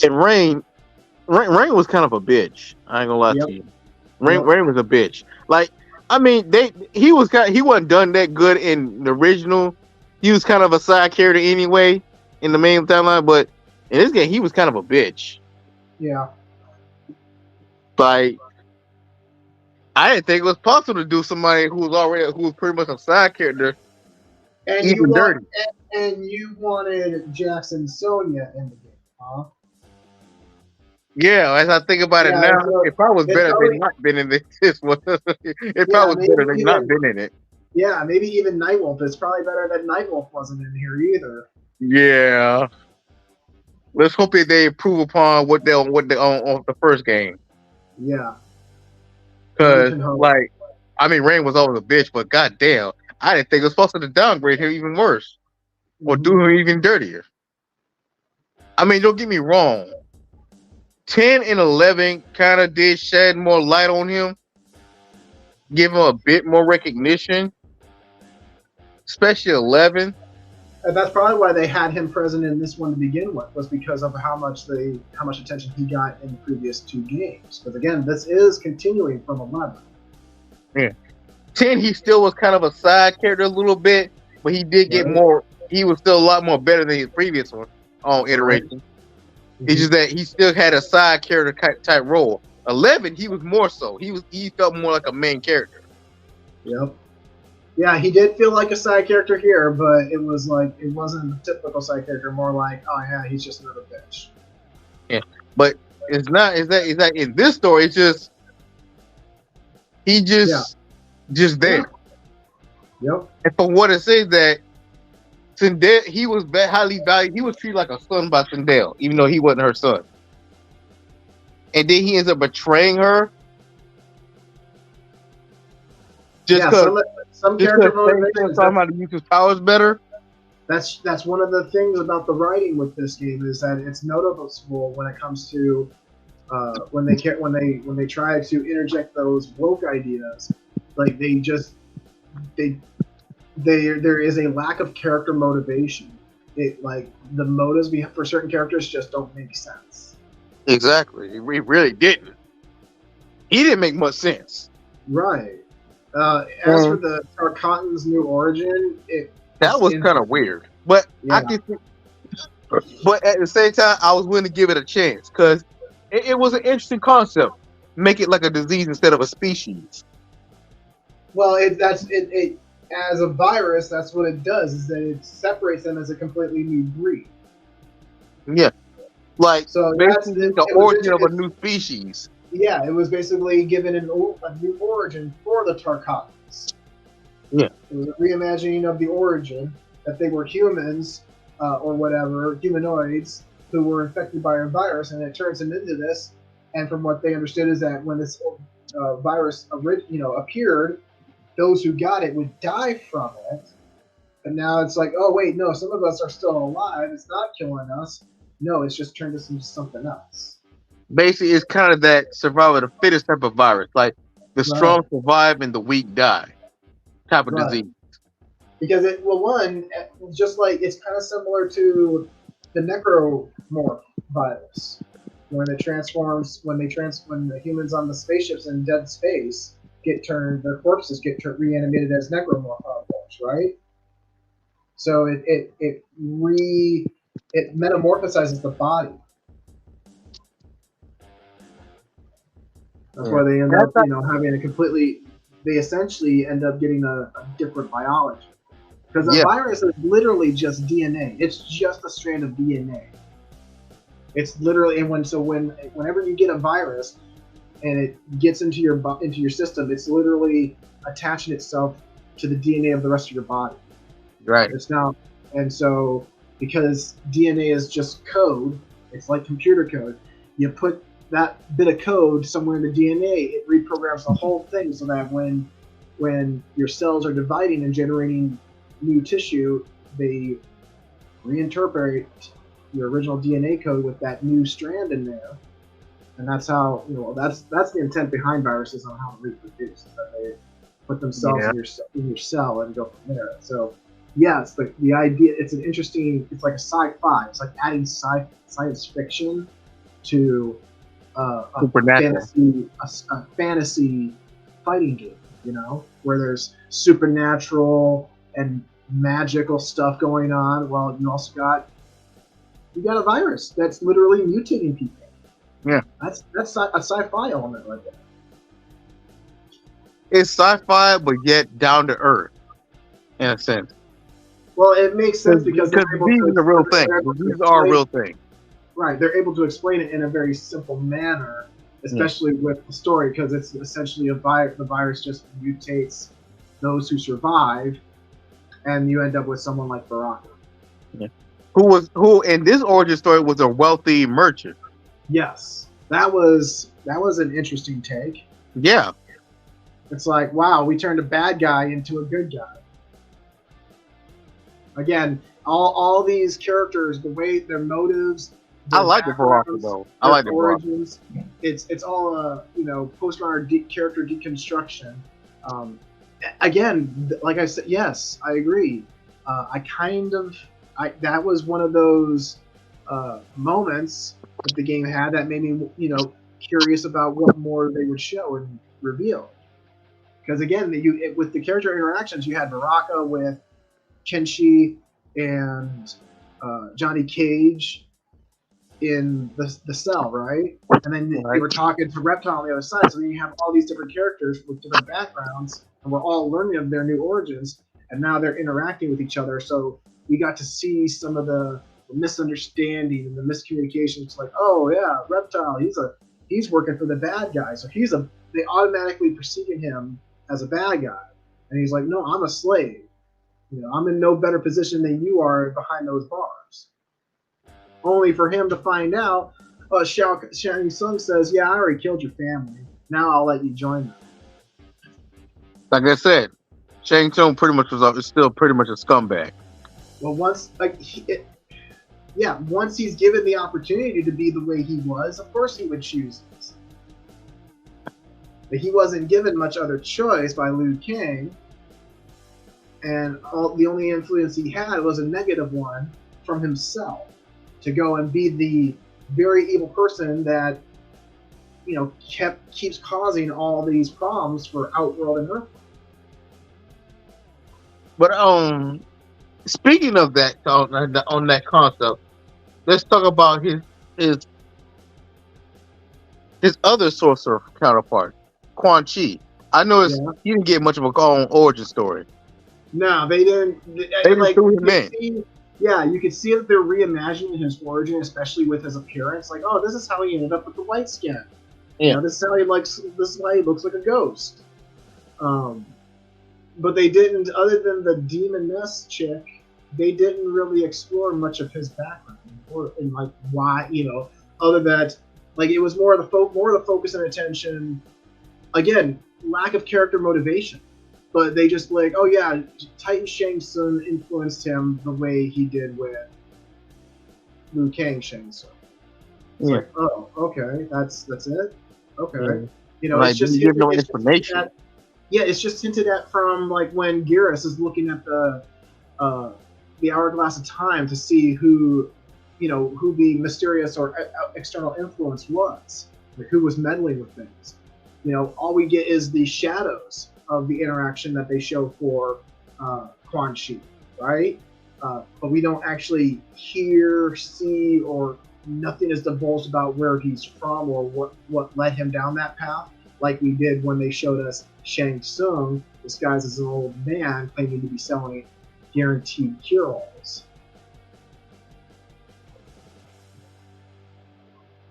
And Rain was kind of a bitch. I ain't gonna lie to you. Rain was a bitch. Like, I mean, he wasn't done that good in the original. He was kind of a side character anyway in the main timeline, but in this game, he was kind of a bitch. Yeah. Like, I didn't think it was possible to do somebody who was pretty much a side character and even dirty. And you wanted Jackson Sonya in the game, huh? Yeah, as I think about it now, it probably was better than not been in this one. It probably was better than not been in it. Yeah, maybe even Nightwolf. It's probably better that Nightwolf wasn't in here either. Yeah. Let's hope that they improve upon what they on the first game. Yeah. Because, like, I mean, Rain was always a bitch, but goddamn, I didn't think it was supposed to downgrade him even worse or do him even dirtier. I mean, don't get me wrong. 10 and 11 kind of did shed more light on him, give him a bit more recognition, especially 11. And that's probably why they had him present in this one to begin with, was because of how much attention he got in the previous two games. Because again, this is continuing from 11. Yeah, 10 he still was kind of a side character a little bit, but he did get more. He was still a lot more better than his previous one iteration. It's just that he still had a side character type role. 11, he was more so. He felt more like a main character. Yep. Yeah, he did feel like a side character here, but it wasn't a typical side character. More like, oh yeah, he's just another bitch. Yeah, but it's not. Is that in this story? It's just he just there. Yep. And from what it says that Sindel, he was highly valued. He was treated like a son by Sindel, even though he wasn't her son. And then he ends up betraying her. Just because some character motivations. Talking about to use his powers better. That's one of the things about the writing with this game is that it's noticeable when it comes to when they try to interject those woke ideas, like there is a lack of character motivation. It like the motives for certain characters just don't make sense. Exactly, it really didn't. He didn't make much sense. Right. As for the Tarkatan's new origin, that was kind of weird, but I can. But at the same time, I was willing to give it a chance because it was an interesting concept. Make it like a disease instead of a species. Well, it as a virus. That's what it does. Is that it separates them as a completely new breed. Yeah, like so basically the origin of a new species. Yeah, it was basically given a new origin for the Tarkatans. Yeah. It was a reimagining of the origin, that they were humans, or whatever, humanoids, who were infected by a virus, and it turns them into this. And from what they understood is that when this virus appeared, those who got it would die from it. And now it's like, oh, wait, no, some of us are still alive. It's not killing us. No, it's just turned us into something else. Basically, it's kind of that survival of the fittest type of virus. Like the strong survive and the weak die type of disease. Because just like it's kind of similar to the necromorph virus, when the humans on the spaceships in dead space their corpses get reanimated as necromorphs, right? So it metamorphosizes the body. That's why they end up, having they essentially end up getting a different biology. Because a virus is literally just DNA. It's just a strand of DNA. It's literally, whenever you get a virus and it gets into your system, it's literally attaching itself to the DNA of the rest of your body. Right. And so because DNA is just code, it's like computer code. You put that bit of code somewhere in the DNA, it reprograms the whole thing so that when your cells are dividing and generating new tissue, they reinterpret your original DNA code with that new strand in there. And that's how, that's the intent behind viruses on how to reproduce, that they put themselves in your cell and go from there. So yes, the idea, it's an interesting, it's like a sci-fi. It's like adding science fiction to a fantasy fighting game, where there's supernatural and magical stuff going on. Well, you got a virus that's literally mutating people. Yeah, that's a sci-fi element right there. It's sci-fi, but yet down to earth, in a sense. Well, it makes sense because these are the real thing. These are a real thing. Right, they're able to explain it in a very simple manner, especially with the story, because it's essentially the virus just mutates those who survive, and you end up with someone like Baraka. Yeah. Who in this origin story was a wealthy merchant. Yes, that was an interesting take. Yeah, it's like, wow, we turned a bad guy into a good guy. Again, all these characters, the way their motives. I like the Baraka though. I like the origins. It's all post-runner character deconstruction. Again, like I said, yes, I agree. That was one of those moments that the game had that made me, curious about what more they would show and reveal. Because again, with the character interactions, you had Baraka with Kenshi and Johnny Cage, in the cell, right? And then they were talking to Reptile on the other side. So then you have all these different characters with different backgrounds, and we're all learning of their new origins, and now they're interacting with each other. So we got to see some of the misunderstanding and the miscommunication. It's like, oh yeah, Reptile, he's working for the bad guy, so they automatically perceiving him as a bad guy, and he's like, no, I'm a slave. You know, I'm in no better position than you are behind those bars. Only for him to find out, Shang Tsung says, yeah, I already killed your family. Now I'll let you join them. Like I said, Shang Tsung is still pretty much a scumbag. Well, once he's given the opportunity to be the way he was, of course he would choose this. But he wasn't given much other choice by Liu Kang, and the only influence he had was a negative one from himself, to go and be the very evil person that, you know, keeps causing all these problems for Outworld and Earth. But speaking of that, on that concept, let's talk about his other sorcerer counterpart, Quan Chi. I noticed he didn't get much of a own origin story. No, they didn't. They didn't throw him in. Yeah, you could see that they're reimagining his origin, especially with his appearance. Like, oh, this is how he ended up with the white skin. Yeah, you know, this is why he looks like a ghost. But they didn't, other than the demoness chick, they didn't really explore much of his background and like why, you know, other that, like, it was more of the focus and attention. Again, lack of character motivation. But they just like, oh yeah, Titan Shang Tsung influenced him the way he did with Liu Kang Shang Tsung. It's like, oh, okay, that's it. Okay, you know, like, it's just give no explanation. It's just hinted at from like when Geras is looking at the hourglass of time to see who the mysterious or external influence was, like who was meddling with things. You know, all we get is the shadows of the interaction that they show for Quan Chi, right? But we don't actually hear, see, or nothing is divulged about where he's from or what led him down that path, like we did when they showed us Shang Tsung disguised as an old man claiming to be selling guaranteed cure-alls.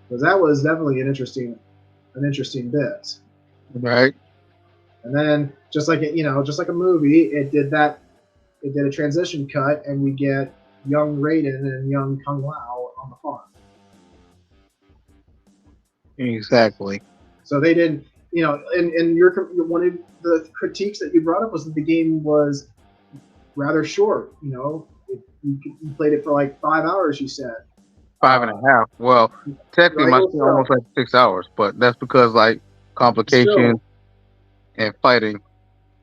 Because that was definitely an interesting bit. Right. And then, just like a movie, it did a transition cut, and we get young Raiden and young Kung Lao on the farm. Exactly. So they didn't, you know, and one of the critiques that you brought up was that the game was rather short. You know, you played it for like 5 hours. You said 5.5. Well, technically, right, almost like 6 hours, but that's because like complications and fighting.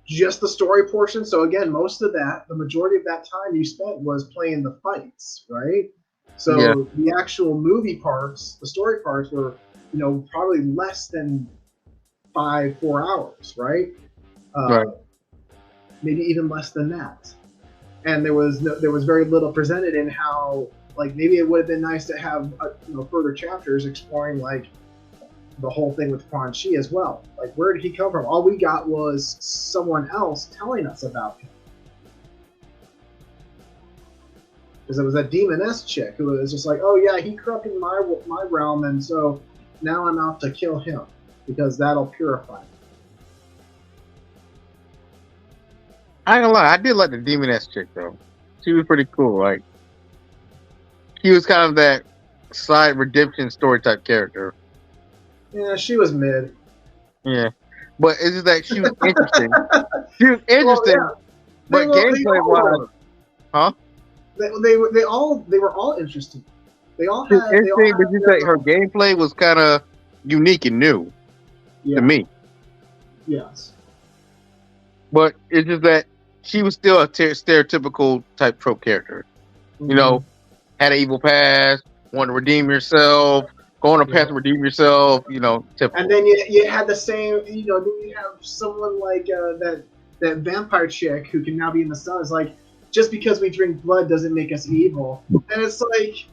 Just the story portion. So again, the majority of that time you spent was playing the fights, right? So the actual movie parts, the story parts were, you know, probably less than 4 hours, right? Right. Maybe even less than that. And there was very little presented in how, like, maybe it would have been nice to have further chapters exploring like the whole thing with Quan Chi as well. Like, where did he come from? All we got was someone else telling us about him. Because it was that demoness chick who was just like, oh yeah, he corrupted my realm, and so now I'm out to kill him because that'll purify me. I ain't gonna lie, I did like the demoness chick though. She was pretty cool. Like, she was kind of that side redemption story type character. Yeah, she was mid. Yeah, but it's just that she was interesting. She was interesting, but gameplay wise, huh? They were all interesting. They all had. Interesting, but you say her gameplay was kind of unique and new to me. Yes, but it's just that she was still a stereotypical type trope character. Mm-hmm. You know, had an evil past, wanted to redeem yourself. Going to path to redeem yourself, you know. Typical. And then you had the same, you know. Then you have someone like that vampire chick who can now be in the sun. Is like, just because we drink blood doesn't make us evil. And it's like,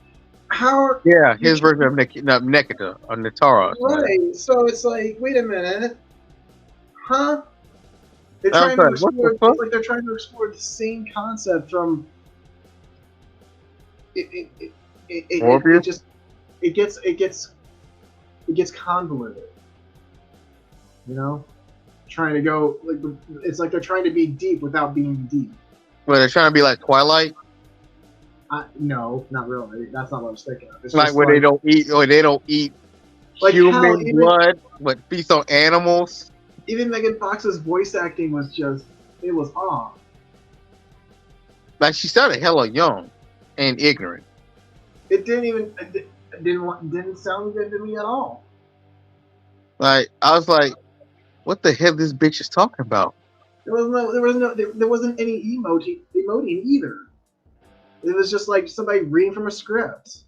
How? Yeah, his version of Nekita or Natara. Right. So it's like, wait a minute, huh? They're I'm trying to sorry, what the explore. fuck? It's like they're trying to explore the same concept from. It just it gets convoluted. You know, trying to go like it's like they're trying to be deep without being deep. Well, they're trying to be like Twilight, No, not really. That's not what I was thinking of. It's like just where they don't eat like how human blood, but feast on animals. even Megan Fox's voice acting was just it was off. Like she sounded hella young and ignorant. It didn't sound good to me at all. Like I was like, what the hell this bitch is talking about? There wasn't any emoting either. It was just like somebody reading from a script.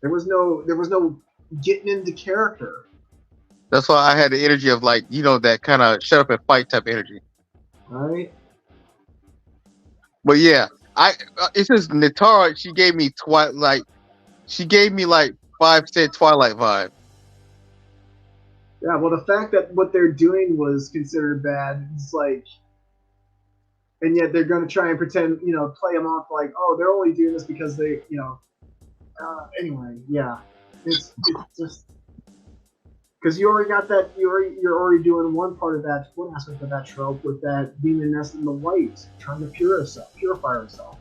There was no getting into character. That's why I had the energy of like, that kind of shut up and fight type energy. Right? But yeah, it's just Natara. She gave me like 5 cent Twilight vibe. Yeah, well, the fact that what they're doing was considered bad, it's like, and yet they're going to try and pretend, play them off like, oh, they're only doing this because they, anyway, yeah, it's just because you already got that, you're already doing one aspect of that trope with that demon nest in the white, trying to purify herself.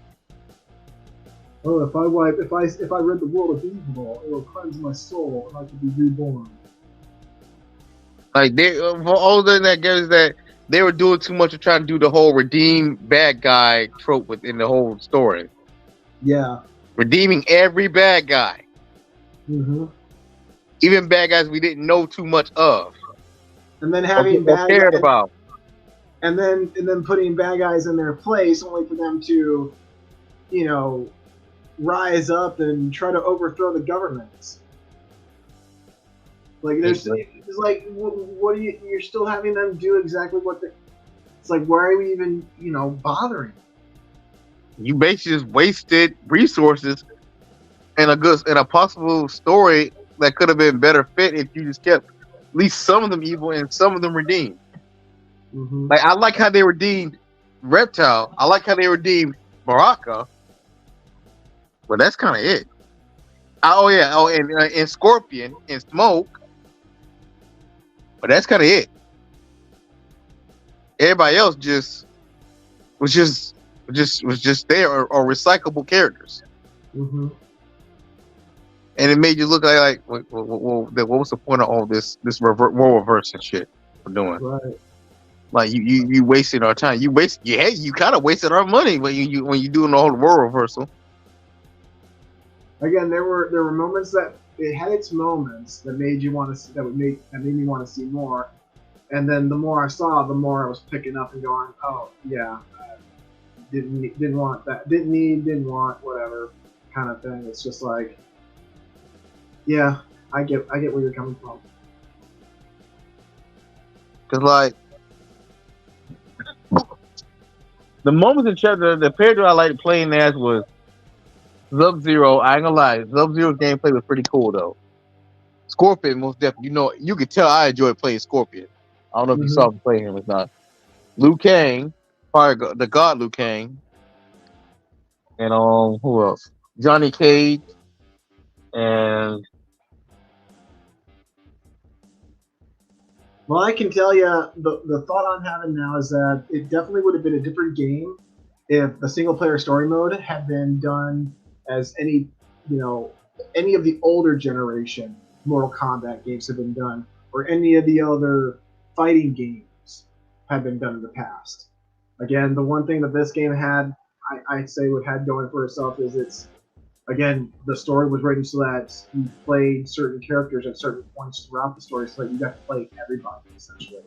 Oh, if I rid the world of evil, it will cleanse my soul, and I can be reborn. Like all that goes that they were doing too much of trying to do the whole redeem bad guy trope within the whole story. Yeah. Redeeming every bad guy. Mm-hmm. Even bad guys we didn't know too much of. And then having bad cared about. And then putting bad guys in their place only for them to, rise up and try to overthrow the government. Like it's like what are you're still having them do exactly what it's like, why are we even bothering? You basically just wasted resources and a possible story that could have been better fit if you just kept at least some of them evil and some of them redeemed. Mm-hmm. Like I like how they redeemed Reptile. I like how they redeemed Baraka. But that's kind of it. And Scorpion and Smoke. But that's kind of it. Everybody else was just there or recyclable characters. Mm-hmm. And it made you look like what was the point of all this role reverse and shit we're doing? Right. Like you wasted our time. You kind of wasted our money when you doing the whole role reversal. Again, there were moments that it had its moments that made you want to see, that made me want to see more, and then the more I saw, the more I was picking up and going, oh yeah, didn't want that, didn't want whatever kind of thing. It's just like, yeah, I get where you're coming from. Cause like the moments in chapter, the character I liked playing as was Sub-Zero. I ain't gonna lie, Sub-Zero's gameplay was pretty cool though. Scorpion, most definitely. You could tell I enjoyed playing Scorpion. I don't know if you saw me play him or not. Liu Kang, probably the God Liu Kang, and who else? Johnny Cage, and well, I can tell you the thought I'm having now is that it definitely would have been a different game if the single player story mode had been done as any of the older generation Mortal Kombat games have been done, or any of the other fighting games have been done in the past. Again, the one thing that this game had, I'd say what had going for itself is the story was written so that you played certain characters at certain points throughout the story, so that you got to play everybody essentially.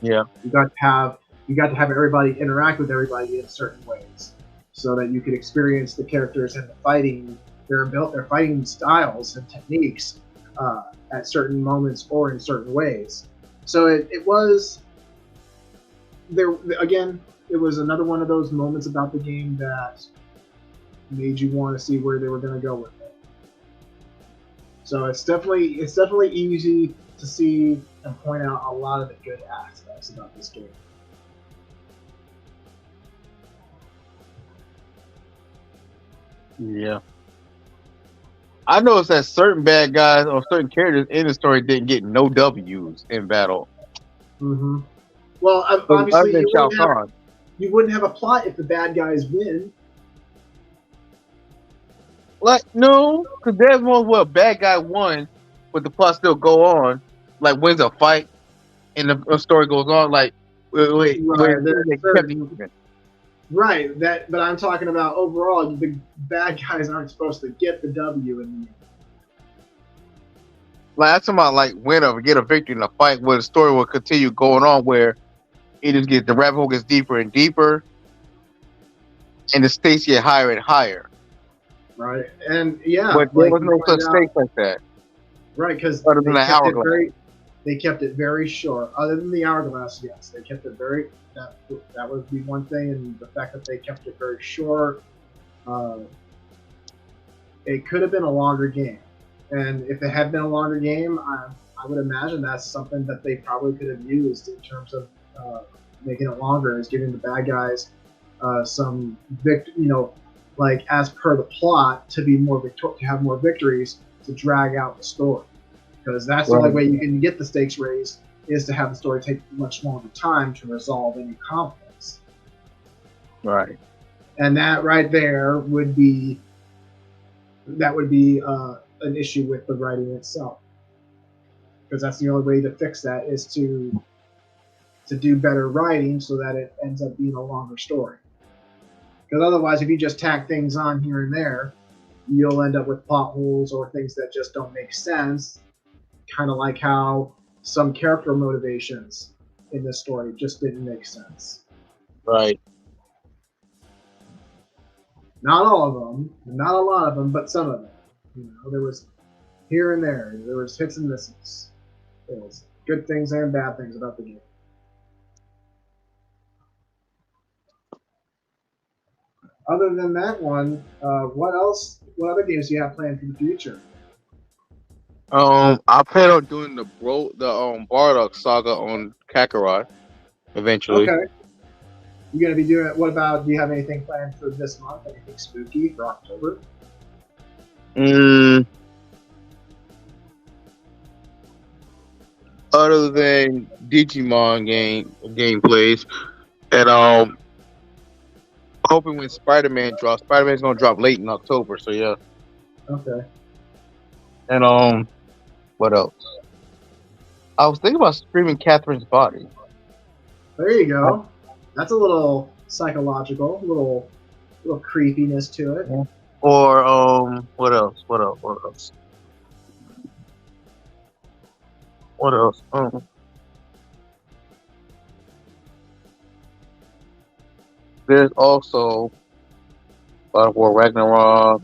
Yeah, you got to have everybody interact with everybody in certain ways, so that you could experience the characters and the fighting, their fighting styles and techniques at certain moments or in certain ways. So it was there again. It was another one of those moments about the game that made you want to see where they were going to go with it. So it's definitely easy to see and point out a lot of the good aspects about this game. Yeah. I noticed that certain bad guys or certain characters in the story didn't get no W's in battle. Mm-hmm. Well, Other obviously than Shao Kahn. you wouldn't have a plot if the bad guys win. Like, no, because there's one where a bad guy won, but the plot still go on. Like, wins a fight, and the story goes on. Like, wait, Right, they kept it even. Right, but I'm talking about overall, the bad guys aren't supposed to get the W in the end. Like, I'm talking about, like, win or get a victory in a fight where the story will continue going on, where it just gets, the rabbit hole gets deeper and deeper, and the stakes get higher and higher. Right, and yeah, But there was no such stakes like that. Right, because Other than the hourglass. they kept it very short. Other than the hourglass, yes, they kept it very. That would be one thing, and the fact that they kept it very short. It could have been a longer game, and if it had been a longer game, I would imagine that's something that they probably could have used in terms of making it longer, is giving the bad guys some like as per the plot, to be more to have more victories, to drag out the story, because that's the only way you can get the stakes raised, is to have the story take much longer time to resolve any conflicts. Right. And that right there would be an issue with the writing itself, because that's the only way to fix that, is to do better writing so that it ends up being a longer story. Because otherwise, if you just tack things on here and there, you'll end up with plot holes or things that just don't make sense. Kind of like how some character motivations in this story just didn't make sense. Right. Not all of them, not a lot of them, but some of them. There was here and there. There was hits and misses. There was good things and bad things about the game. Other than that one, what else? What other games do you have planned for the future? I plan on doing the Bardock saga on Kakarot eventually. Okay. You're gonna be doing it. What about? Do you have anything planned for this month? Anything spooky for October? Other than Digimon gameplays, and hoping when Spider-Man drops, Spider-Man's gonna drop late in October, so yeah. Okay. And what else? I was thinking about streaming Catherine's Body. There you go. That's a little psychological, little creepiness to it. Yeah. Or what else? There's also God of War Ragnarok.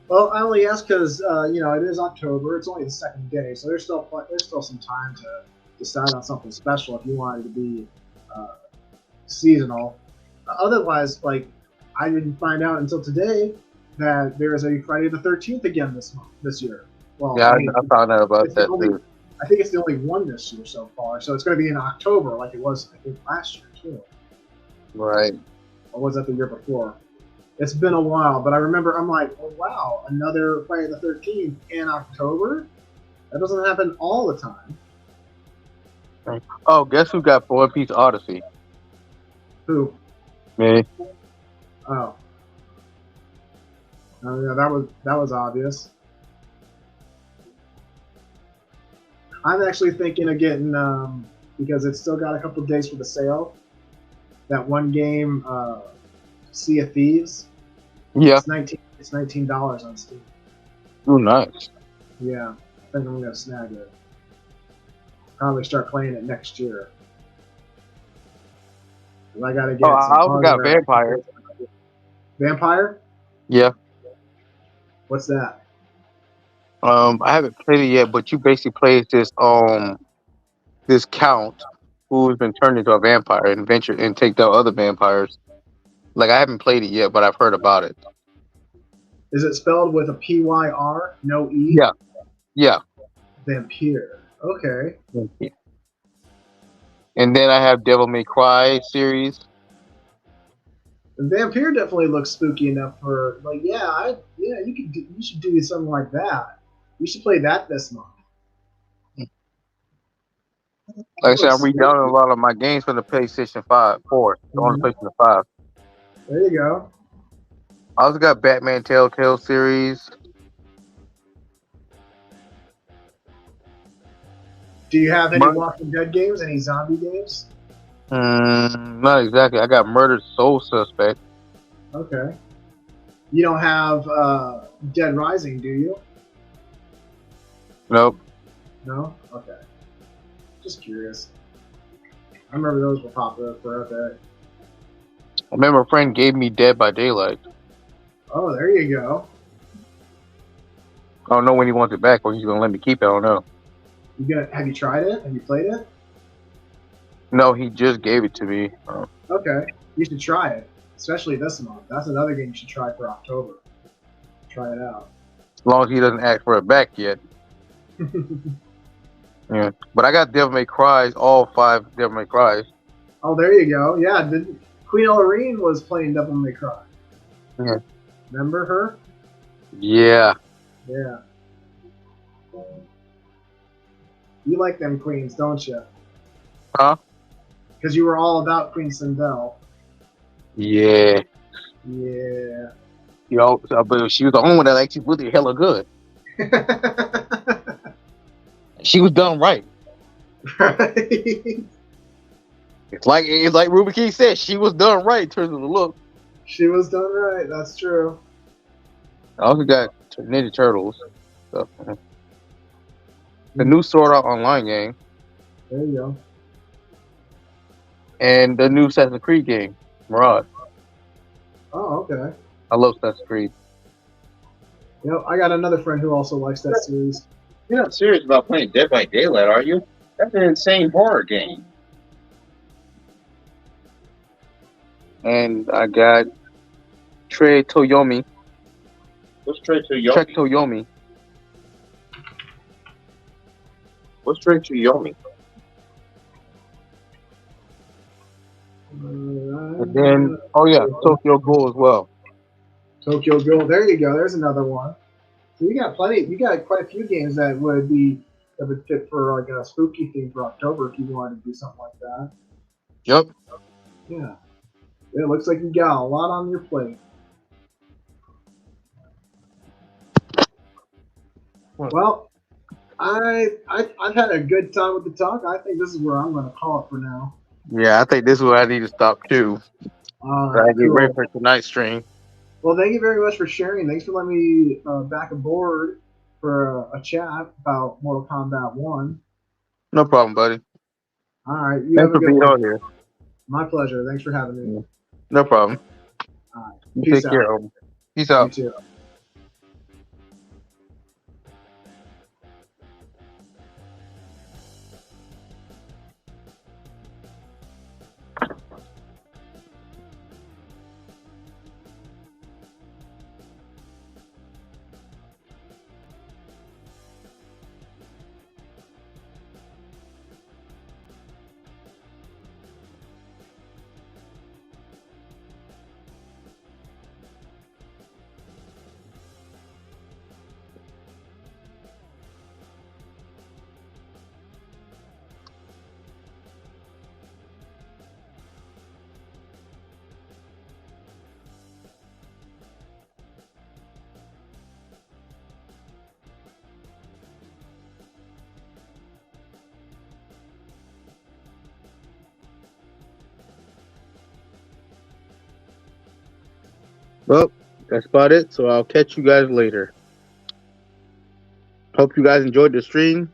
Well, I only ask because it is October. It's only the second day, so there's still some time to decide on something special if you want it to be seasonal. Otherwise, like, I didn't find out until today that there is a Friday the 13th again this year. Well, yeah, I found out about that too. I think it's the only one this year so far. So it's going to be in October, like it was, I think, last year too. Right. Or was that the year before? It's been a while, but I remember I'm like, oh wow, another Friday the 13th in October? That doesn't happen all the time. Oh, guess who got One Piece Odyssey? Who? Me. Oh. Oh yeah, that was obvious. I'm actually thinking of getting, because it's still got a couple of days for the sale, that one game, Sea of Thieves. Yeah. It's $19 on Steam. Oh, nice. Yeah, I think I'm gonna snag it. Probably start playing it next year. I gotta get. I also got Vampire. Vampire? Yeah. What's that? I haven't played it yet, but you basically play this count who's been turned into a vampire and venture and take down other vampires. Like I haven't played it yet, but I've heard about it. Is it spelled with a P-Y-R, no E? Yeah, yeah. Vampire. Okay. And then I have Devil May Cry series. The Vampire definitely looks spooky enough for like, you should do something like that. You should play that this month. Like I said, I'm redownloading a lot of my games from the PlayStation 4, on the PlayStation 5. There you go. I also got Batman Telltale series. Do you have any Walking Dead games? Any zombie games? Not exactly. I got Murdered Soul Suspect. Okay. You don't have Dead Rising, do you? Nope. No? Okay. Just curious. I remember those were popular for a bit. I remember a friend gave me Dead by Daylight. Oh, there you go. I don't know when he wants it back or he's going to let me keep it. I don't know. Have you tried it? Have you played it? No, he just gave it to me. Okay. You should try it. Especially this month. That's another game you should try for October. Try it out. As long as he doesn't ask for it back yet. Yeah. But I got Devil May Cry, all 5 Devil May Cry. Oh, there you go. Yeah, Queen Ellarine was playing Devil May Cry. Yeah. Remember her? Yeah. Yeah. You like them queens, don't you? Huh? Because you were all about Queen Sindel. Yeah. Yeah. You know, but she was the only one that actually really hella good. She was done right. Right. It's like Ruby King said, she was done right in terms of the look. She was done right. That's true. I also got Ninja Turtles. So, the new Sword Art Online game. There you go. And the new Assassin's Creed game, Mirage. Oh, okay. I love Assassin's Creed. Yep, I got another friend who also likes that series. You're not serious about playing Dead by Daylight, are you? That's an insane horror game. And I got Trey Toyomi. What's Trey Toyomi? Trek Toyomi. What's Trey Toyomi? And then, Tokyo Ghoul as well. Tokyo Ghoul. There you go. There's another one. So you got plenty. You got quite a few games that would fit for like a spooky theme for October if you wanted to do something like that. Yep. Yeah. It looks like you got a lot on your plate. Well, I've had a good time with the talk. I think this is where I'm going to call it for now. Yeah, I think this is where I need to stop too. I get ready for tonight's stream. Well, thank you very much for sharing. Thanks for letting me back aboard for a chat about Mortal Kombat 1. No problem, buddy. All right. Thanks for being on here. My pleasure. Thanks for having me. No problem. All right. You take care. Peace out. You too. Well, that's about it. So I'll catch you guys later. Hope you guys enjoyed the stream.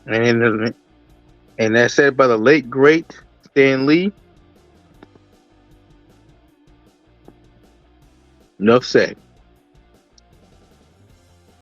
And And that's said by the late great Stan Lee. Enough said.